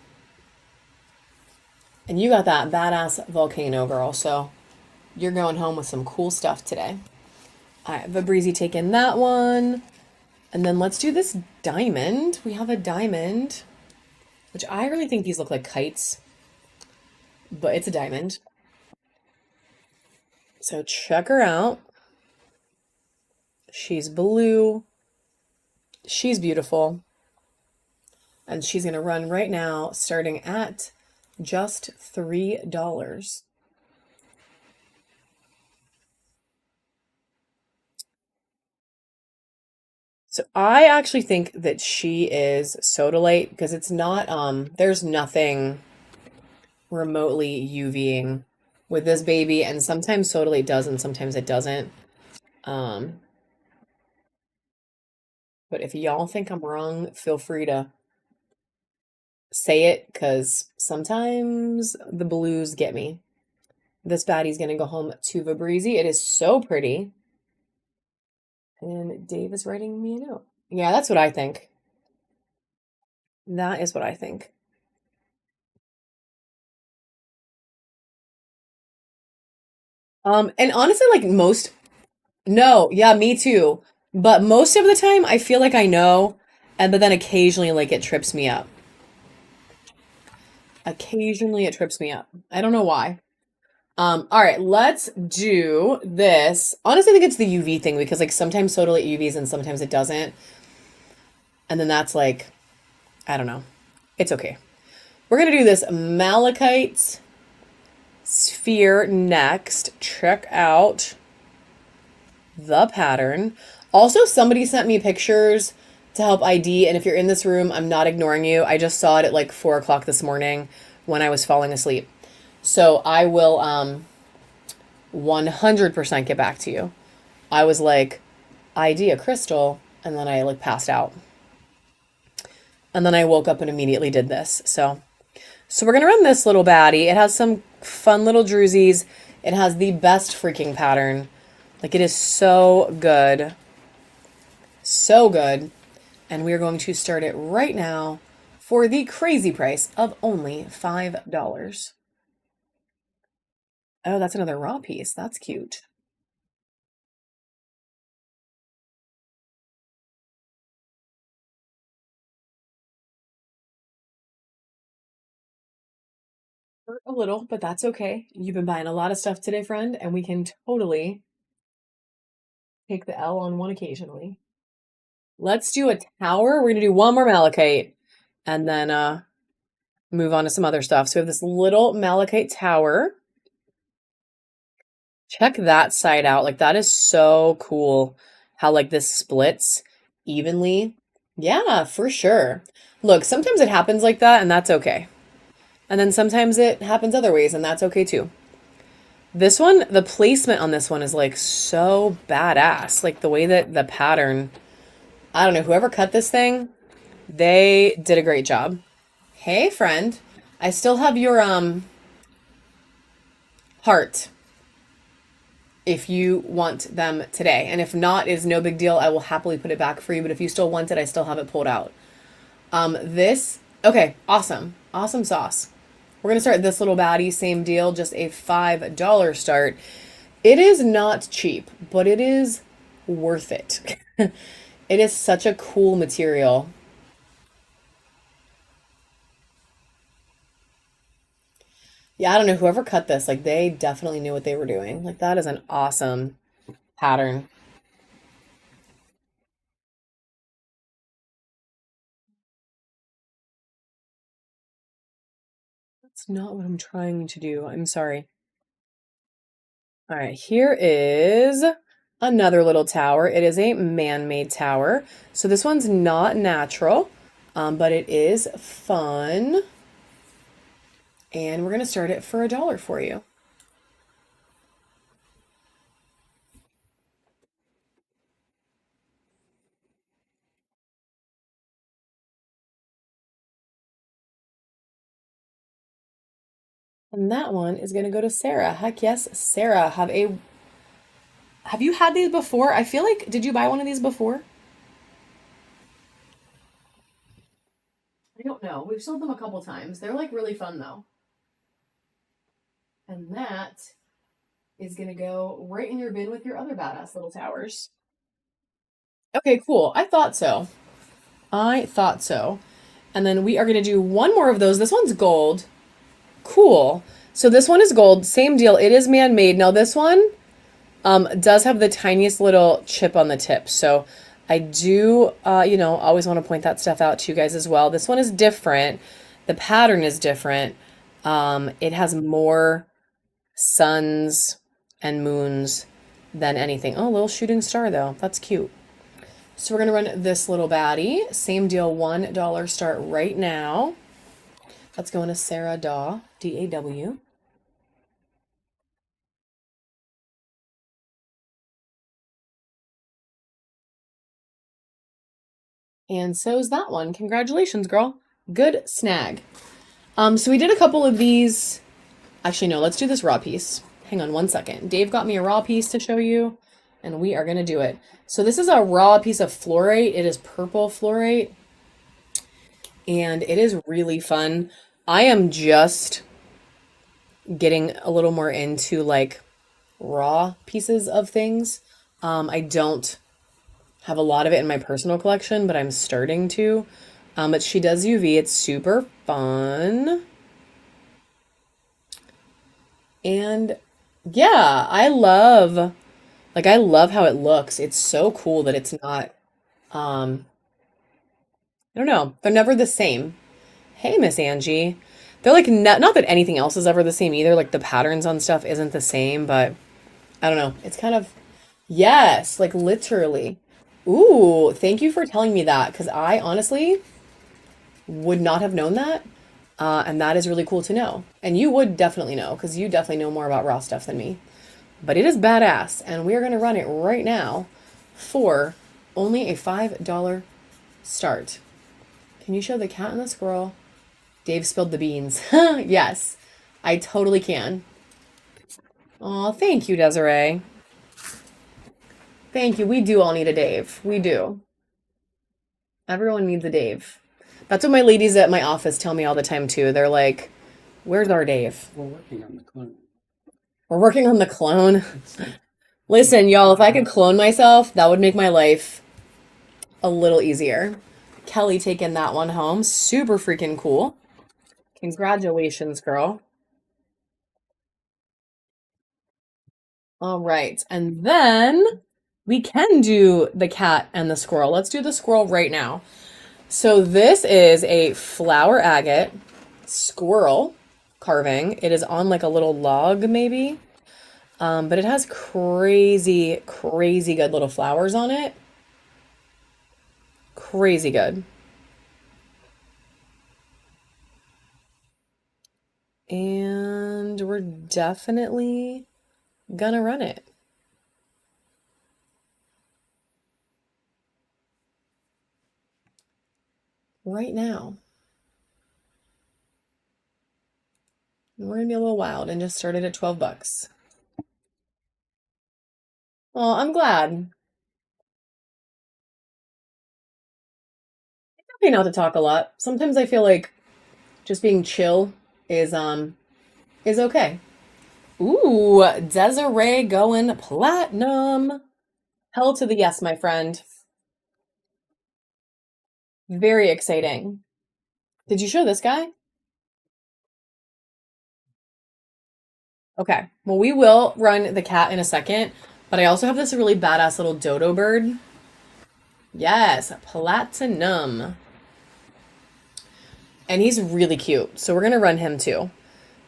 And you got that badass volcano, girl, so you're going home with some cool stuff today. All right, Fabrizi taking that one. And then let's do this diamond. We have a diamond, which I really think these look like kites, but it's a diamond. So check her out. She's blue. She's beautiful. And she's going to run right now, starting at just $3. So I actually think that she is sodalite because it's not, there's nothing remotely UVing with this baby, and sometimes sodalite does and sometimes it doesn't. But if y'all think I'm wrong, feel free to say it because sometimes the blues get me. This baddie's gonna go home to Vibreezy. It is so pretty. And Dave is writing me a note. Yeah, that's what I think. That is what I think. And honestly, like no, yeah, me too. But most of the time, I feel like I know, but then occasionally, like, it trips me up. Occasionally, it trips me up. I don't know why. All right, let's do this. Honestly, I think it's the UV thing because, like, sometimes Sodalite UVs and sometimes it doesn't. And then that's like, I don't know. It's okay. We're gonna do this malachite sphere next. Check out the pattern. Also, somebody sent me pictures to help ID, and if you're in this room, I'm not ignoring you. I just saw it at like 4 o'clock this morning when I was falling asleep. So I will 100% get back to you. I was like, ID a crystal, and then I like passed out. And then I woke up and immediately did this. So we're gonna run this little baddie. It has some fun little drusies. It has the best freaking pattern. Like, it is so good. So good. And we are going to start it right now for the crazy price of only $5. Oh, that's another raw piece. That's cute. Hurt a little, but that's okay. You've been buying a lot of stuff today, friend, and we can totally take the L on one occasionally. Let's do a tower. We're going to do one more malachite and then move on to some other stuff. So we have this little malachite tower. Check that side out. Like, that is so cool how, like, this splits evenly. Yeah, for sure. Look, sometimes it happens like that, and that's okay. And then sometimes it happens other ways, and that's okay too. This one, the placement on this one is like so badass. Like, the way that the pattern, I don't know, whoever cut this thing, they did a great job. Hey, friend. I still have your heart if you want them today. And if not, is no big deal. I will happily put it back for you. But if you still want it, I still have it pulled out. Okay, awesome. Awesome sauce. We're going to start this little baddie, same deal, just a $5 start. It is not cheap, but it is worth it. It is such a cool material. Yeah, I don't know, whoever cut this, like, they definitely knew what they were doing. Like, that is an awesome pattern. That's not what I'm trying to do. I'm sorry. All right, here is another little tower. It is a man-made tower. So this one's not natural, but it is fun. And we're going to start it for $1 for you. And that one is going to go to Sarah. Heck yes, Sarah. Have you had these before? I feel like, did you buy one of these before? I don't know. We've sold them a couple times. They're like really fun though. And that is going to go right in your bin with your other badass little towers. Okay, cool. I thought so. I thought so. And then we are going to do one more of those. This one's gold. Cool. So this one is gold. Same deal. It is man-made. Now this one does have the tiniest little chip on the tip. So I do, always want to point that stuff out to you guys as well. This one is different. The pattern is different. It has more suns and moons than anything. Oh, a little shooting star though. That's cute. So we're going to run this little baddie. Same deal, $1 start right now. Let's go into Sarah Daw, D-A-W. And so's that one. Congratulations, girl. Good snag. So we did a couple of these. Actually, no, let's do this raw piece. Hang on one second. Dave got me a raw piece to show you, and we are going to do it. So this is a raw piece of fluorite. It is purple fluorite, and it is really fun. I am just getting a little more into like raw pieces of things. I don't have a lot of it in my personal collection, but I'm starting to. But she does UV. It's super fun. And yeah, I love how it looks. It's so cool that it's not I don't know. They're never the same. Hey, Miss Angie. They're like not that anything else is ever the same either. Like the patterns on stuff isn't the same, but I don't know. It's kind of yes, like literally. Ooh, thank you for telling me that because I honestly would not have known that. And that is really cool to know. And you would definitely know because you definitely know more about raw stuff than me. But it is badass. And we are going to run it right now for only a $5 start. Can you show the cat and the squirrel? Dave spilled the beans. Yes, I totally can. Oh, thank you, Desiree. Thank you. We do all need a Dave. We do. Everyone needs a Dave. That's what my ladies at my office tell me all the time too. They're like, "Where's our Dave?" We're working on the clone. We're working on the clone. Listen, y'all, if I could clone myself, that would make my life a little easier. Kelly taking that one home. Super freaking cool. Congratulations, girl. All right. And then we can do the cat and the squirrel. Let's do the squirrel right now. So this is a flower agate squirrel carving. It is on like a little log maybe. But it has crazy, crazy good little flowers on it. Crazy good. And we're definitely gonna run it. Right now. We're gonna be a little wild and just started at 12 bucks. Well, I'm glad. It's okay not to talk a lot. Sometimes I feel like just being chill is okay. Ooh, Desiree going platinum. Hell to the yes, my friend. Very exciting. Did you show this guy? Okay. Well, we will run the cat in a second, but I also have this really badass little dodo bird. Yes, platinum. And he's really cute. So we're going to run him too.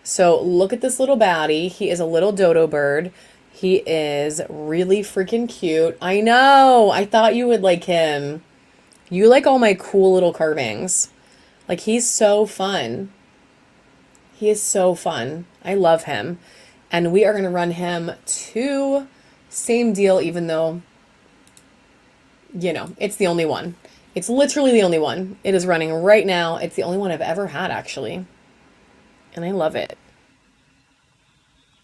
So look at this little baddie. He is a little dodo bird. He is really freaking cute. I know. I thought you would like him. You like all my cool little carvings. Like he's so fun. He is so fun. I love him. And we are going to run him too. Same deal, even though, you know, it's the only one. It's literally the only one. It is running right now. It's the only one I've ever had, actually. And I love it.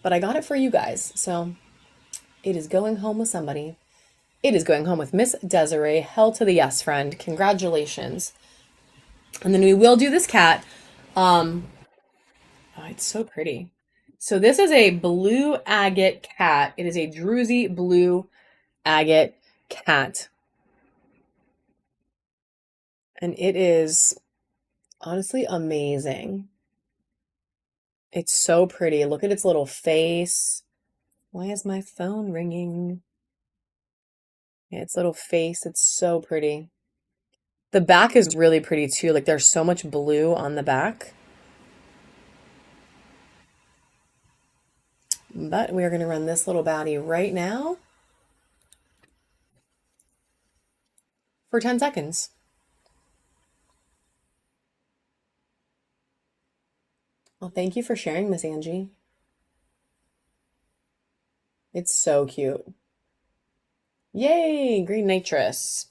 But I got it for you guys. So it is going home with somebody. It is going home with Miss Desiree. Hell to the yes, friend. Congratulations. And then we will do this cat. Oh, it's so pretty. So this is a blue agate cat. It is a druzy blue agate cat. And it is honestly amazing. It's so pretty. Look at its little face. Why is my phone ringing? Yeah, its little face. It's so pretty. The back is really pretty too. Like there's so much blue on the back. But we are going to run this little baddie right now for 10 seconds. Well, thank you for sharing, Miss Angie. It's so cute. Yay, green nitrous.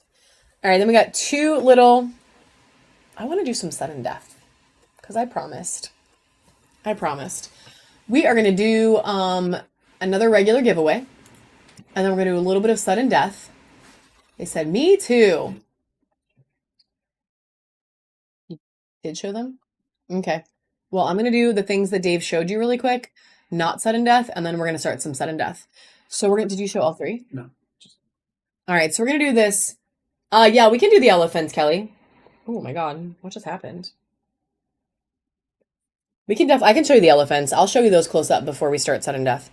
All right, then we got two little, I want to do some sudden death because I promised. We are going to do another regular giveaway. And then we're going to do a little bit of sudden death. They said, me too. You did show them? Okay. Well, I'm going to do the things that Dave showed you really quick, not sudden death, and then we're going to start some sudden death. So we're going to, did you show all three? No. All right, so we're going to do this. Yeah, we can do the elephants, Kelly. Oh my God, what just happened? We can I can show you the elephants. I'll show you those close up before we start sudden death.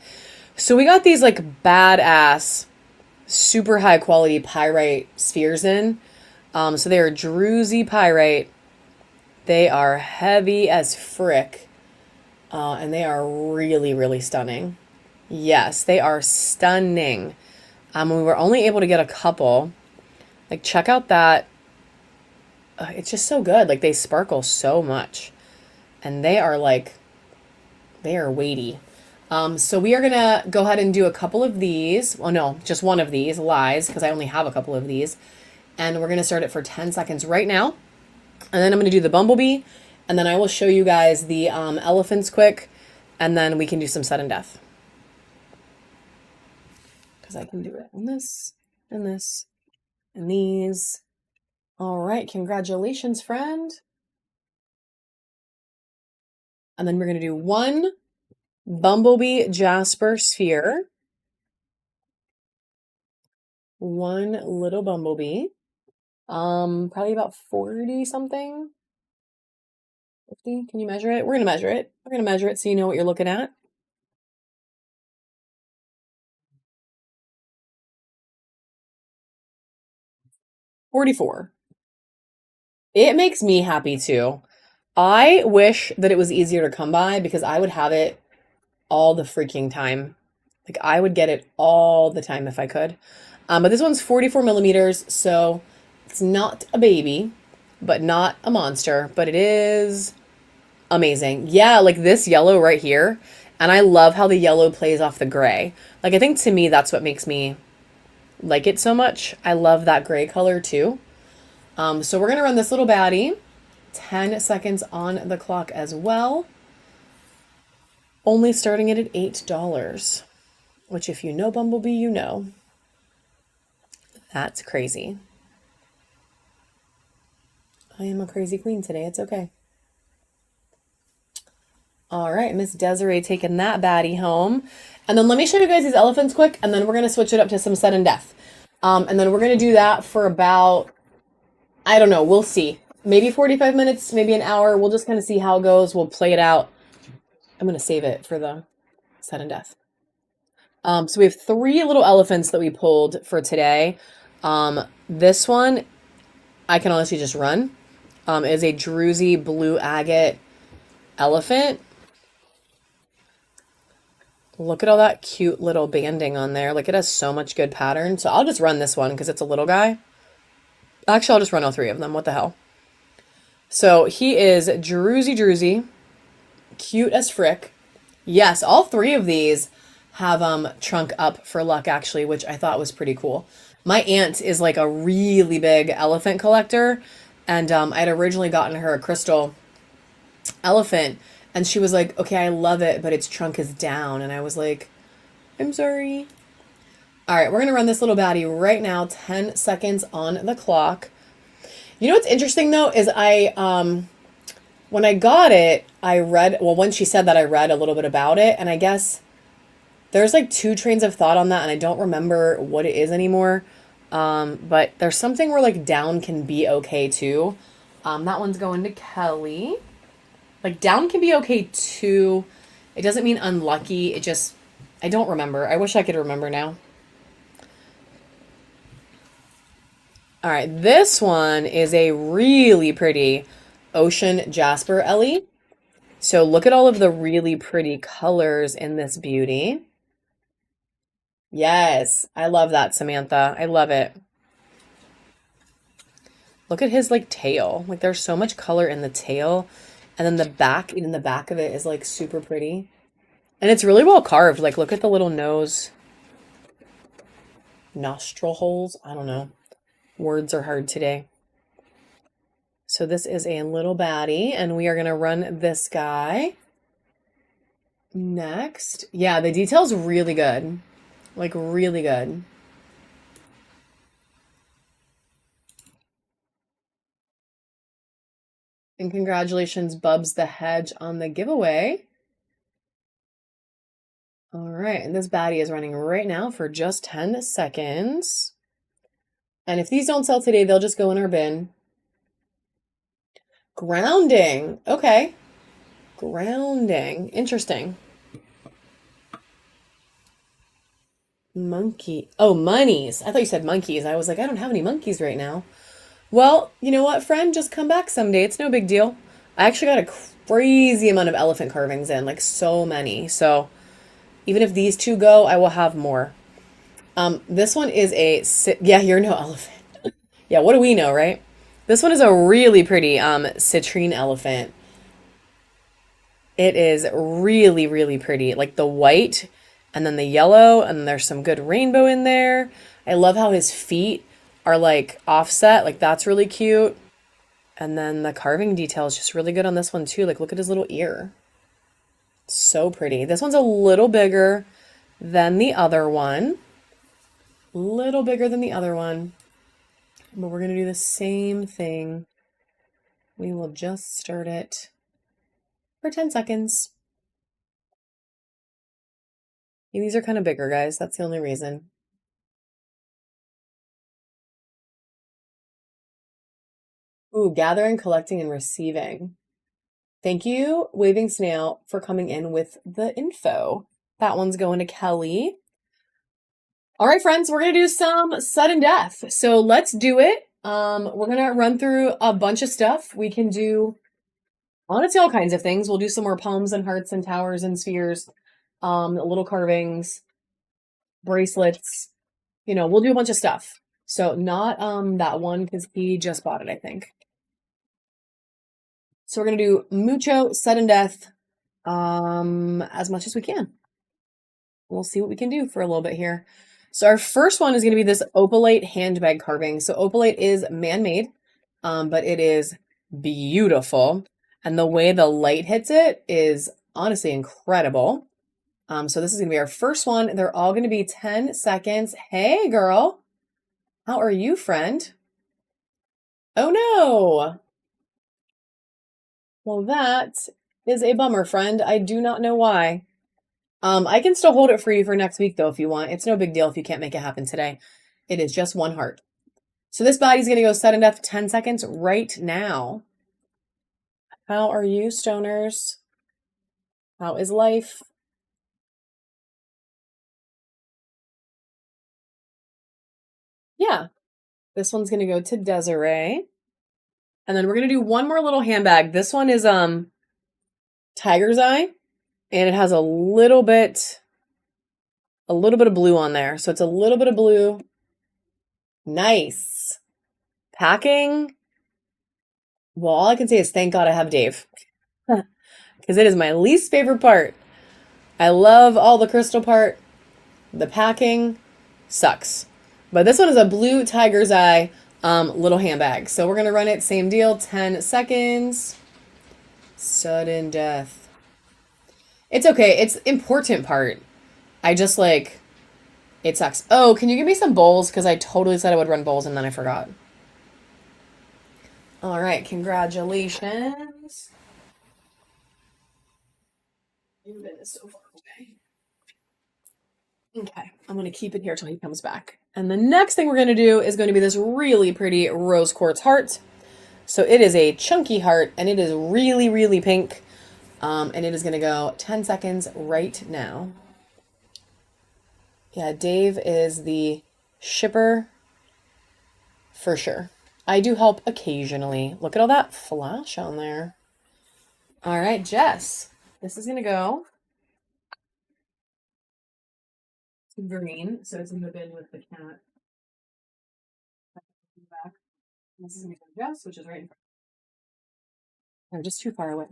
So we got these like badass, super high quality pyrite spheres in. So they are druzy pyrite. They are heavy as frick. And they are really, really stunning. Yes, they are stunning. We were only able to get a couple. Like, check out that. It's just so good. Like, they sparkle so much. And they are like, they are weighty. So we are going to go ahead and do a couple of these. Well, no, just one of these, lies, because I only have a couple of these. And we're going to start it for 10 seconds right now. And then I'm going to do the bumblebee. And then I will show you guys the elephants quick. And then we can do some sudden death. Because I can do it on this, and this, and these. All right, congratulations, friend. And then we're going to do one bumblebee jasper sphere. One little bumblebee. Probably about 40 something. 50. Can you measure it? We're going to measure it. We're going to measure it so you know what you're looking at. $44. It makes me happy too. I wish that it was easier to come by because I would have it all the freaking time. Like, I would get it all the time if I could. But this one's 44 millimeters, so it's not a baby, but not a monster, but it is amazing. Yeah, like this yellow right here. And I love how the yellow plays off the gray. Like, I think to me, that's what makes me like it so much. I love that gray color too. So we're going to run this little baddie. 10 seconds on the clock as well. Only starting it at $8, which if you know Bumblebee, you know. That's crazy. I am a crazy queen today. It's okay. All right, Miss Desiree taking that baddie home. And then let me show you guys these elephants quick, and then we're going to switch it up to some sudden death. And then we're going to do that for about, I don't know, we'll see. Maybe 45 minutes, maybe an hour. We'll just kind of see how it goes. We'll play it out. I'm going to save it for the sudden death. So we have 3 little elephants that we pulled for today. This one, I can honestly just run. Is a druzy blue agate elephant. Look at all that cute little banding on there. Like, it has so much good pattern. So I'll just run this one because it's a little guy. Actually, I'll just run all 3 of them. What the hell? So he is druzy, cute as frick. Yes, all 3 of these have trunk up for luck, actually, which I thought was pretty cool. My aunt is like a really big elephant collector, and I'd originally gotten her a crystal elephant, and she was like, okay, I love it, but its trunk is down. And I was like, I'm sorry. All right, we're going to run this little baddie right now. 10 seconds on the clock. You know what's interesting, though, is when I got it, I read, well, when she said that, I read a little bit about it, and I guess there's like 2 trains of thought on that, and I don't remember what it is anymore. But there's something where like down can be okay too. That one's going to Kelly. Like, down can be okay too. It doesn't mean unlucky. It just, I don't remember. I wish I could remember now. All right, this one is a really pretty ocean jasper Ellie. So look at all of the really pretty colors in this beauty. Yes, I love that, Samantha. I love it. Look at his like tail. Like, there's so much color in the tail. And then the back, even the back of it is like super pretty. And it's really well carved. Like, look at the little nose. Nostril holes. I don't know. Words are hard today. So this is a little baddie, and we are going to run this guy. Next. Yeah, the detail's really good. Like, really good. And congratulations, Bubs the Hedge, on the giveaway. All right, and this baddie is running right now for just 10 seconds. And if these don't sell today, they'll just go in our bin. Grounding. Okay. Grounding. Interesting. Monkey. Oh, monies. I thought you said monkeys. I was like, I don't have any monkeys right now. Well, you know what, friend? Just come back someday. It's no big deal. I actually got a crazy amount of elephant carvings in, like so many. So even if these two go, I will have more. This one is yeah, you're no elephant. Yeah, what do we know, right? This one is a really pretty citrine elephant. It is really, really pretty. Like the white and then the yellow, and there's some good rainbow in there. I love how his feet are like offset. Like that's really cute. And then the carving detail is just really good on this one too. Like look at his little ear. So pretty. This one's a little bigger than the other one. Little bigger than the other one. But we're going to do the same thing. We will just start it for 10 seconds. And these are kind of bigger, guys. That's the only reason. Ooh, gathering, collecting, and receiving. Thank you, Waving Snail, for coming in with the info. That one's going to Kelly. All right, friends, we're going to do some sudden death. So let's do it. We're going to run through a bunch of stuff. We can do, honestly, all kinds of things. We'll do some more palms and hearts and towers and spheres, little carvings, bracelets. You know, we'll do a bunch of stuff. So not that one because he just bought it, I think. So we're going to do mucho sudden death as much as we can. We'll see what we can do for a little bit here. So our first one is going to be this opalite handbag carving. So opalite is man-made, but it is beautiful. And the way the light hits it is honestly incredible. So this is going to be our first one. They're all going to be 10 seconds. Hey, girl. How are you, friend? Oh, no. Well, that is a bummer, friend. I do not know why. I can still hold it for you for next week, though, if you want. It's no big deal if you can't make it happen today. It is just one heart. So this body's going to go sudden death 10 seconds right now. How are you, stoners? How is life? Yeah. This one's going to go to Desiree. And then we're going to do one more little handbag. This one is Tiger's Eye. And it has a little bit of blue on there. So it's a little bit of blue. Nice. Packing. Well, all I can say is thank God I have Dave. Because it is my least favorite part. I love all the crystal part. The packing sucks. But this one is a blue Tiger's Eye little handbag. So we're going to run it. Same deal. 10 seconds. Sudden death. It's okay. It's important part. I just like, it sucks. Oh, can you give me some bowls? Because I totally said I would run bowls and then I forgot. All right. Congratulations. Your bin is so far away. Okay. I'm going to keep it here till he comes back. And the next thing we're going to do is going to be this really pretty rose quartz heart. So it is a chunky heart and it is really, really pink. And it is going to go 10 seconds right now. Yeah, Dave is the shipper for sure. I do help occasionally. Look at all that flash on there. All right, Jess, this is going to go to green. So it's in the bin with the cat. Back. This is going to go to Jess, which is right in front. I'm just too far away.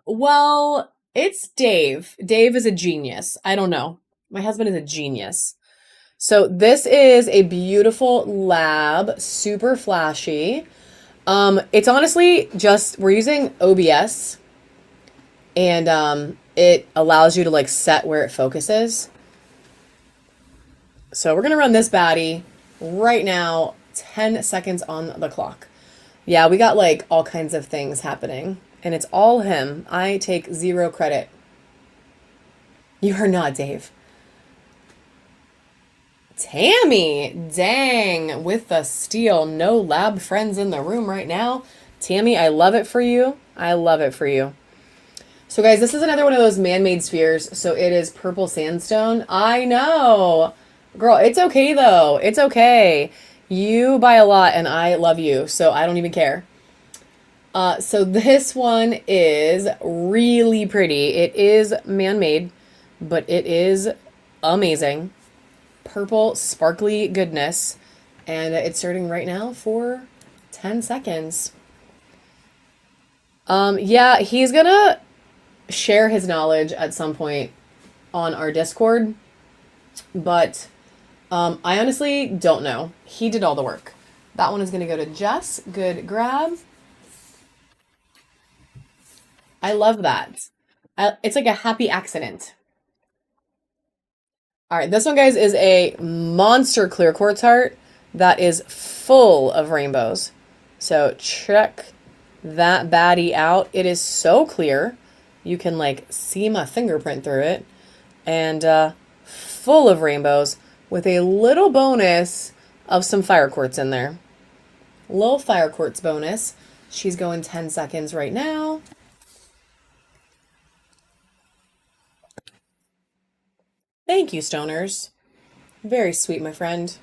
Well, it's Dave. Dave is a genius. I don't know. My husband is a genius. So this is a beautiful lab, super flashy. It's honestly just, we're using OBS, and it allows you to like set where it focuses. So we're gonna run this baddie right now, 10 seconds on the clock. Yeah, we got like all kinds of things happening, and it's all him. I take zero credit. You are not, Dave. Tammy, dang, with the steal. No lab friends in the room right now. Tammy, I love it for you. I love it for you. So, guys, this is another one of those man-made spheres. So it is purple sandstone. I know. Girl, it's okay, though. It's okay. You buy a lot, and I love you, so I don't even care. So this one is really pretty. It is man-made, but it is amazing. Purple sparkly goodness, and it's starting right now for 10 seconds. Yeah, he's gonna share his knowledge at some point on our Discord, but I honestly don't know. He did all the work. That one is gonna go to Jess. Good grab. I love that. It's like a happy accident. All right, this one, guys, is a monster clear quartz heart that is full of rainbows. So check that baddie out. It is so clear. You can like see my fingerprint through it, and full of rainbows with a little bonus of some fire quartz in there. Little fire quartz bonus. She's going 10 seconds right now. Thank you, stoners. Very sweet, my friend.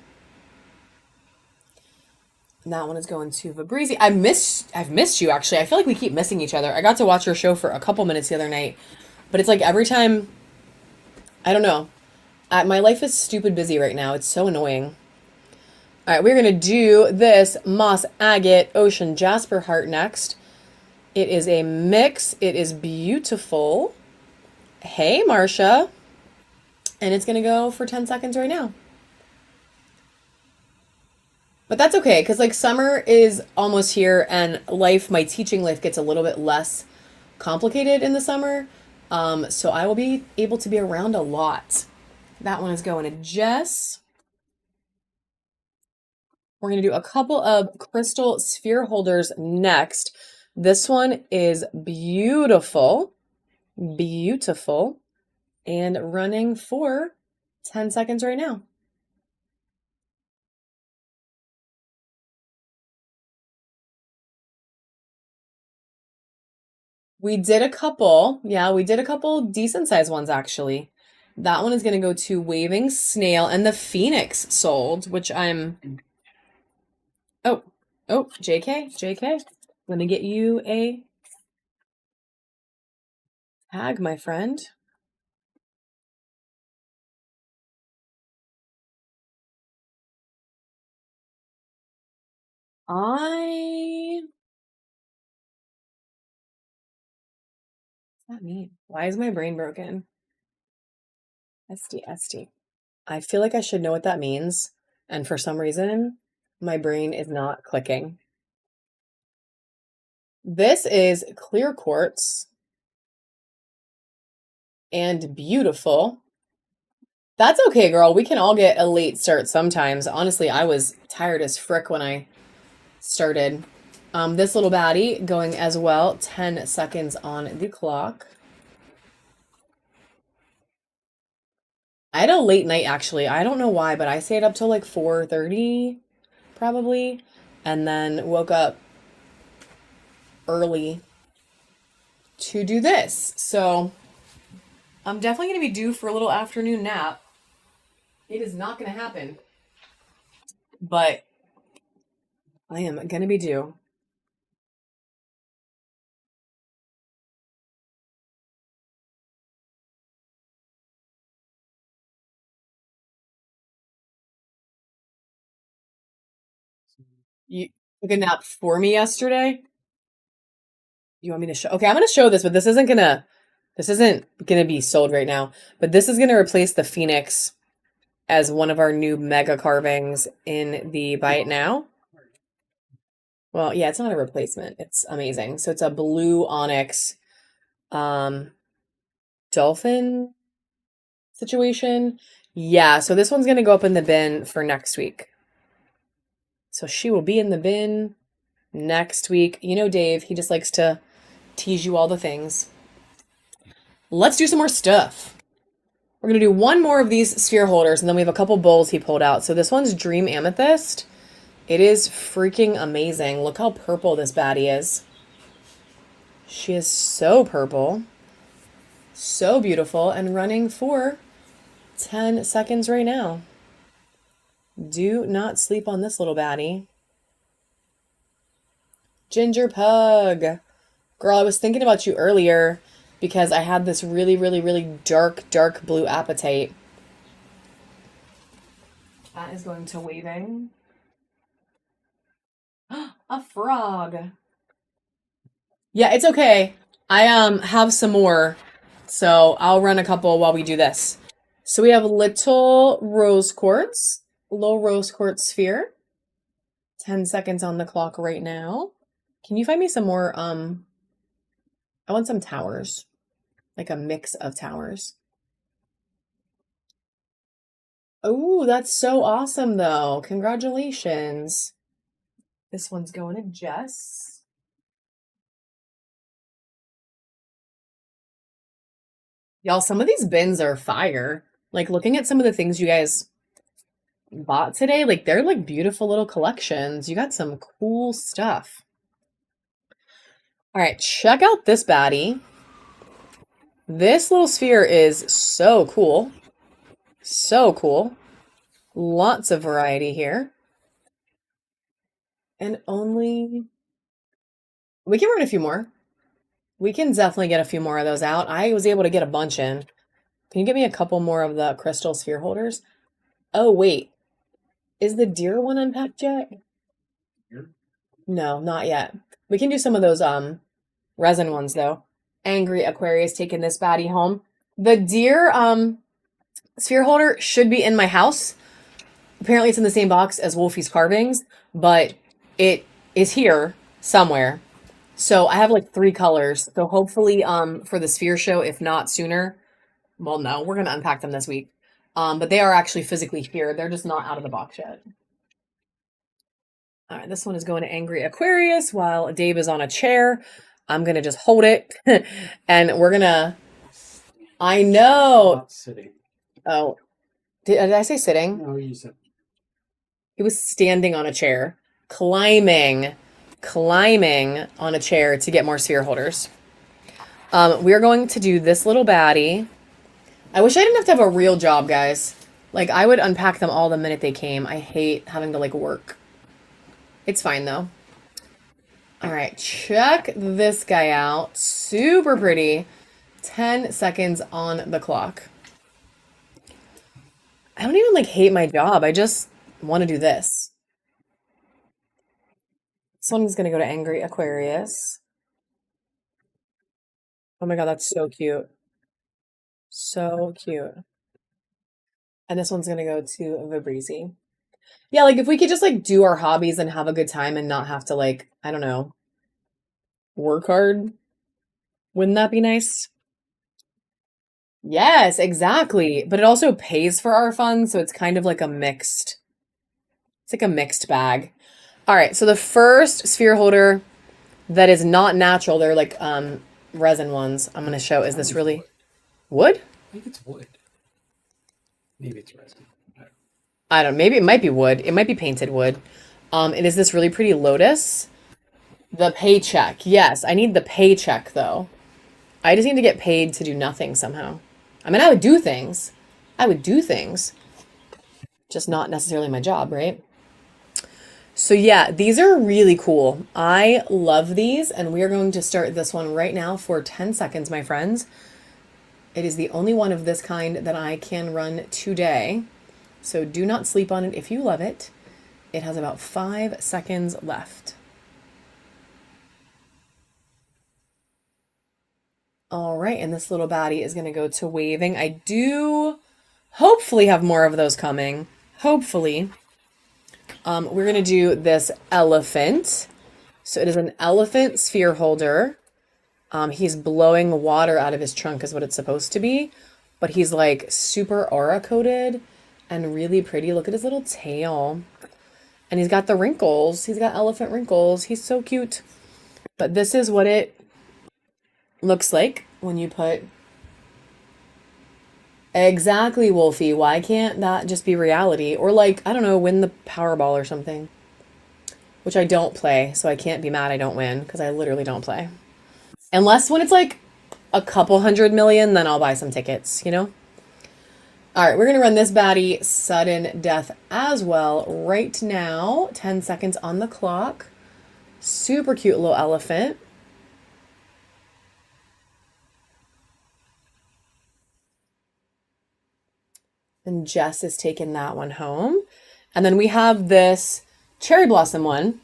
And that one is going to Fabrizi. I've missed you, actually. I feel like we keep missing each other. I got to watch your show for a couple minutes the other night, but it's like every time, I don't know. My life is stupid busy right now. It's so annoying. All right, we're going to do this Moss Agate Ocean Jasper heart next. It is a mix. It is beautiful. Hey, Marsha. And it's going to go for 10 seconds right now. But that's okay, because like summer is almost here, and my teaching life gets a little bit less complicated in the summer. So I will be able to be around a lot. That one is going to Jess. We're going to do a couple of crystal sphere holders next. This one is beautiful. Beautiful. And running for 10 seconds right now. We did a couple. Yeah, we did a couple decent sized ones, actually. That one is going to go to Waving Snail, and the Phoenix sold, which I'm... Oh, JK. Let me get you a tag, my friend. What's that mean? Why is my brain broken? SD. I feel like I should know what that means, and for some reason, my brain is not clicking. This is clear quartz and beautiful. That's okay, girl. We can all get a late start sometimes. Honestly, I was tired as frick when I started. This little baddie going as well. 10 seconds on the clock. I had a late night, actually. I don't know why, but I stayed up till like 4:30, probably, and then woke up early to do this. So I'm definitely going to be due for a little afternoon nap. It is not going to happen, but I am going to be due. You took a nap for me yesterday? You want me to show? Okay, I'm going to show this, but this isn't going to be sold right now, but this is going to replace the Phoenix as one of our new mega carvings in the Buy It Now. Well, yeah, it's not a replacement. It's amazing. So it's a blue onyx dolphin situation. Yeah, so this one's going to go up in the bin for next week. So she will be in the bin next week. You know, Dave, he just likes to tease you all the things. Let's do some more stuff. We're going to do one more of these sphere holders, and then we have a couple bowls he pulled out. So this one's Dream Amethyst. It is freaking amazing. Look how purple this baddie is. She is so purple. So beautiful, and running for 10 seconds right now. Do not sleep on this little baddie. Ginger Pug. Girl, I was thinking about you earlier because I had this really, really, really dark blue apatite. That is going to waving. A frog. Yeah, it's okay. I have some more, so I'll run a couple while we do this. So we have little rose quartz, low rose quartz sphere. 10 seconds on the clock right now. Can you find me some more? I want some towers, like a mix of towers. Oh, that's so awesome, though. Congratulations. This one's going to Jess. Y'all, some of these bins are fire. Like, looking at some of the things you guys bought today, like, they're like beautiful little collections. You got some cool stuff. All right, check out this baddie. This little sphere is so cool. So cool. Lots of variety here. And only... We can run a few more. We can definitely get a few more of those out. I was able to get a bunch in. Can you get me a couple more of the crystal sphere holders? Oh, wait. Is the deer one unpacked yet? No, not yet. We can do some of those resin ones, though. Angry Aquarius taking this baddie home. The deer sphere holder should be in my house. Apparently it's in the same box as Wolfie's carvings, but it is here somewhere. So I have like 3 colors. So hopefully for the sphere show, if not sooner, well, no, we're going to unpack them this week. But they are actually physically here. They're just not out of the box yet. All right, this one is going to Angry Aquarius while Dave is on a chair. I'm going to just hold it. And we're going to... I know. Not sitting. Oh. Did I say sitting? No, you said. He was standing on a chair. Climbing on a chair to get more sphere holders. We're going to do this little baddie. I wish I didn't have to have a real job, guys. Like, I would unpack them all the minute they came. I hate having to, like, work. It's fine, though. All right, check this guy out. Super pretty. 10 seconds on the clock. I don't even, like, hate my job. I just want to do this. This one's going to go to Angry Aquarius. Oh my God, that's so cute. So cute. And this one's going to go to Vibreezy. Yeah, like if we could just like do our hobbies and have a good time and not have to like, I don't know, work hard. Wouldn't that be nice? Yes, exactly. But it also pays for our fun, so it's kind of like a mixed, it's like a mixed bag. All right, so the first sphere holder that is not natural, they're like resin ones I'm going to show is this really wood? I think it's wood. Maybe it's resin. I don't know, maybe it might be wood. It might be painted wood. It is this really pretty lotus. The paycheck. Yes, I need the paycheck though. I just need to get paid to do nothing somehow. I mean, I would do things. Just not necessarily my job, right? So yeah, these are really cool. I love these, and we are going to start this one right now for 10 seconds, my friends. It is the only one of this kind that I can run today. So do not sleep on it if you love it. It has about 5 seconds left. All right, and this little baddie is going to go to waving. I do hopefully have more of those coming. Hopefully. We're going to do this elephant. So it is an elephant sphere holder. He's blowing water out of his trunk is what it's supposed to be, but he's like super aura coated and really pretty. Look at his little tail. And he's got the wrinkles. He's got elephant wrinkles. He's so cute. But this is what it looks like when you put... Exactly, Wolfie. Why can't that just be reality? Or like, I don't know, win the Powerball or something. Which I don't play, so I can't be mad I don't win, because I literally don't play. Unless when it's like a couple 100 million, then I'll buy some tickets, you know? All right, we're going to run this baddie sudden death as well right now. 10 seconds on the clock. Super cute little elephant. And Jess is taking that one home. And then we have this cherry blossom one.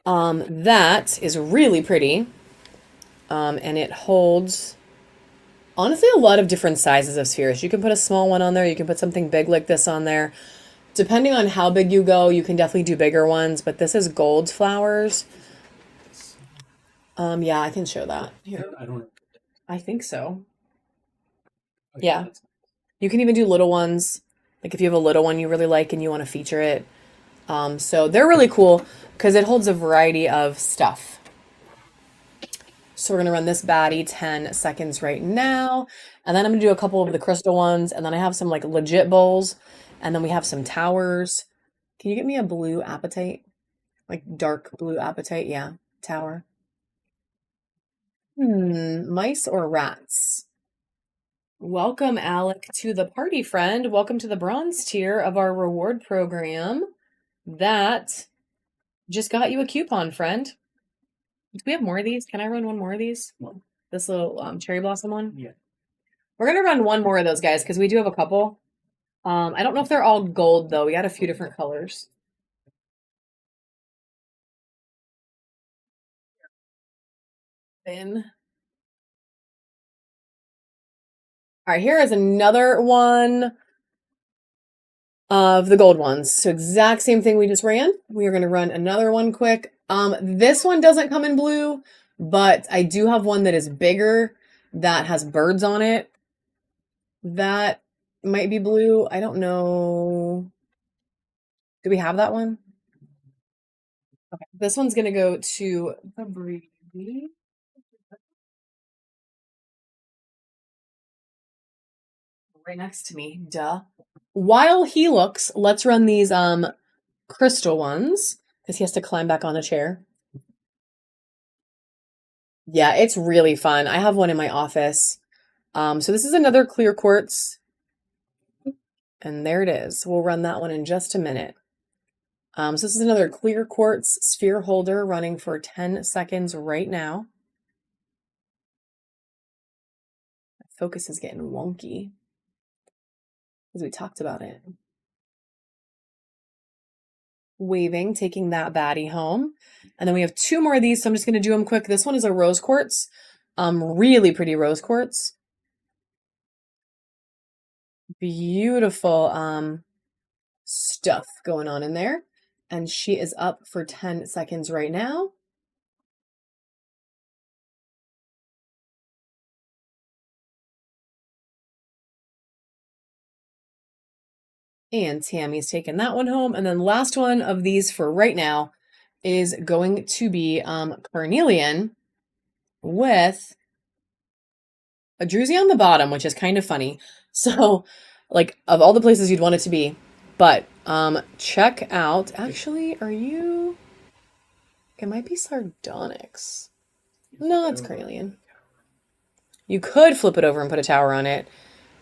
That is really pretty. And it holds, honestly, a lot of different sizes of spheres. You can put a small one on there. You can put something big like this on there. Depending on how big you go, you can definitely do bigger ones. But this is gold flowers. Yeah, I can show that. Here. I don't know. I think so. Okay, Yeah. You can even do little ones. Like if you have a little one you really like and you want to feature it. So they're really cool because it holds a variety of stuff. So we're going to run this baddie 10 seconds right now. And then I'm going to do a couple of the crystal ones. And then I have some like legit bowls. And then we have some towers. Can you get me a blue apatite? Like dark blue apatite? Yeah. Tower. Mice or rats? Welcome, Alec, to the party, friend. Welcome to the bronze tier of our reward program. That just got you a coupon, friend. Do we have more of these? Can I run one more of these? This little cherry blossom one? Yeah. We're going to run one more of those guys because we do have a couple. I don't know if they're all gold, though. We got a few different colors. Then. All right, here is another one of the gold ones. So exact same thing we just ran. We are going to run another one quick. This one doesn't come in blue, but I do have one that is bigger that has birds on it. That might be blue. I don't know. Do we have that one? Okay. This one's going to go to the breedy. Right next to me. Duh. While he looks, let's run these crystal ones because he has to climb back on a chair. Yeah, it's really fun. I have one in my office. So this is another clear quartz. And there it is. We'll run that one in just a minute. So this is another clear quartz sphere holder running for 10 seconds right now. Focus is getting wonky because we talked about it. Waving, taking that baddie home. And then we have two more of these, so I'm just going to do them quick. This one is a rose quartz. Really pretty rose quartz. Beautiful stuff going on in there. And she is up for 10 seconds right now. And Tammy's taking that one home. And then last one of these for right now is going to be Carnelian with a druzy on the bottom, which is kind of funny. So, like, of all the places you'd want it to be. But check out, actually, are you... It might be Sardonyx. No, it's Carnelian. You could flip it over and put a tower on it.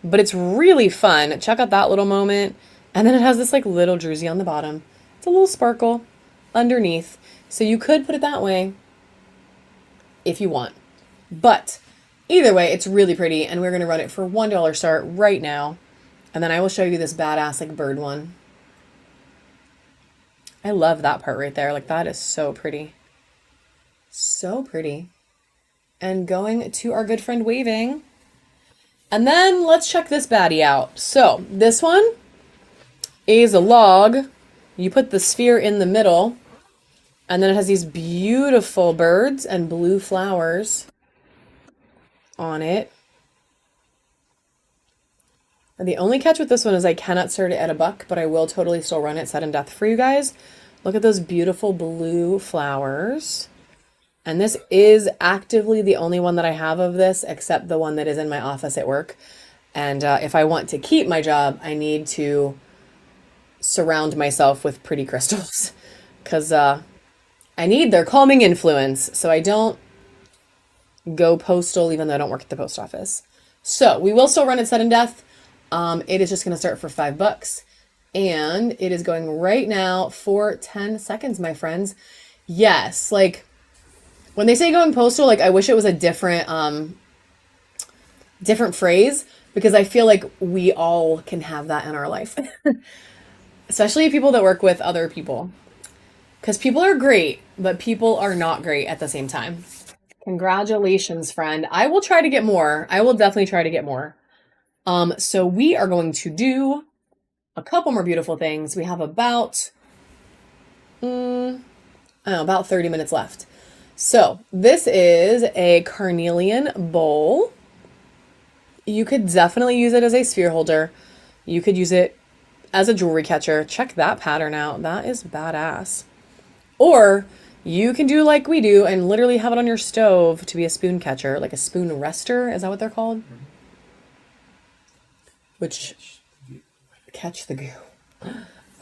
But it's really fun. Check out that little moment. And then it has this like little druzy on the bottom. It's a little sparkle underneath. So you could put it that way if you want. But either way, it's really pretty. And we're going to run it for $1 start right now. And then I will show you this badass like bird one. I love that part right there. Like that is so pretty. So pretty. And going to our good friend Waving. And then let's check this baddie out. So this one is a log. You put the sphere in the middle And then it has these beautiful birds and blue flowers on it. And the only catch with this one is I cannot start it at $1, but I will totally still run it sudden death for you guys. Look at those beautiful blue flowers. And this is actively the only one that I have of this, except the one that is in my office at work. And if I want to keep my job, I need to surround myself with pretty crystals because I need their calming influence so I don't go postal even though I don't work at the post office. So we will still run it sudden death. It is just going to start for $5 and it is going right now for 10 seconds, my friends. Yes, like when they say going postal, like I wish it was a different phrase because I feel like we all can have that in our life. Especially people that work with other people. Because people are great, but people are not great at the same time. Congratulations, friend. I will try to get more. I will definitely try to get more. So we are going to do a couple more beautiful things. We have about 30 minutes left. So this is a carnelian bowl. You could definitely use it as a sphere holder. You could use it as a jewelry catcher. Check that pattern out. That is badass. Or you can do like we do and literally have it on your stove to be a spoon catcher, like a spoon rester. Is that what they're called? Which catch the goo.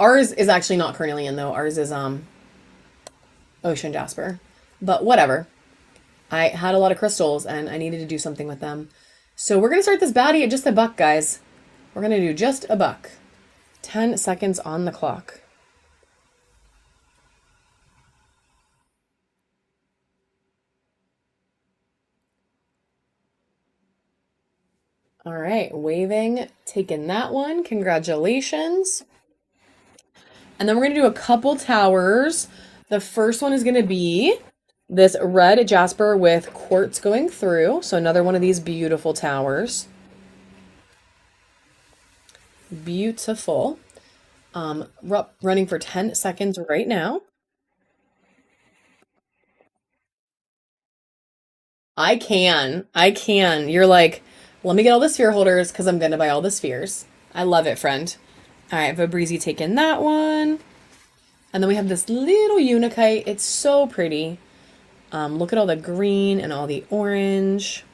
Ours is actually not carnelian though. Ours is ocean jasper. But whatever. I had a lot of crystals and I needed to do something with them. So we're going to start this baddie at just $1, guys. We're going to do just $1. 10 seconds on the clock. All right, waving, taking that one. Congratulations. And then we're going to do a couple towers. The first one is going to be this red jasper with quartz going through. So another one of these beautiful towers. Beautiful. Running for 10 seconds right now. I can. You're like, let me get all the sphere holders because I'm going to buy all the spheres. I love it, friend. All right, Fabrizi taking that one. And then we have this little Unikite. It's so pretty. Look at all the green and all the orange.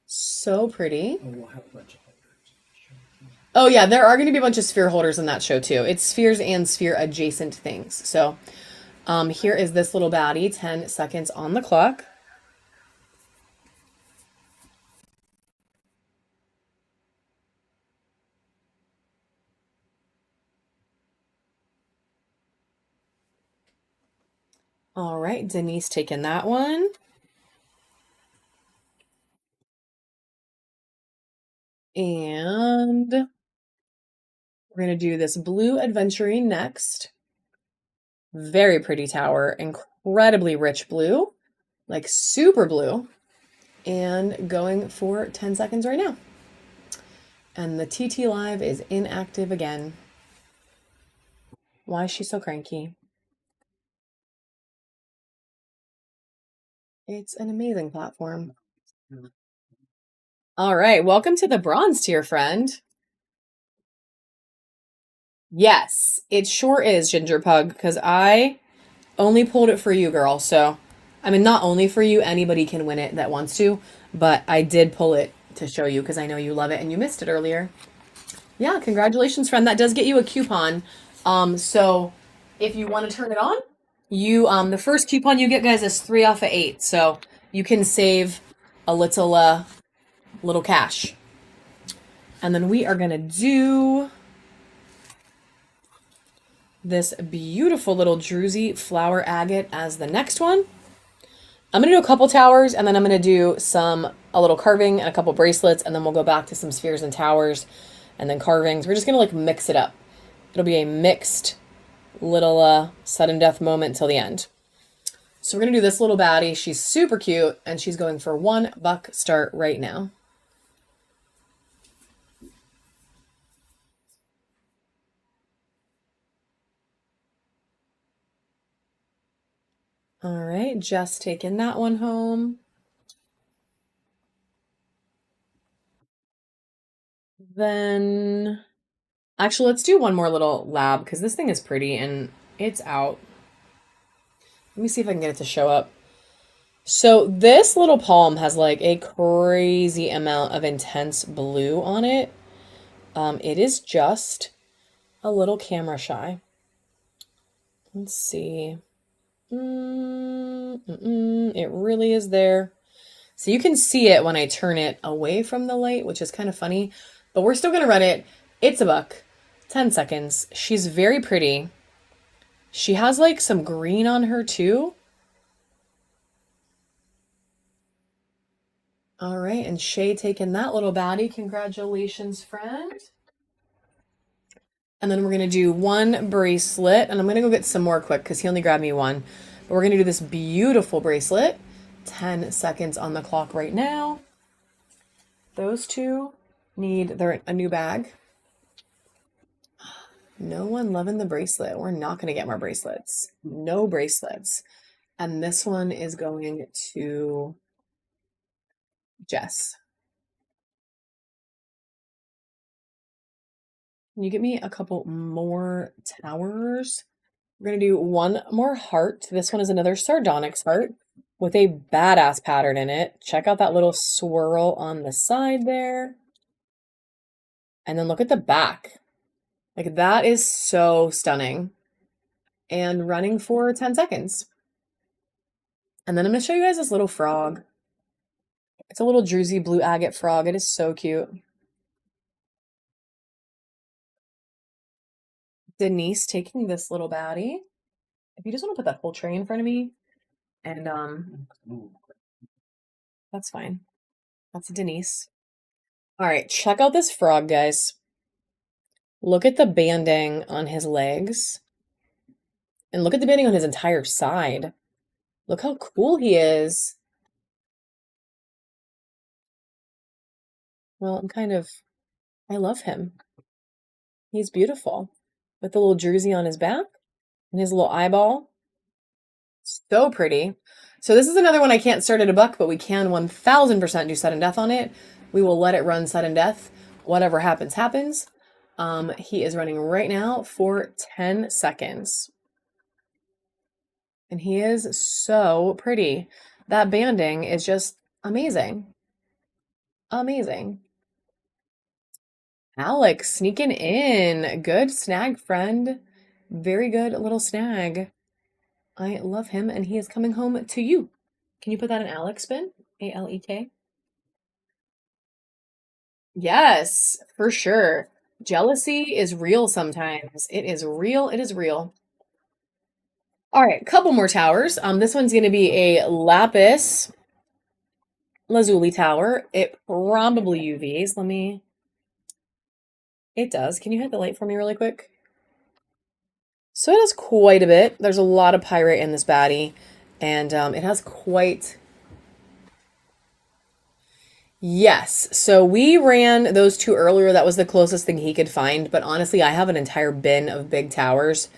So pretty. We'll have a bunch of holders. Oh yeah, there are going to be a bunch of sphere holders in that show too. It's spheres and sphere adjacent things. So here is this little baddie, 10 seconds on the clock. All right, Denise taking that one. And we're going to do this blue adventuring next. Very pretty tower, incredibly rich blue, like super blue. And going for 10 seconds right now. And the TT Live is inactive again. Why is she so cranky? It's an amazing platform. All right, welcome to the bronze tier, friend. Yes, it sure is, Ginger Pug, because I only pulled it for you, girl. So, I mean, not only for you, anybody can win it that wants to, but I did pull it to show you because I know you love it and you missed it earlier. Yeah, congratulations, friend. That does get you a coupon. So if you want to turn it on, you the first coupon you get, guys, is 3 off of 8. So you can save a little cash. And then we are gonna do this beautiful little Druzy flower agate as the next one. I'm gonna do a couple towers and then I'm gonna do a little carving and a couple bracelets, and then we'll go back to some spheres and towers and then carvings. We're just gonna like mix it up. It'll be a mixed little sudden death moment till the end. So we're gonna do this little baddie. She's super cute and she's going for $1 start right now. All right, Jess taking that one home. Then, actually, let's do one more little lab because this thing is pretty and it's out. Let me see if I can get it to show up. So this little palm has like a crazy amount of intense blue on it. It is just a little camera shy. Let's see. It really is there. So you can see it when I turn it away from the light, which is kind of funny, but we're still gonna run it. It's a buck, 10 seconds. She's very pretty. She has like some green on her too. All right, and Shay taking that little baddie. Congratulations, friend. And then we're gonna do one bracelet, and I'm gonna go get some more quick because he only grabbed me one. But we're gonna do this beautiful bracelet. 10 seconds on the clock right now. Those two need a new bag. No one loving the bracelet. We're not gonna get more bracelets. No bracelets. And this one is going to Jess. Can you get me a couple more towers? We're going to do one more heart. This one is another sardonyx heart with a badass pattern in it. Check out that little swirl on the side there. And then look at the back. Like that is so stunning. And running for 10 seconds. And then I'm going to show you guys this little frog. It's a little druzy blue agate frog. It is so cute. Denise taking this little baddie. If you just want to put that whole tray in front of me, and that's fine. That's Denise. All right, check out this frog, guys. Look at the banding on his legs. And look at the banding on his entire side. Look how cool he is. Well, I love him. He's beautiful. With the little jersey on his back and his little eyeball. So pretty. So this is another one I can't start at a buck, but we can 1000% do sudden death on it. We will let it run sudden death. Whatever happens, happens. He is running right now for 10 seconds. And he is so pretty. That banding is just amazing. Amazing. Alex sneaking in. Good snag, friend. Very good little snag. I love him, and he is coming home to you. Can you put that in Alex spin? A-L-E-K? Yes, for sure. Jealousy is real sometimes. It is real. It is real. All right, couple more towers. This one's going to be a lapis lazuli tower. It probably UVs. It does. Can you hit the light for me really quick? So it has quite a bit. There's a lot of pyrite in this baddie, and it has quite... Yes, so we ran those two earlier. That was the closest thing he could find, but honestly, I have an entire bin of big towers,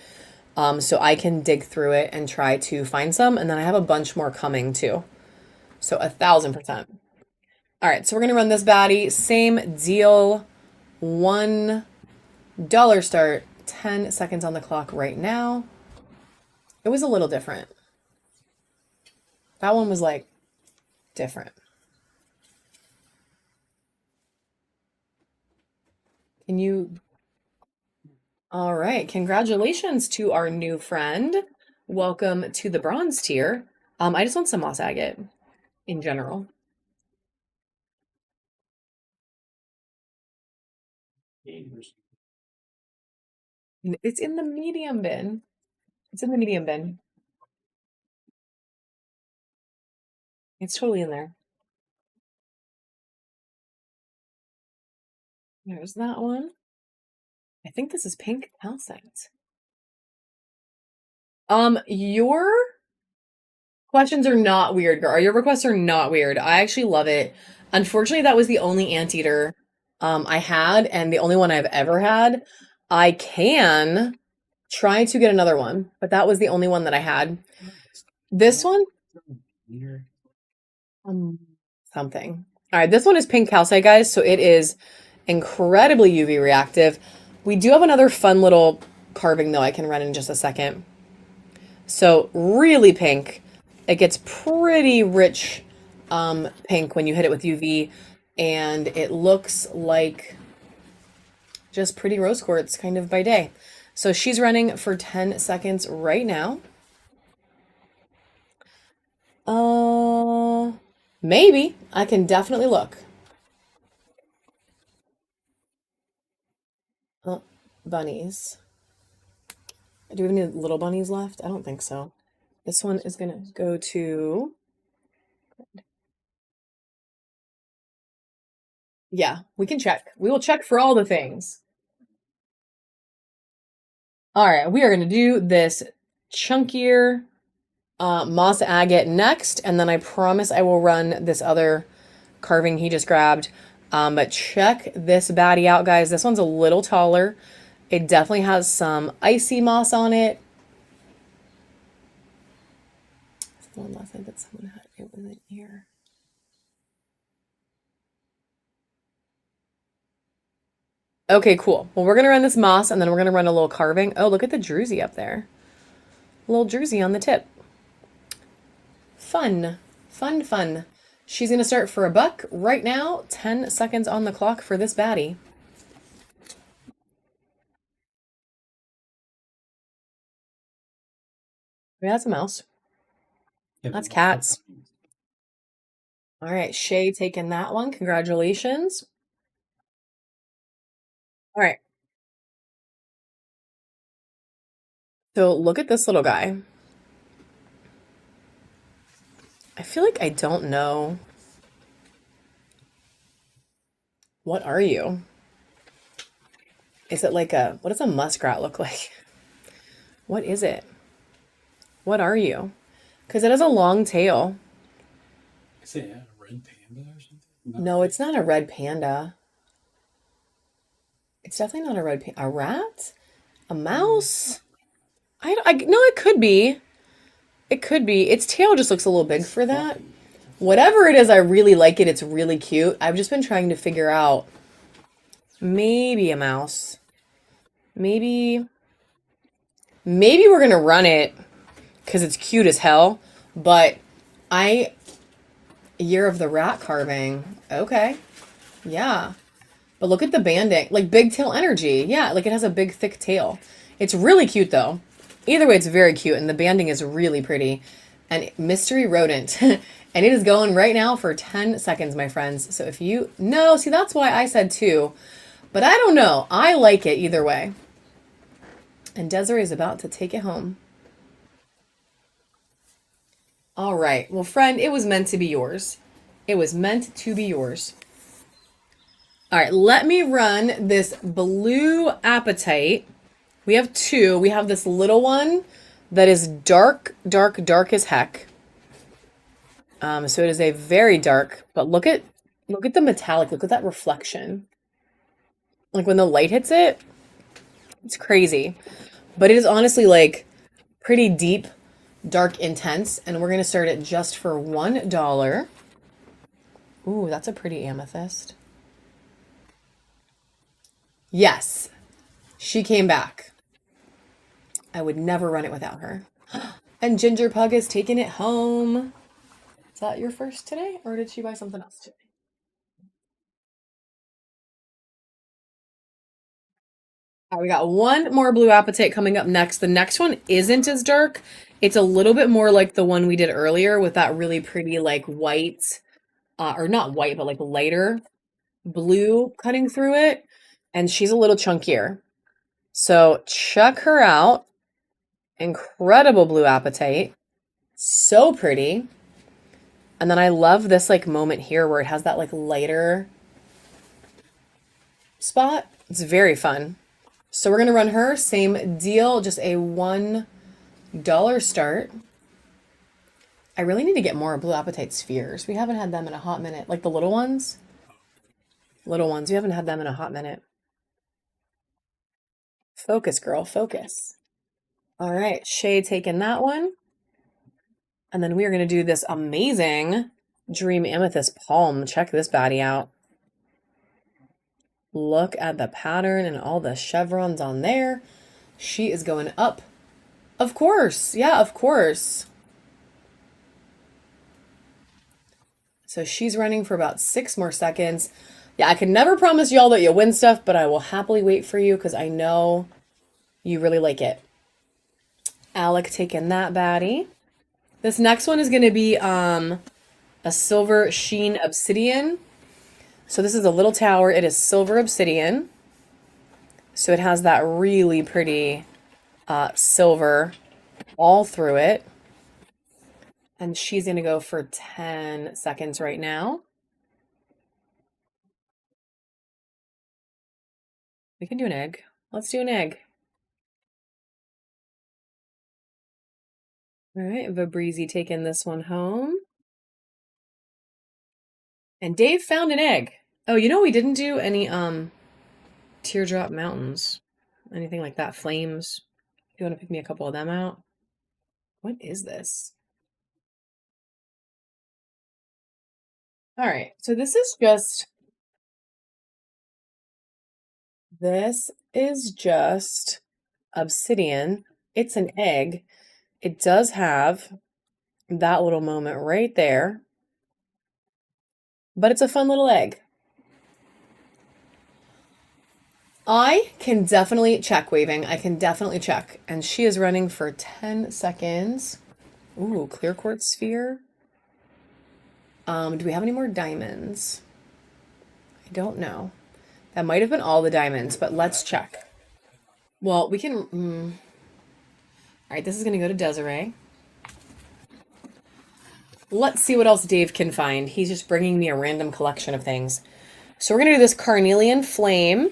so I can dig through it and try to find some, and then I have a bunch more coming too. So 1000%. All right, so we're gonna run this baddie. Same deal. $1 start. 10 seconds on the clock right now. It was a little different. That one was like different. Can you... All right, congratulations to our new friend. Welcome to the bronze tier. I just want some moss agate in general. It's in the medium bin. It's in the medium bin. It's totally in there. There's that one. I think this is pink calcite. Your questions are not weird, girl. Your requests are not weird. I actually love it. Unfortunately, that was the only anteater I had, and the only one I've ever had. I can try to get another one, but that was the only one that I had. This one, Here. something. All right, this one is pink calcite, guys, so it is incredibly UV reactive. We do have another fun little carving, though, I can run in just a second. So really pink. It gets pretty rich pink when you hit it with UV, and it looks like just pretty rose quartz kind of by day. So she's running for 10 seconds right now. Maybe. I can definitely look. Oh, bunnies. Do we have any little bunnies left? I don't think so. This one is gonna go to... Yeah, we can check. We will check for all the things. All right, we are going to do this chunkier moss agate next, and then I promise I will run this other carving he just grabbed. But check this baddie out, guys. This one's a little taller. It definitely has some icy moss on it. That's the one last night that someone had. It wasn't here. Okay, cool. Well, we're going to run this moss, and then we're going to run a little carving. Oh, look at the druzy up there. A little druzy on the tip. Fun. Fun, fun. She's going to start for $1 right now. 10 seconds on the clock for this baddie. Yeah, that's a mouse. That's cats. All right, Shay taking that one. Congratulations. All right. So look at this little guy. I feel like I don't know. What are you? Is it like a, what does a muskrat look like? What is it? What are you? Because it has a long tail. Is it a red panda or something? No, it's not a red panda. It's definitely not a red panda. A rat? A mouse? No, it could be. It could be. Its tail just looks a little big for that. Whatever it is, I really like it. It's really cute. I've just been trying to figure out maybe a mouse. Maybe we're gonna run it because it's cute as hell. But Year of the Rat carving. Okay. Yeah. But look at the banding. Like big tail energy. Yeah, like it has a big thick tail. It's really cute though. Either way, it's very cute and the banding is really pretty. And mystery rodent. And it is going right now for 10 seconds, my friends. So if you know, see, that's why I said 2. But I don't know. I like it either way. And Desiree is about to take it home. All right. Well, friend, it was meant to be yours. It was meant to be yours. All right, let me run this blue apatite. We have 2. We have this little one that is dark, dark, dark as heck. So it is a very dark, but look at the metallic. Look at that reflection. Like when the light hits it, it's crazy. But it is honestly like pretty deep, dark, intense. And we're gonna start it just for $1. Ooh, that's a pretty amethyst. Yes, she came back. I would never run it without her. And Ginger Pug is taking it home. Is that your first today, or did she buy something else today? All right, we got one more blue apatite coming up next. The next one isn't as dark. It's a little bit more like the one we did earlier with that really pretty like white, or not white, but like lighter blue cutting through it. And she's a little chunkier. So check her out. Incredible blue apatite. So pretty. And then I love this like moment here where it has that like lighter spot. It's very fun. So we're going to run her. Same deal, just a $1 start. I really need to get more blue apatite spheres. We haven't had them in a hot minute. Like the little ones. Little ones. We haven't had them in a hot minute. Focus, girl. Focus. All right. Shay taking that one. And then we are going to do this amazing Dream Amethyst Palm. Check this baddie out. Look at the pattern and all the chevrons on there. She is going up. Of course. Yeah, of course. So she's running for about 6 more seconds. Yeah, I can never promise y'all that you'll win stuff, but I will happily wait for you because I know you really like it. Alec taking that baddie. This next one is going to be a silver sheen obsidian. So this is a little tower. It is silver obsidian. So it has that really pretty silver all through it. And she's going to go for 10 seconds right now. We can do an egg. Let's do an egg. All right, Vabreezy taking this one home. And Dave found an egg. Oh, you know we didn't do any teardrop mountains. Anything like that. Flames. You want to pick me a couple of them out? What is this? All right, so this is just obsidian. It's an egg. It does have that little moment right there, but it's a fun little egg. I can definitely check waving. I can definitely check. And she is running for 10 seconds. Ooh, clear quartz sphere. Do we have any more diamonds? I don't know. That might have been all the diamonds, but let's check. Well, we can... All right, this is going to go to Desiree. Let's see what else Dave can find. He's just bringing me a random collection of things. So we're going to do this Carnelian Flame.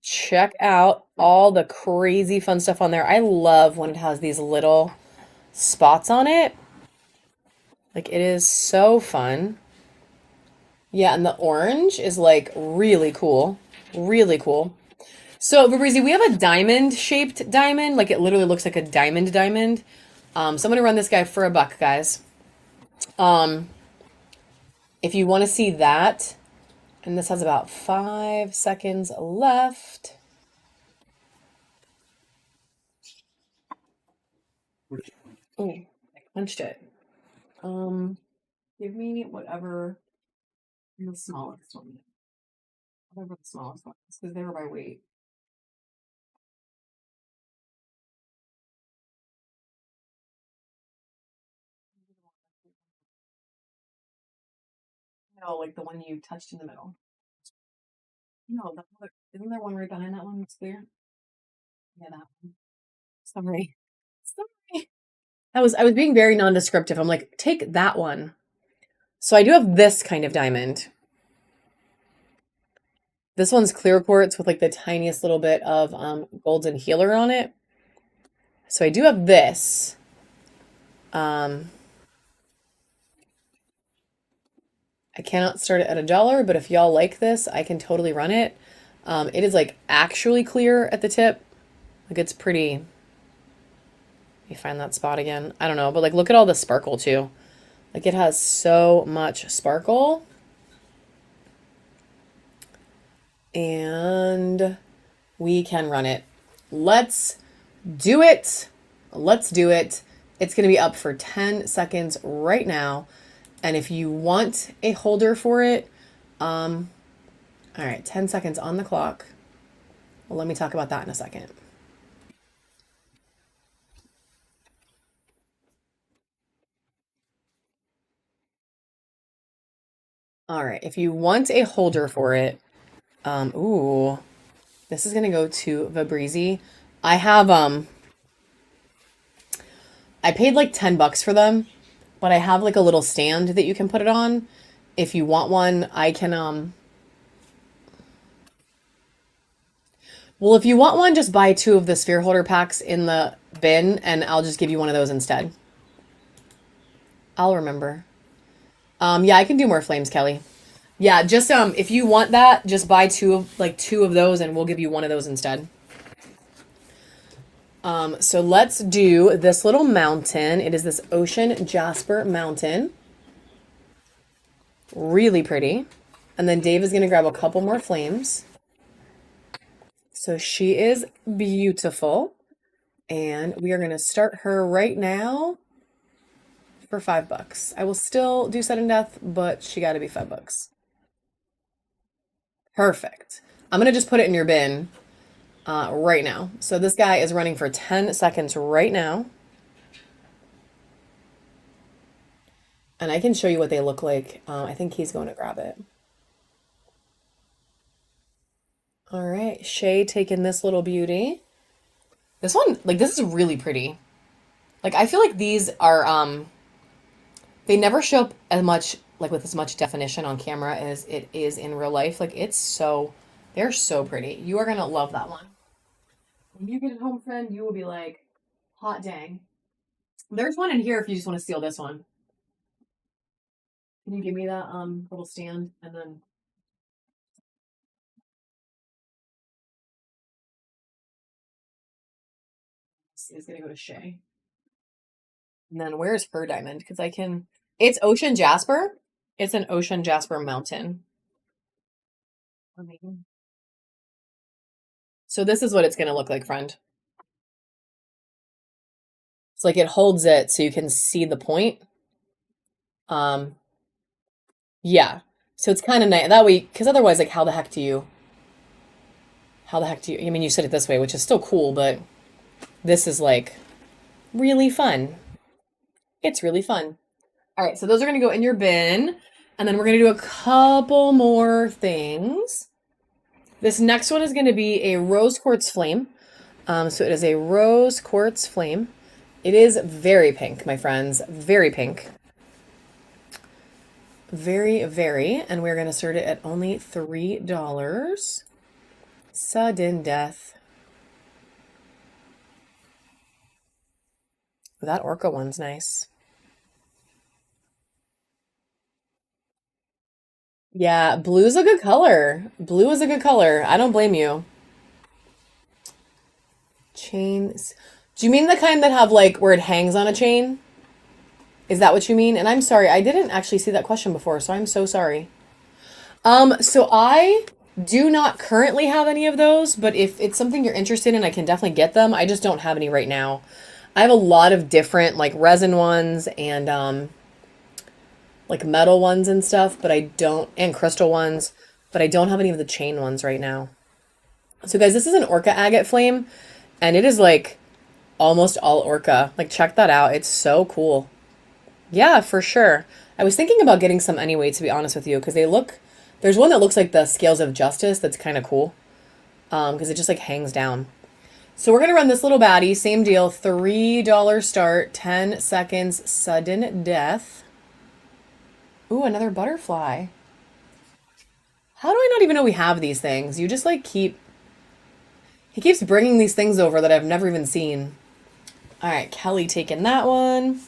Check out all the crazy fun stuff on there. I love when it has these little spots on it. Like, it is so fun. Yeah, and the orange is, like, really cool. Really cool. So, Vabreezy, we have a diamond-shaped diamond. Like, it literally looks like a diamond. So, I'm going to run this guy for $1, guys. If you want to see that, and this has about 5 seconds left. Oh, I punched it. Give me whatever the smallest one. Whatever the smallest one is, because they were by weight. No, like the one you touched in the middle. No, isn't there one right behind that one that's clear? Yeah, that one. Sorry. I was being very non-descriptive. I'm like, take that one. So I do have this kind of diamond. This one's clear quartz with like the tiniest little bit of golden healer on it. So I do have this. I cannot start it at $1, but if y'all like this, I can totally run it. It is like actually clear at the tip. Like, it's pretty. Let me find that spot again. I don't know, but like, look at all the sparkle too. Like, it has so much sparkle. And we can run it. Let's do it. Let's do it. It's going to be up for 10 seconds right now. And if you want a holder for it, all right, 10 seconds on the clock. Well, let me talk about that in a second. All right, if you want a holder for it, ooh, this is gonna go to Vabreezy. I have I paid like $10 for them, but I have like a little stand that you can put it on. If you want one, I can well, if you want one, just buy 2 of the sphere holder packs in the bin, and I'll just give you one of those instead. I'll remember. Yeah, I can do more flames, Kelly. Yeah, just if you want that, just buy 2 of those, and we'll give you one of those instead. So let's do this little mountain. It is this ocean jasper mountain. Really pretty. And then Dave is going to grab a couple more flames. So she is beautiful. And we are going to start her right now for $5. I will still do sudden death, but she got to be $5. Perfect. I'm going to just put it in your bin right now. So this guy is running for 10 seconds right now. And I can show you what they look like. I think he's going to grab it. All right, Shay taking this little beauty. This one, like, this is really pretty. Like, I feel like these are, they never show up as much, like, with as much definition on camera as it is in real life. Like, they're so pretty. You are going to love that one. When you get it home, friend, you will be like, hot dang. There's one in here if you just want to steal this one. Can you give me that little stand and then is gonna go to Shay. And then where's her diamond? Because it's ocean jasper. It's an ocean jasper mountain. So this is what it's gonna look like, friend. It's like it holds it so you can see the point. Yeah. So it's kind of nice that way, because otherwise, like, how the heck do you? I mean, you said it this way, which is still cool, but this is like really fun. It's really fun. All right, so those are going to go in your bin. And then we're going to do a couple more things. This next one is going to be a rose quartz flame. So it is a rose quartz flame. It is very pink, my friends. Very pink. Very, very. And we're going to start it at only $3. Sudden death. That orca one's nice. Yeah, blue's a good color. Blue is a good color. I don't blame you. Chains. Do you mean the kind that have, like, where it hangs on a chain? Is that what you mean? And I'm sorry, I didn't actually see that question before, so I'm so sorry. So I do not currently have any of those, but if it's something you're interested in, I can definitely get them. I just don't have any right now. I have a lot of different, like, resin ones and like metal ones and stuff, but and crystal ones, but I don't have any of the chain ones right now. So guys, this is an orca agate flame, and it is like almost all orca. Like, check that out. It's so cool. Yeah, for sure. I was thinking about getting some anyway, to be honest with you, because there's one that looks like the Scales of Justice that's kind of cool, because it just, like, hangs down. So we're going to run this little baddie, same deal, $3 start, 10 seconds, sudden death. Ooh, another butterfly. How do I not even know we have these things? You just, like, he keeps bringing these things over that I've never even seen. All right, Kelly taking that one.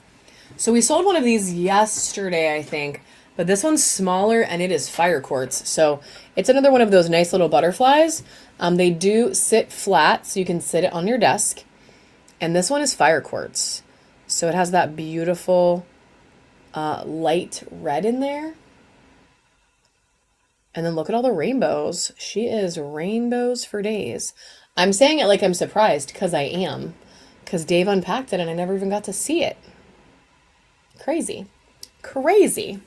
So we sold one of these yesterday, I think, but this one's smaller and it is fire quartz. So it's another one of those nice little butterflies. They do sit flat, so you can sit it on your desk. And this one is fire quartz. So it has that beautiful light red in there. And then look at all the rainbows. She is rainbows for days. I'm saying it like I'm surprised, because I am. Because Dave unpacked it and I never even got to see it. Crazy. Crazy.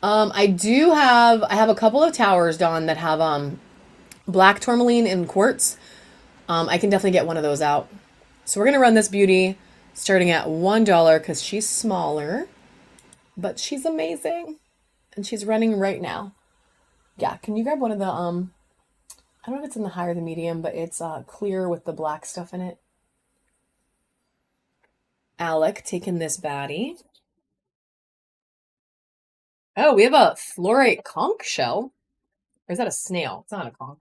I have a couple of towers, Dawn, that have black tourmaline and quartz. I can definitely get one of those out. So we're going to run this beauty starting at $1 because she's smaller, but she's amazing. And she's running right now. Yeah, can you grab one of the, I don't know if it's in the high or the medium, but it's clear with the black stuff in it. Alec taking this baddie. Oh, we have a fluorite conch shell. Or is that a snail? It's not a conch.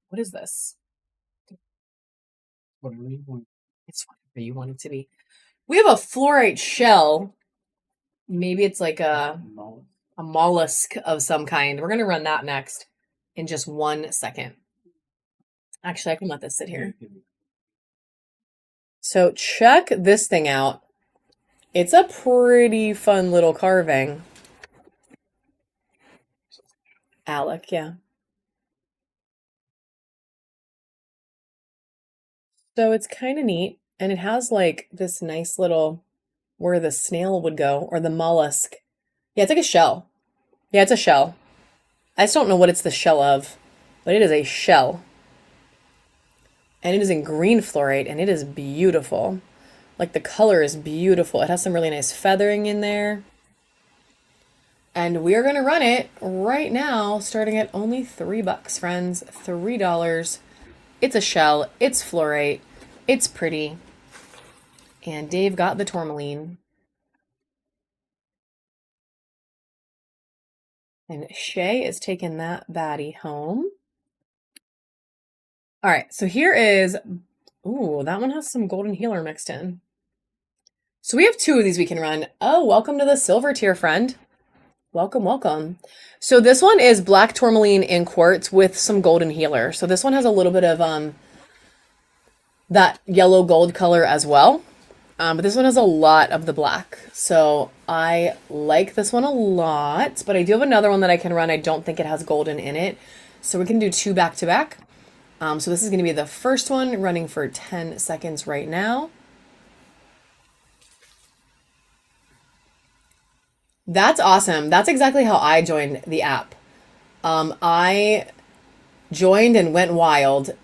What is this? Whatever you want. It's whatever you want it to be. We have a fluorite shell. Maybe it's like a mollusk of some kind. We're going to run that next in just 1 second. Actually, I can let this sit here. So check this thing out. It's a pretty fun little carving. Alec, yeah. So it's kind of neat. And it has like this nice little where the snail would go or the mollusk. Yeah, it's like a shell. Yeah, it's a shell. I just don't know what it's the shell of, but it is a shell. And it is in green fluorite and it is beautiful. Like the color is beautiful. It has some really nice feathering in there. And we are going to run it right now, starting at only $3, friends. $3. It's a shell. It's fluorite. It's pretty. And Dave got the tourmaline. And Shay is taking that baddie home. All right, so here is, ooh, that one has some golden healer mixed in. So we have 2 of these we can run. Oh, welcome to the silver tier, friend. Welcome, welcome. So this one is black tourmaline in quartz with some golden healer. So this one has a little bit of that yellow gold color as well. But this one has a lot of the black. So I like this one a lot, but I do have another one that I can run. I don't think it has golden in it. So we can do 2 back to back. So this is going to be the first one running for 10 seconds right now. That's awesome. That's exactly how I joined the app. I joined and went wild.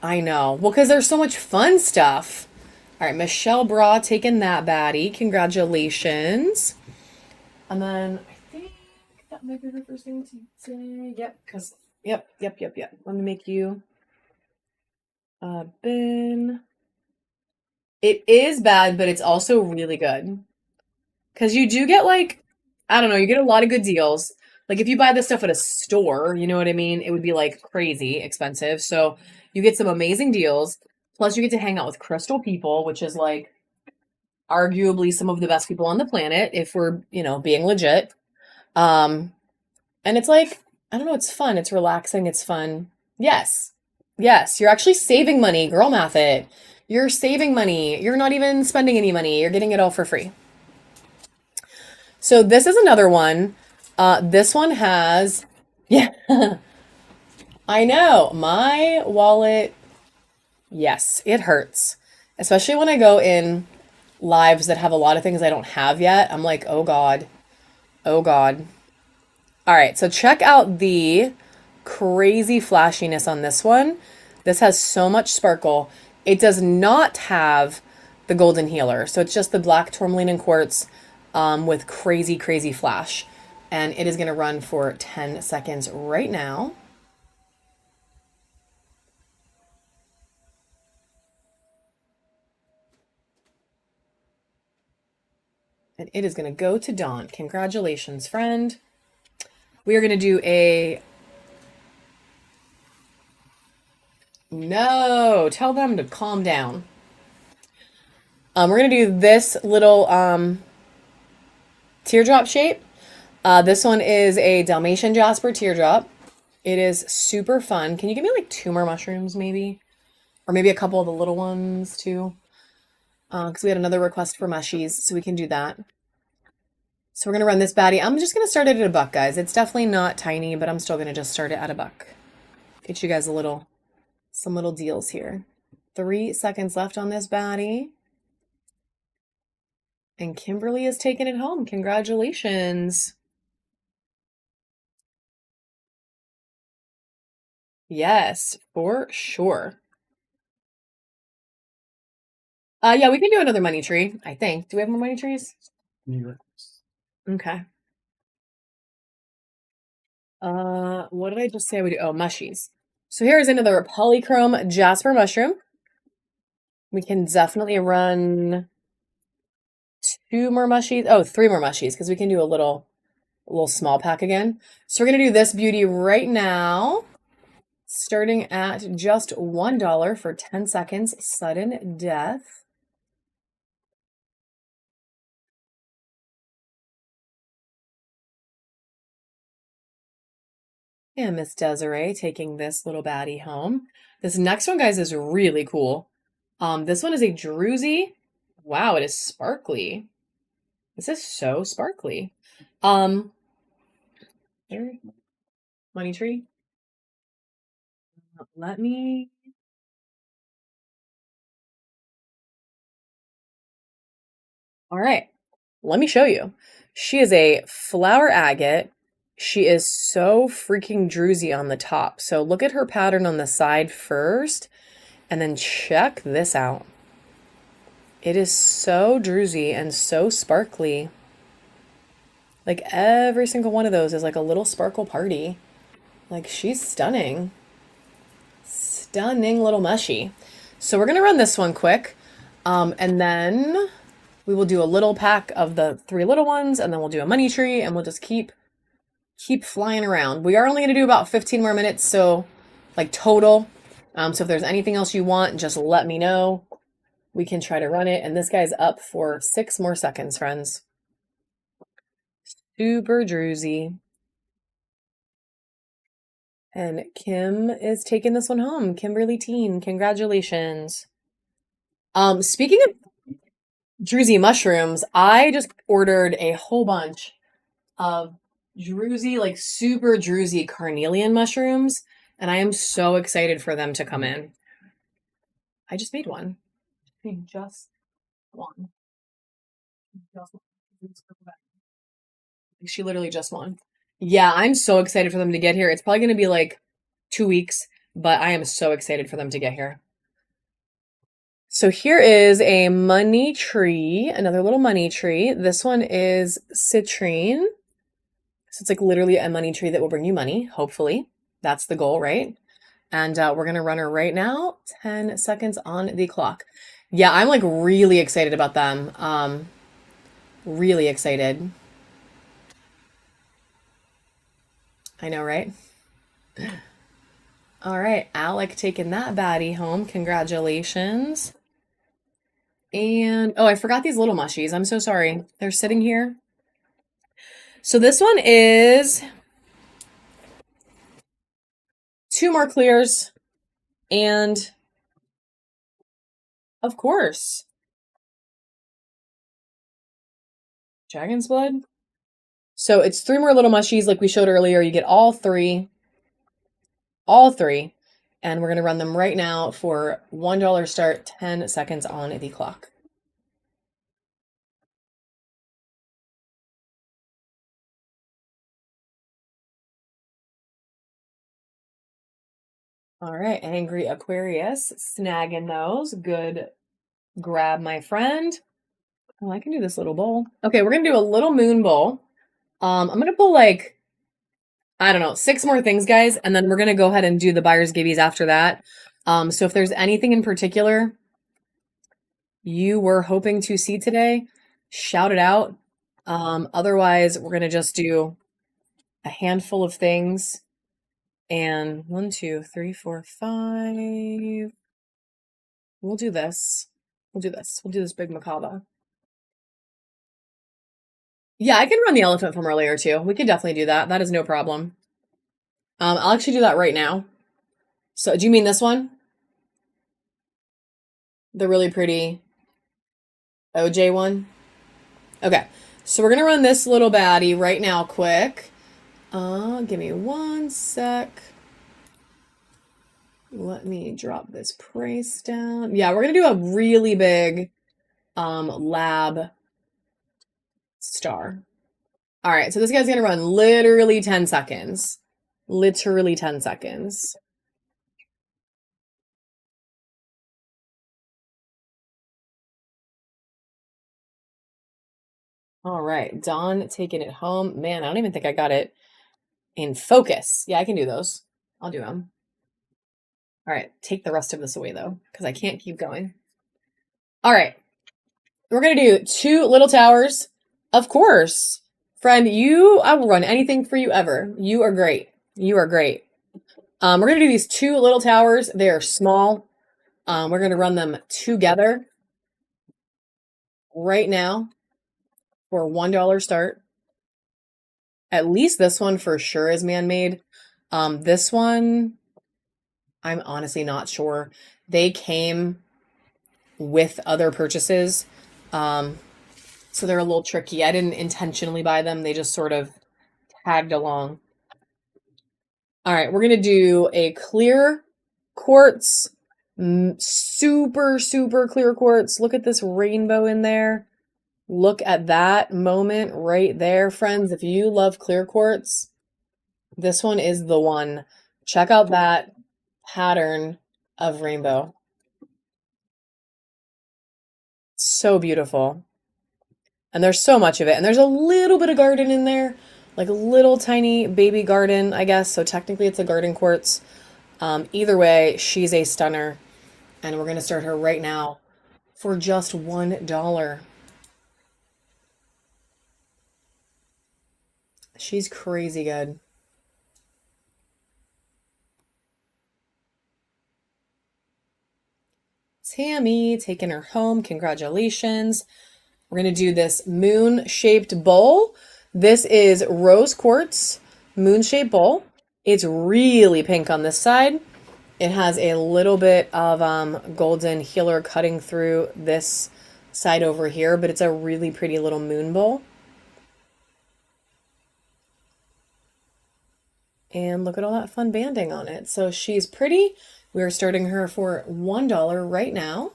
I know. Well, because there's so much fun stuff. All right, Michelle Bra taking that baddie. Congratulations. And then I think that might be the first thing to say. Yep, because yep. Let me make you bin. It is bad, but it's also really good. Because you do get like, I don't know, you get a lot of good deals. Like if you buy this stuff at a store, you know what I mean? It would be like crazy expensive. So you get some amazing deals. Plus you get to hang out with crystal people, which is like arguably some of the best people on the planet if we're, being legit. And it's like, I don't know, it's fun. It's relaxing. It's fun. Yes. Yes. You're actually saving money. Girl math it. You're saving money. You're not even spending any money. You're getting it all for free. So this is another one. This one has, yeah, I know. My wallet, yes, it hurts. Especially when I go in lives that have a lot of things I don't have yet. I'm like, oh God. Oh God. All right, so check out the crazy flashiness on this one. This has so much sparkle. It does not have the golden healer. So it's just the black tourmaline and quartz with crazy, crazy flash. And it is going to run for 10 seconds right now. And it is going to go to Dawn. Congratulations, friend. We are going to do a... No, tell them to calm down. We're going to do this little teardrop shape. This one is a Dalmatian Jasper teardrop. It is super fun. Can you give me like 2 more mushrooms maybe? Or maybe a couple of the little ones too? Because we had another request for mushies, so we can do that. So we're going to run this baddie. I'm just going to start it at $1, guys. It's definitely not tiny, but I'm still going to just start it at $1. Get you guys some little deals here. 3 seconds left on this baddie. And Kimberly is taking it home. Congratulations. Yes, for sure. Yeah, we can do another money tree, I think. Do we have more money trees? Okay. What did I just say we do? Oh, mushies. So here is another polychrome Jasper mushroom. We can definitely run 2 more mushies. Oh, 3 more mushies because we can do a little small pack again. So we're gonna do this beauty right now, starting at just $1 for 10 seconds. Sudden death. And Miss Desiree taking this little baddie home. This next one, guys, is really cool. This one is a druzy. Wow, it is sparkly. This is so sparkly. There, money tree. Let me. All right, let me show you. She is a flower agate. She is so freaking druzy on the top. So look at her pattern on the side first, and then check this out. It is so druzy and so sparkly. Like every single one of those is like a little sparkle party. Like she's stunning. Stunning little mushy. So we're gonna run this one quick. And then we will do a little pack of the 3 little ones, and then we'll do a money tree, and we'll just keep flying around. We are only gonna do about 15 more minutes, so like total. So if there's anything else you want, just let me know. We can try to run it. And this guy's up for 6 more seconds, friends. Super druzy. And Kim is taking this one home. Kimberly Teen, congratulations. Speaking of druzy mushrooms, I just ordered a whole bunch of druzy, like super druzy carnelian mushrooms, and I am so excited for them to come in. I just made one. Just one. She literally just won. Yeah, I'm so excited for them to get here. It's probably going to be like 2 weeks, but I am so excited for them to get here. So here is a money tree, another little money tree. This one is citrine. So it's like literally a money tree that will bring you money, hopefully. That's the goal, right? And we're going to run her right now. 10 seconds on the clock. Yeah, I'm like really excited about them. Really excited. I know, right? All right, Alec taking that baddie home. Congratulations. And oh, I forgot these little mushies. I'm so sorry. They're sitting here. So this one is 2 more clears. And of course, Dragon's Blood. So it's 3 more little mushies like we showed earlier. You get all 3. All 3. And we're going to run them right now for $1 start, 10 seconds on the clock. All right, Angry Aquarius, snagging those. Good grab, my friend. Oh, I can do this little bowl. Okay, we're going to do a little moon bowl. I'm going to pull like, I don't know, 6 more things, guys, and then we're going to go ahead and do the buyer's gibbies after that. So if there's anything in particular you were hoping to see today, shout it out. Otherwise, we're going to just do a handful of things. And 1, 2, 3, 4, 5. We'll do this. We'll do this. We'll do this big macabre. Yeah, I can run the elephant from earlier too. We can definitely do that. That is no problem. I'll actually do that right now. So, do you mean this one? The really pretty OJ one? Okay. So we're going to run this little baddie right now quick. Give me 1 sec. Let me drop this price down. Yeah, we're going to do a really big lab star. All right, so this guy's going to run literally 10 seconds. Literally 10 seconds. All right, Dawn taking it home. Man, I don't even think I got it in focus. Yeah, I can do those. I'll do them. All right, take the rest of this away though, because I can't keep going. All right, we're going to do 2 little towers. Of course, friend, I will run anything for you ever. You are great. You are great. We're going to do these 2 little towers. They are small. We're going to run them together right now for $1 start. At least this one for sure is man-made. This one, I'm honestly not sure. They came with other purchases. So they're a little tricky. I didn't intentionally buy them. They just sort of tagged along. All right, we're going to do a clear quartz, super, super clear quartz. Look at this rainbow in there. Look at that moment right there, friends. If you love clear quartz, this one is the one. Check out that pattern of rainbow. So beautiful. And there's so much of it. And there's a little bit of garden in there, like a little tiny baby garden, I guess. So technically it's a garden quartz. Either way, she's a stunner. And we're going to start her right now for just $1. She's crazy good. Tammy, taking her home. Congratulations. We're going to do this moon-shaped bowl. This is rose quartz moon-shaped bowl. It's really pink on this side. It has a little bit of golden healer cutting through this side over here, but it's a really pretty little moon bowl. And look at all that fun banding on it. So she's pretty. We're starting her for $1 right now.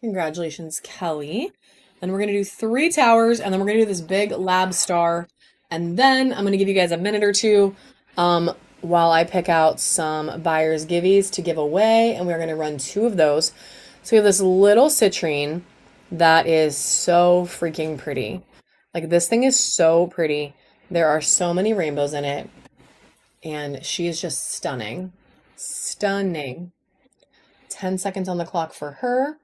Congratulations, Kelly. And we're going to do 3 towers, and then we're going to do this big lab star. And then I'm going to give you guys a minute or two while I pick out some buyer's giveies to give away. And we're going to run 2 of those. So we have this little citrine that is so freaking pretty. Like, this thing is so pretty. There are so many rainbows in it. And she is just stunning. Stunning. 10 seconds on the clock for her.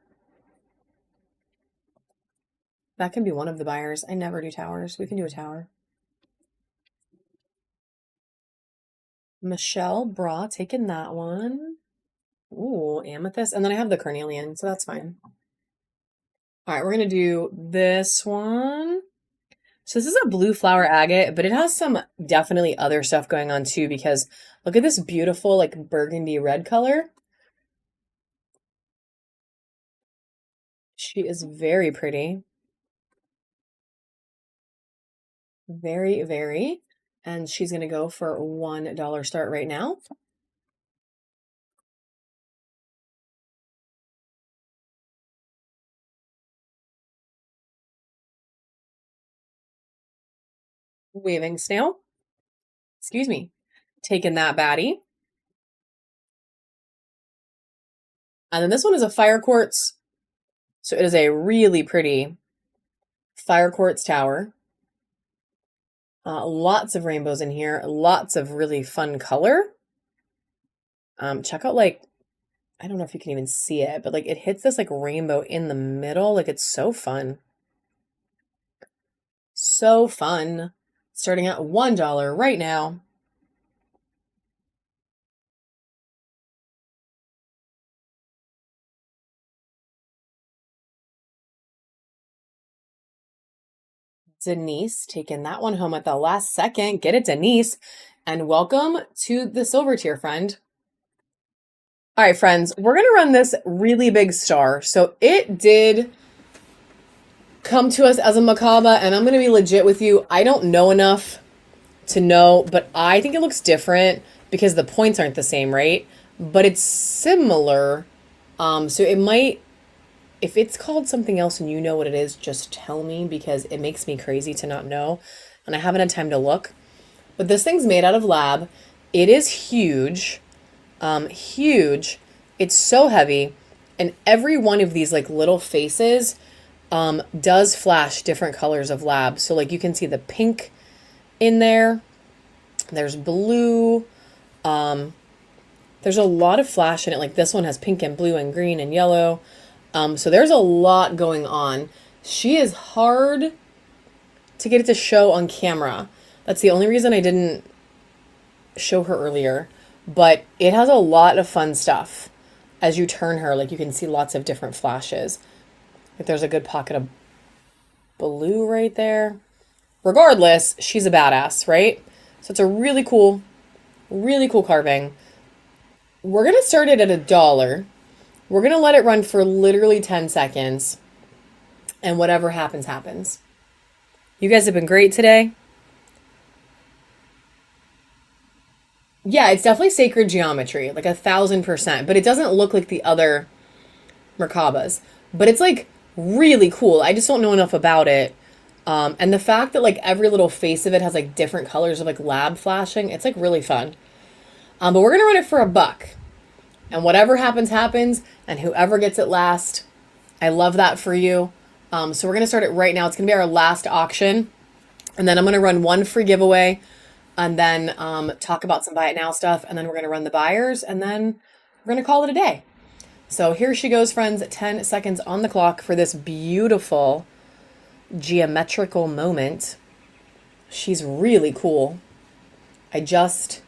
That can be one of the buyers. I never do towers. We can do a tower. Michelle Bra taking that one. Ooh, amethyst. And then I have the carnelian, so that's fine. All right, we're going to do this one. So this is a blue flower agate, but it has some definitely other stuff going on too, because look at this beautiful like burgundy red color. She is very pretty. Very, very. And she's going to go for $1 start right now. Waving snail. Excuse me. Taking that baddie. And then this one is a fire quartz. So it is a really pretty fire quartz tower. Lots of rainbows in here. Lots of really fun color. Check out like, I don't know if you can even see it, but like it hits this like rainbow in the middle. Like it's so fun. So fun. Starting at $1 right now. Denise taking that one home at the last second. Get it, Denise. And welcome to the silver tier, friend. All right, friends, we're going to run this really big star. So it did come to us as a Makaba, and I'm going to be legit with you. I don't know enough to know, but I think it looks different because the points aren't the same, right? But it's similar. So it might, if it's called something else and you know what it is, just tell me because it makes me crazy to not know. And I haven't had time to look. But this thing's made out of lab. It is huge. Huge. It's so heavy. And every one of these like little faces does flash different colors of lab. So like you can see the pink in there. There's blue. There's a lot of flash in it. Like this one has pink and blue and green and yellow. So there's a lot going on. She is hard to get it to show on camera. That's the only reason I didn't show her earlier. But it has a lot of fun stuff. As you turn her, like you can see lots of different flashes. Like there's a good pocket of blue right there. Regardless, she's a badass, right? So it's a really cool carving. We're gonna start it at $1. We're gonna let it run for literally 10 seconds, and whatever happens, happens. You guys have been great today. Yeah, it's definitely sacred geometry, like 1,000%, but it doesn't look like the other Merkabas. But it's like really cool. I just don't know enough about it. And the fact that like every little face of it has like different colors of like lab flashing, it's like really fun. But we're gonna run it for $1. And whatever happens, happens. And whoever gets it last, I love that for you. So we're gonna start it right now. It's gonna be our last auction. And then I'm gonna run one free giveaway and then talk about some buy it now stuff. And then we're gonna run the buyers and then we're gonna call it a day. So here she goes, friends. 10 seconds on the clock for this beautiful geometrical moment. She's really cool. I just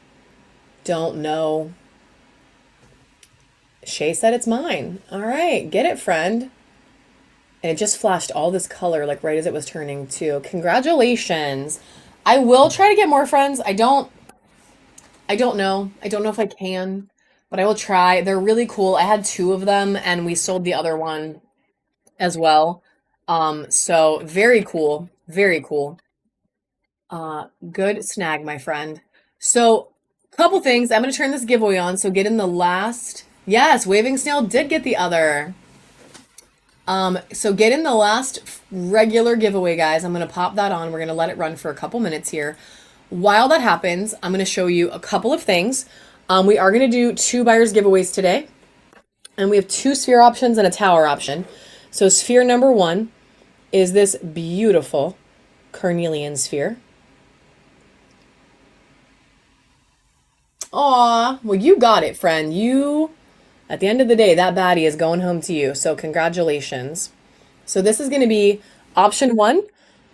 don't know. Shay said it's mine. All right, get it, friend. And it just flashed all this color like right as it was turning too. Congratulations. I will try to get more friends. I don't know. I don't know if I can, but I will try. They're really cool. I had 2 of them and we sold the other one as well. So very cool. Very cool. Good snag, my friend. So couple things. I'm going to turn this giveaway on. So get in the last. Yes, Waving Snail did get the other. So get in the last regular giveaway, guys. I'm going to pop that on. We're going to let it run for a couple minutes here. While that happens, I'm going to show you a couple of things. We are going to do 2 buyers giveaways today. And we have 2 sphere options and a tower option. So sphere number 1 is this beautiful carnelian sphere. Aw, well, you got it, friend. At the end of the day, that baddie is going home to you. So congratulations. So this is going to be option 1.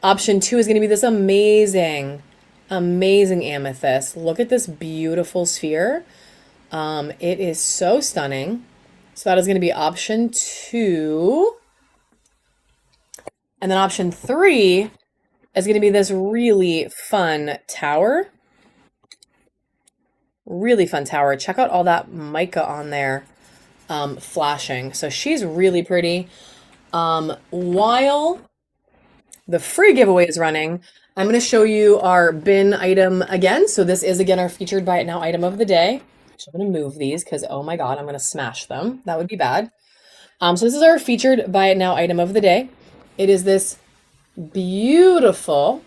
Option 2 is going to be this amazing amethyst. Look at this beautiful sphere. It is so stunning. So that is going to be option 2. And then option 3 is going to be this really fun tower. Really fun tower. Check out all that mica on there flashing. So she's really pretty. While the free giveaway is running, I'm going to show you our bin item again. So this is, again, our featured Buy It Now item of the day. So I'm going to move these because, oh my God, I'm going to smash them. That would be bad. So this is our featured Buy It Now item of the day. It is this beautiful,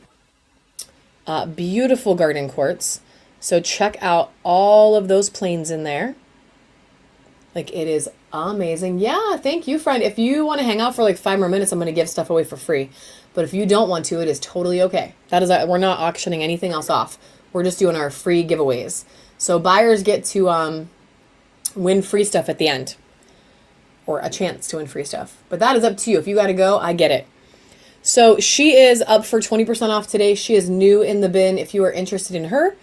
beautiful garden quartz. So check out all of those planes in there. Like, it is amazing. Yeah, thank you, friend. If you want to hang out for like 5 more minutes, I'm going to give stuff away for free. But if you don't want to, it is totally okay. We're not auctioning anything else off. We're just doing our free giveaways. So buyers get to win free stuff at the end. Or a chance to win free stuff. But that is up to you. If you got to go, I get it. So she is up for 20% off today. She is new in the bin. If you are interested in her,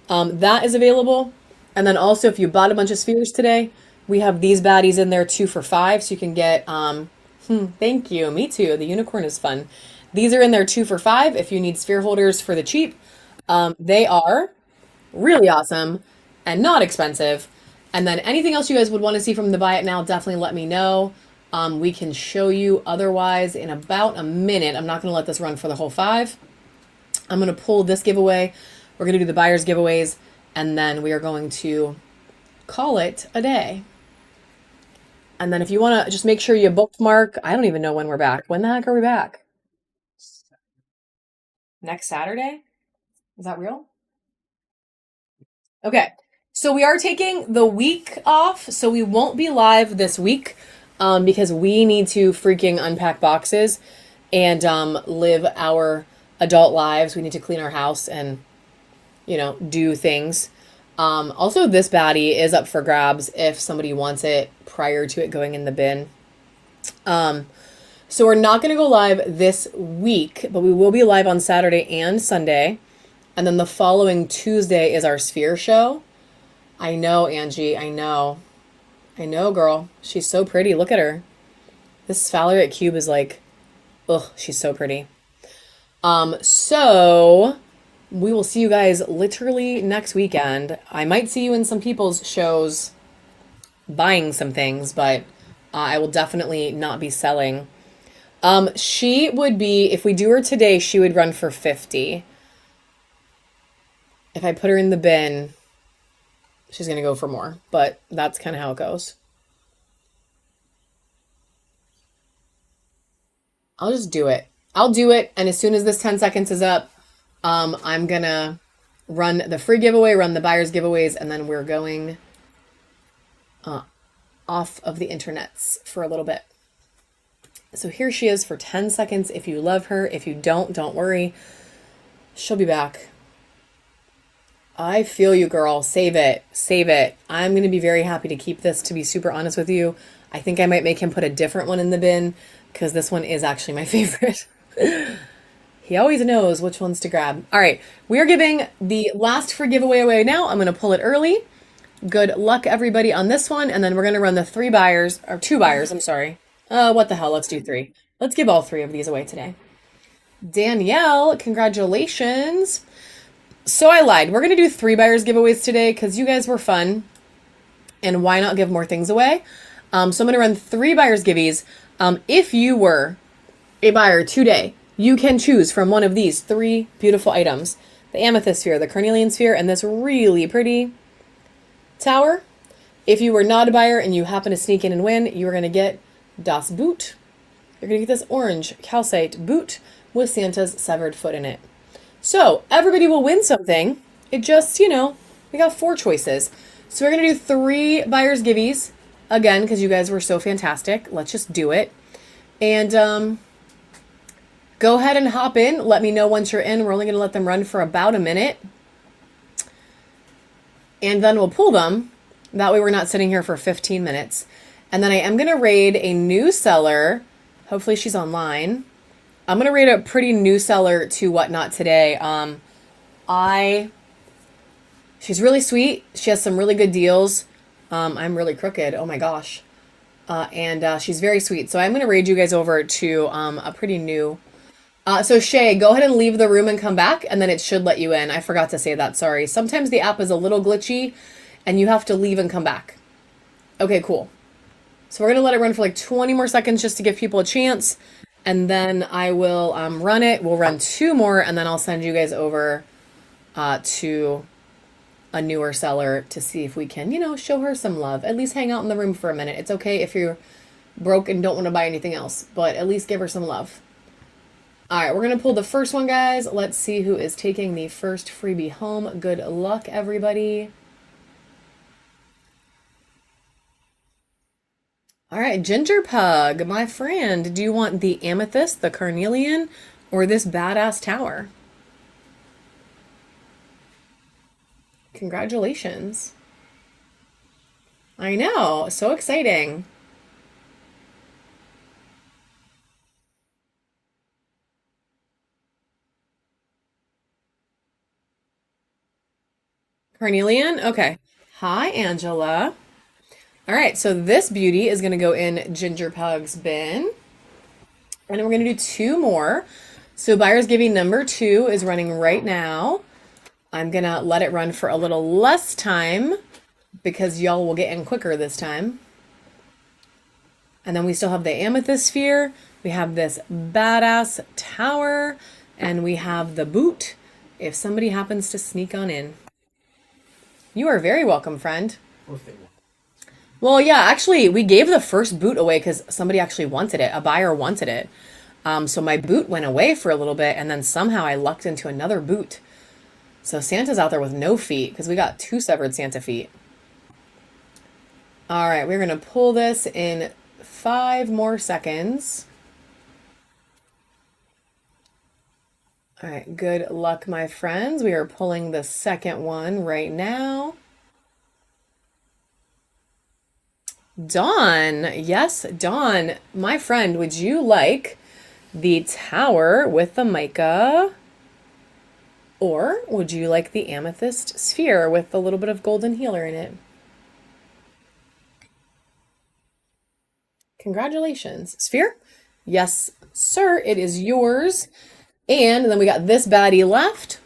that is available. And then also, if you bought a bunch of spheres today, we have these baddies in there 2 for $5. So you can get, thank you. Me too. The unicorn is fun. These are in there 2 for $5 if you need sphere holders for the cheap. They are really awesome and not expensive. And then anything else you guys would want to see from the Buy It Now, definitely let me know. We can show you otherwise in about a minute. I'm not going to let this run for the whole 5. I'm going to pull this giveaway. We're going to do the buyers giveaways. And then we are going to call it a day. And then if you want to just make sure you bookmark, I don't even know when we're back. When the heck are we back? Next Saturday? Is that real? Okay. So we are taking the week off. So we won't be live this week because we need to freaking unpack boxes and live our adult lives. We need to clean our house and, do things. Also, this baddie is up for grabs if somebody wants it prior to it going in the bin. So we're not going to go live this week, but we will be live on Saturday and Sunday. And then the following Tuesday is our sphere show. I know, Angie. I know, girl. She's so pretty. Look at her. This Sphalerite cube is like, Ugh, she's so pretty. So we will see you guys literally next weekend. I might see you in some people's shows buying some things, but I will definitely not be selling. She would be, if we do her today, she would run for 50. If I put her in the bin, she's going to go for more, but that's kind of how it goes. I'll just do it. I'll do it. And as soon as this 10 seconds is up, I'm going to run the free giveaway, run the buyer's giveaways, and then we're going off of the internets for a little bit. So here she is for 10 seconds. If you love her, if you don't worry. She'll be back. I feel you, girl. Save it. Save it. I'm going to be very happy to keep this, to be super honest with you. I think I might make him put a different one in the bin because this one is actually my favorite. He always knows which ones to grab. All right. We are giving the last free giveaway away now. I'm going to pull it early. Good luck, everybody, on this one. And then we're going to run the two buyers. I'm sorry. What the hell? Let's do 3. Let's give all 3 of these away today. Danielle, congratulations. So I lied. We're going to do 3 buyers giveaways today because you guys were fun. And why not give more things away? So I'm going to run 3 buyers giveaways. If you were a buyer today, you can choose from one of these 3 beautiful items. The amethyst sphere, the carnelian sphere, and this really pretty tower. If you were not a buyer and you happen to sneak in and win, you are going to get Das Boot. You're going to get this orange calcite boot with Santa's severed foot in it. So everybody will win something. It just, we got 4 choices. So we're going to do 3 buyers giveaways again, because you guys were so fantastic. Let's just do it. And go ahead and hop in. Let me know once you're in. We're only going to let them run for about a minute. And then we'll pull them. That way we're not sitting here for 15 minutes. And then I am going to raid a new seller. Hopefully she's online. I'm going to raid a pretty new seller to Whatnot today. She's really sweet. She has some really good deals. I'm really crooked. Oh my gosh. And she's very sweet. So I'm going to raid you guys over to a pretty new. So Shay, go ahead and leave the room and come back, and then it should let you in. I forgot to say that. Sorry. Sometimes the app is a little glitchy, and you have to leave and come back. Okay, cool. So we're going to let it run for like 20 more seconds just to give people a chance. And then I will run it. We'll run 2 more, and then I'll send you guys over to a newer seller to see if we can, show her some love. At least hang out in the room for a minute. It's okay if you're broke and don't want to buy anything else, but at least give her some love. All right, we're going to pull the first one, guys. Let's see who is taking the first freebie home. Good luck, everybody. All right, Ginger Pug, my friend, do you want the amethyst, the carnelian, or this badass tower? Congratulations. I know, so exciting. Carnelian? Okay. Hi, Angela. All right, so this beauty is going to go in Ginger Pug's bin. And then we're going to do 2 more. So buyer's giving number 2 is running right now. I'm going to let it run for a little less time because y'all will get in quicker this time. And then we still have the amethyst sphere. We have this badass tower. And we have the boot if somebody happens to sneak on in. You are very welcome, friend. Well, yeah, actually, we gave the first boot away because somebody actually wanted it. A buyer wanted it. So my boot went away for a little bit, and then somehow I lucked into another boot. So Santa's out there with no feet because we got 2 severed Santa feet. All right, we're going to pull this in 5 more seconds. All right, good luck, my friends. We are pulling the second one right now. Dawn, yes, Dawn, my friend, would you like the tower with the mica? Or would you like the amethyst sphere with a little bit of golden healer in it? Congratulations. Sphere? Yes, sir, it is yours. And then we got this baddie left.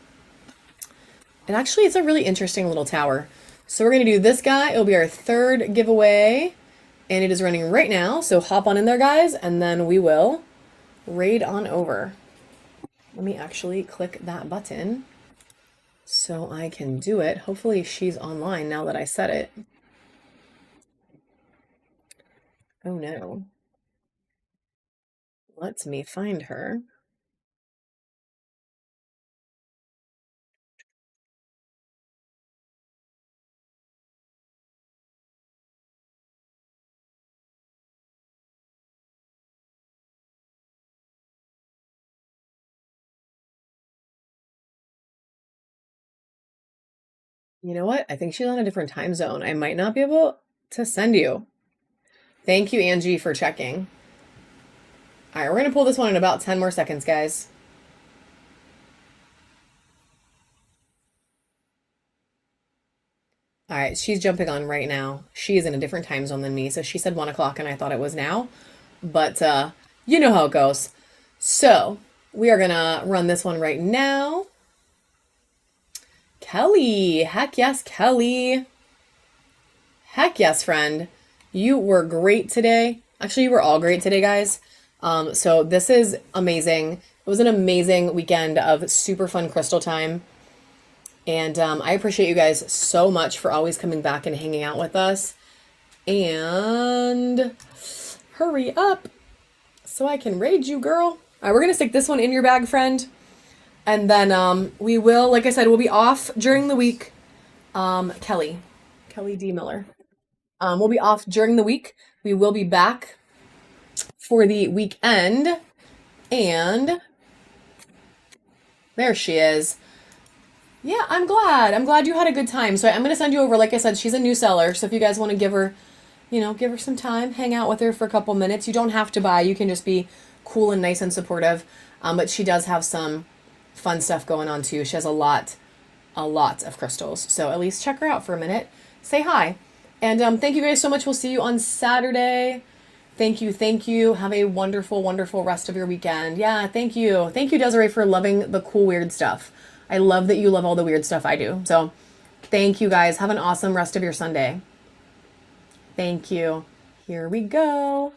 And actually, it's a really interesting little tower. So we're going to do this guy. It'll be our third giveaway. And it is running right now. So hop on in there, guys. And then we will raid on over. Let me actually click that button so I can do it. Hopefully she's online now that I said it. Oh no. Let me find her. You know what? I think she's on a different time zone. I might not be able to send you. Thank you, Angie, for checking. All right, we're going to pull this one in about 10 more seconds, guys. All right, she's jumping on right now. She is in a different time zone than me. So she said 1 o'clock and I thought it was now. But you know how it goes. So we are going to run this one right now. Kelly. Heck yes, Kelly. Heck yes, friend. You were great today. Actually, you were all great today, guys. So this is amazing. It was an amazing weekend of super fun crystal time. And I appreciate you guys so much for always coming back and hanging out with us. And hurry up so I can raid you, girl. All right, we're going to stick this one in your bag, friend. And then we will, like I said, we'll be off during the week. Kelly D. Miller. We'll be off during the week. We will be back for the weekend. And there she is. Yeah, I'm glad. I'm glad you had a good time. So I'm going to send you over. Like I said, she's a new seller. So if you guys want to give her, give her some time, hang out with her for a couple minutes. You don't have to buy. You can just be cool and nice and supportive. But she does have some fun stuff going on too. She has a lot of crystals. So at least check her out for a minute. Say hi. And thank you guys so much. We'll see you on Saturday. Thank you. Have a wonderful, wonderful rest of your weekend. Yeah, thank you. Thank you, Desiree, for loving the cool, weird stuff. I love that you love all the weird stuff I do. So thank you, guys. Have an awesome rest of your Sunday. Thank you. Here we go.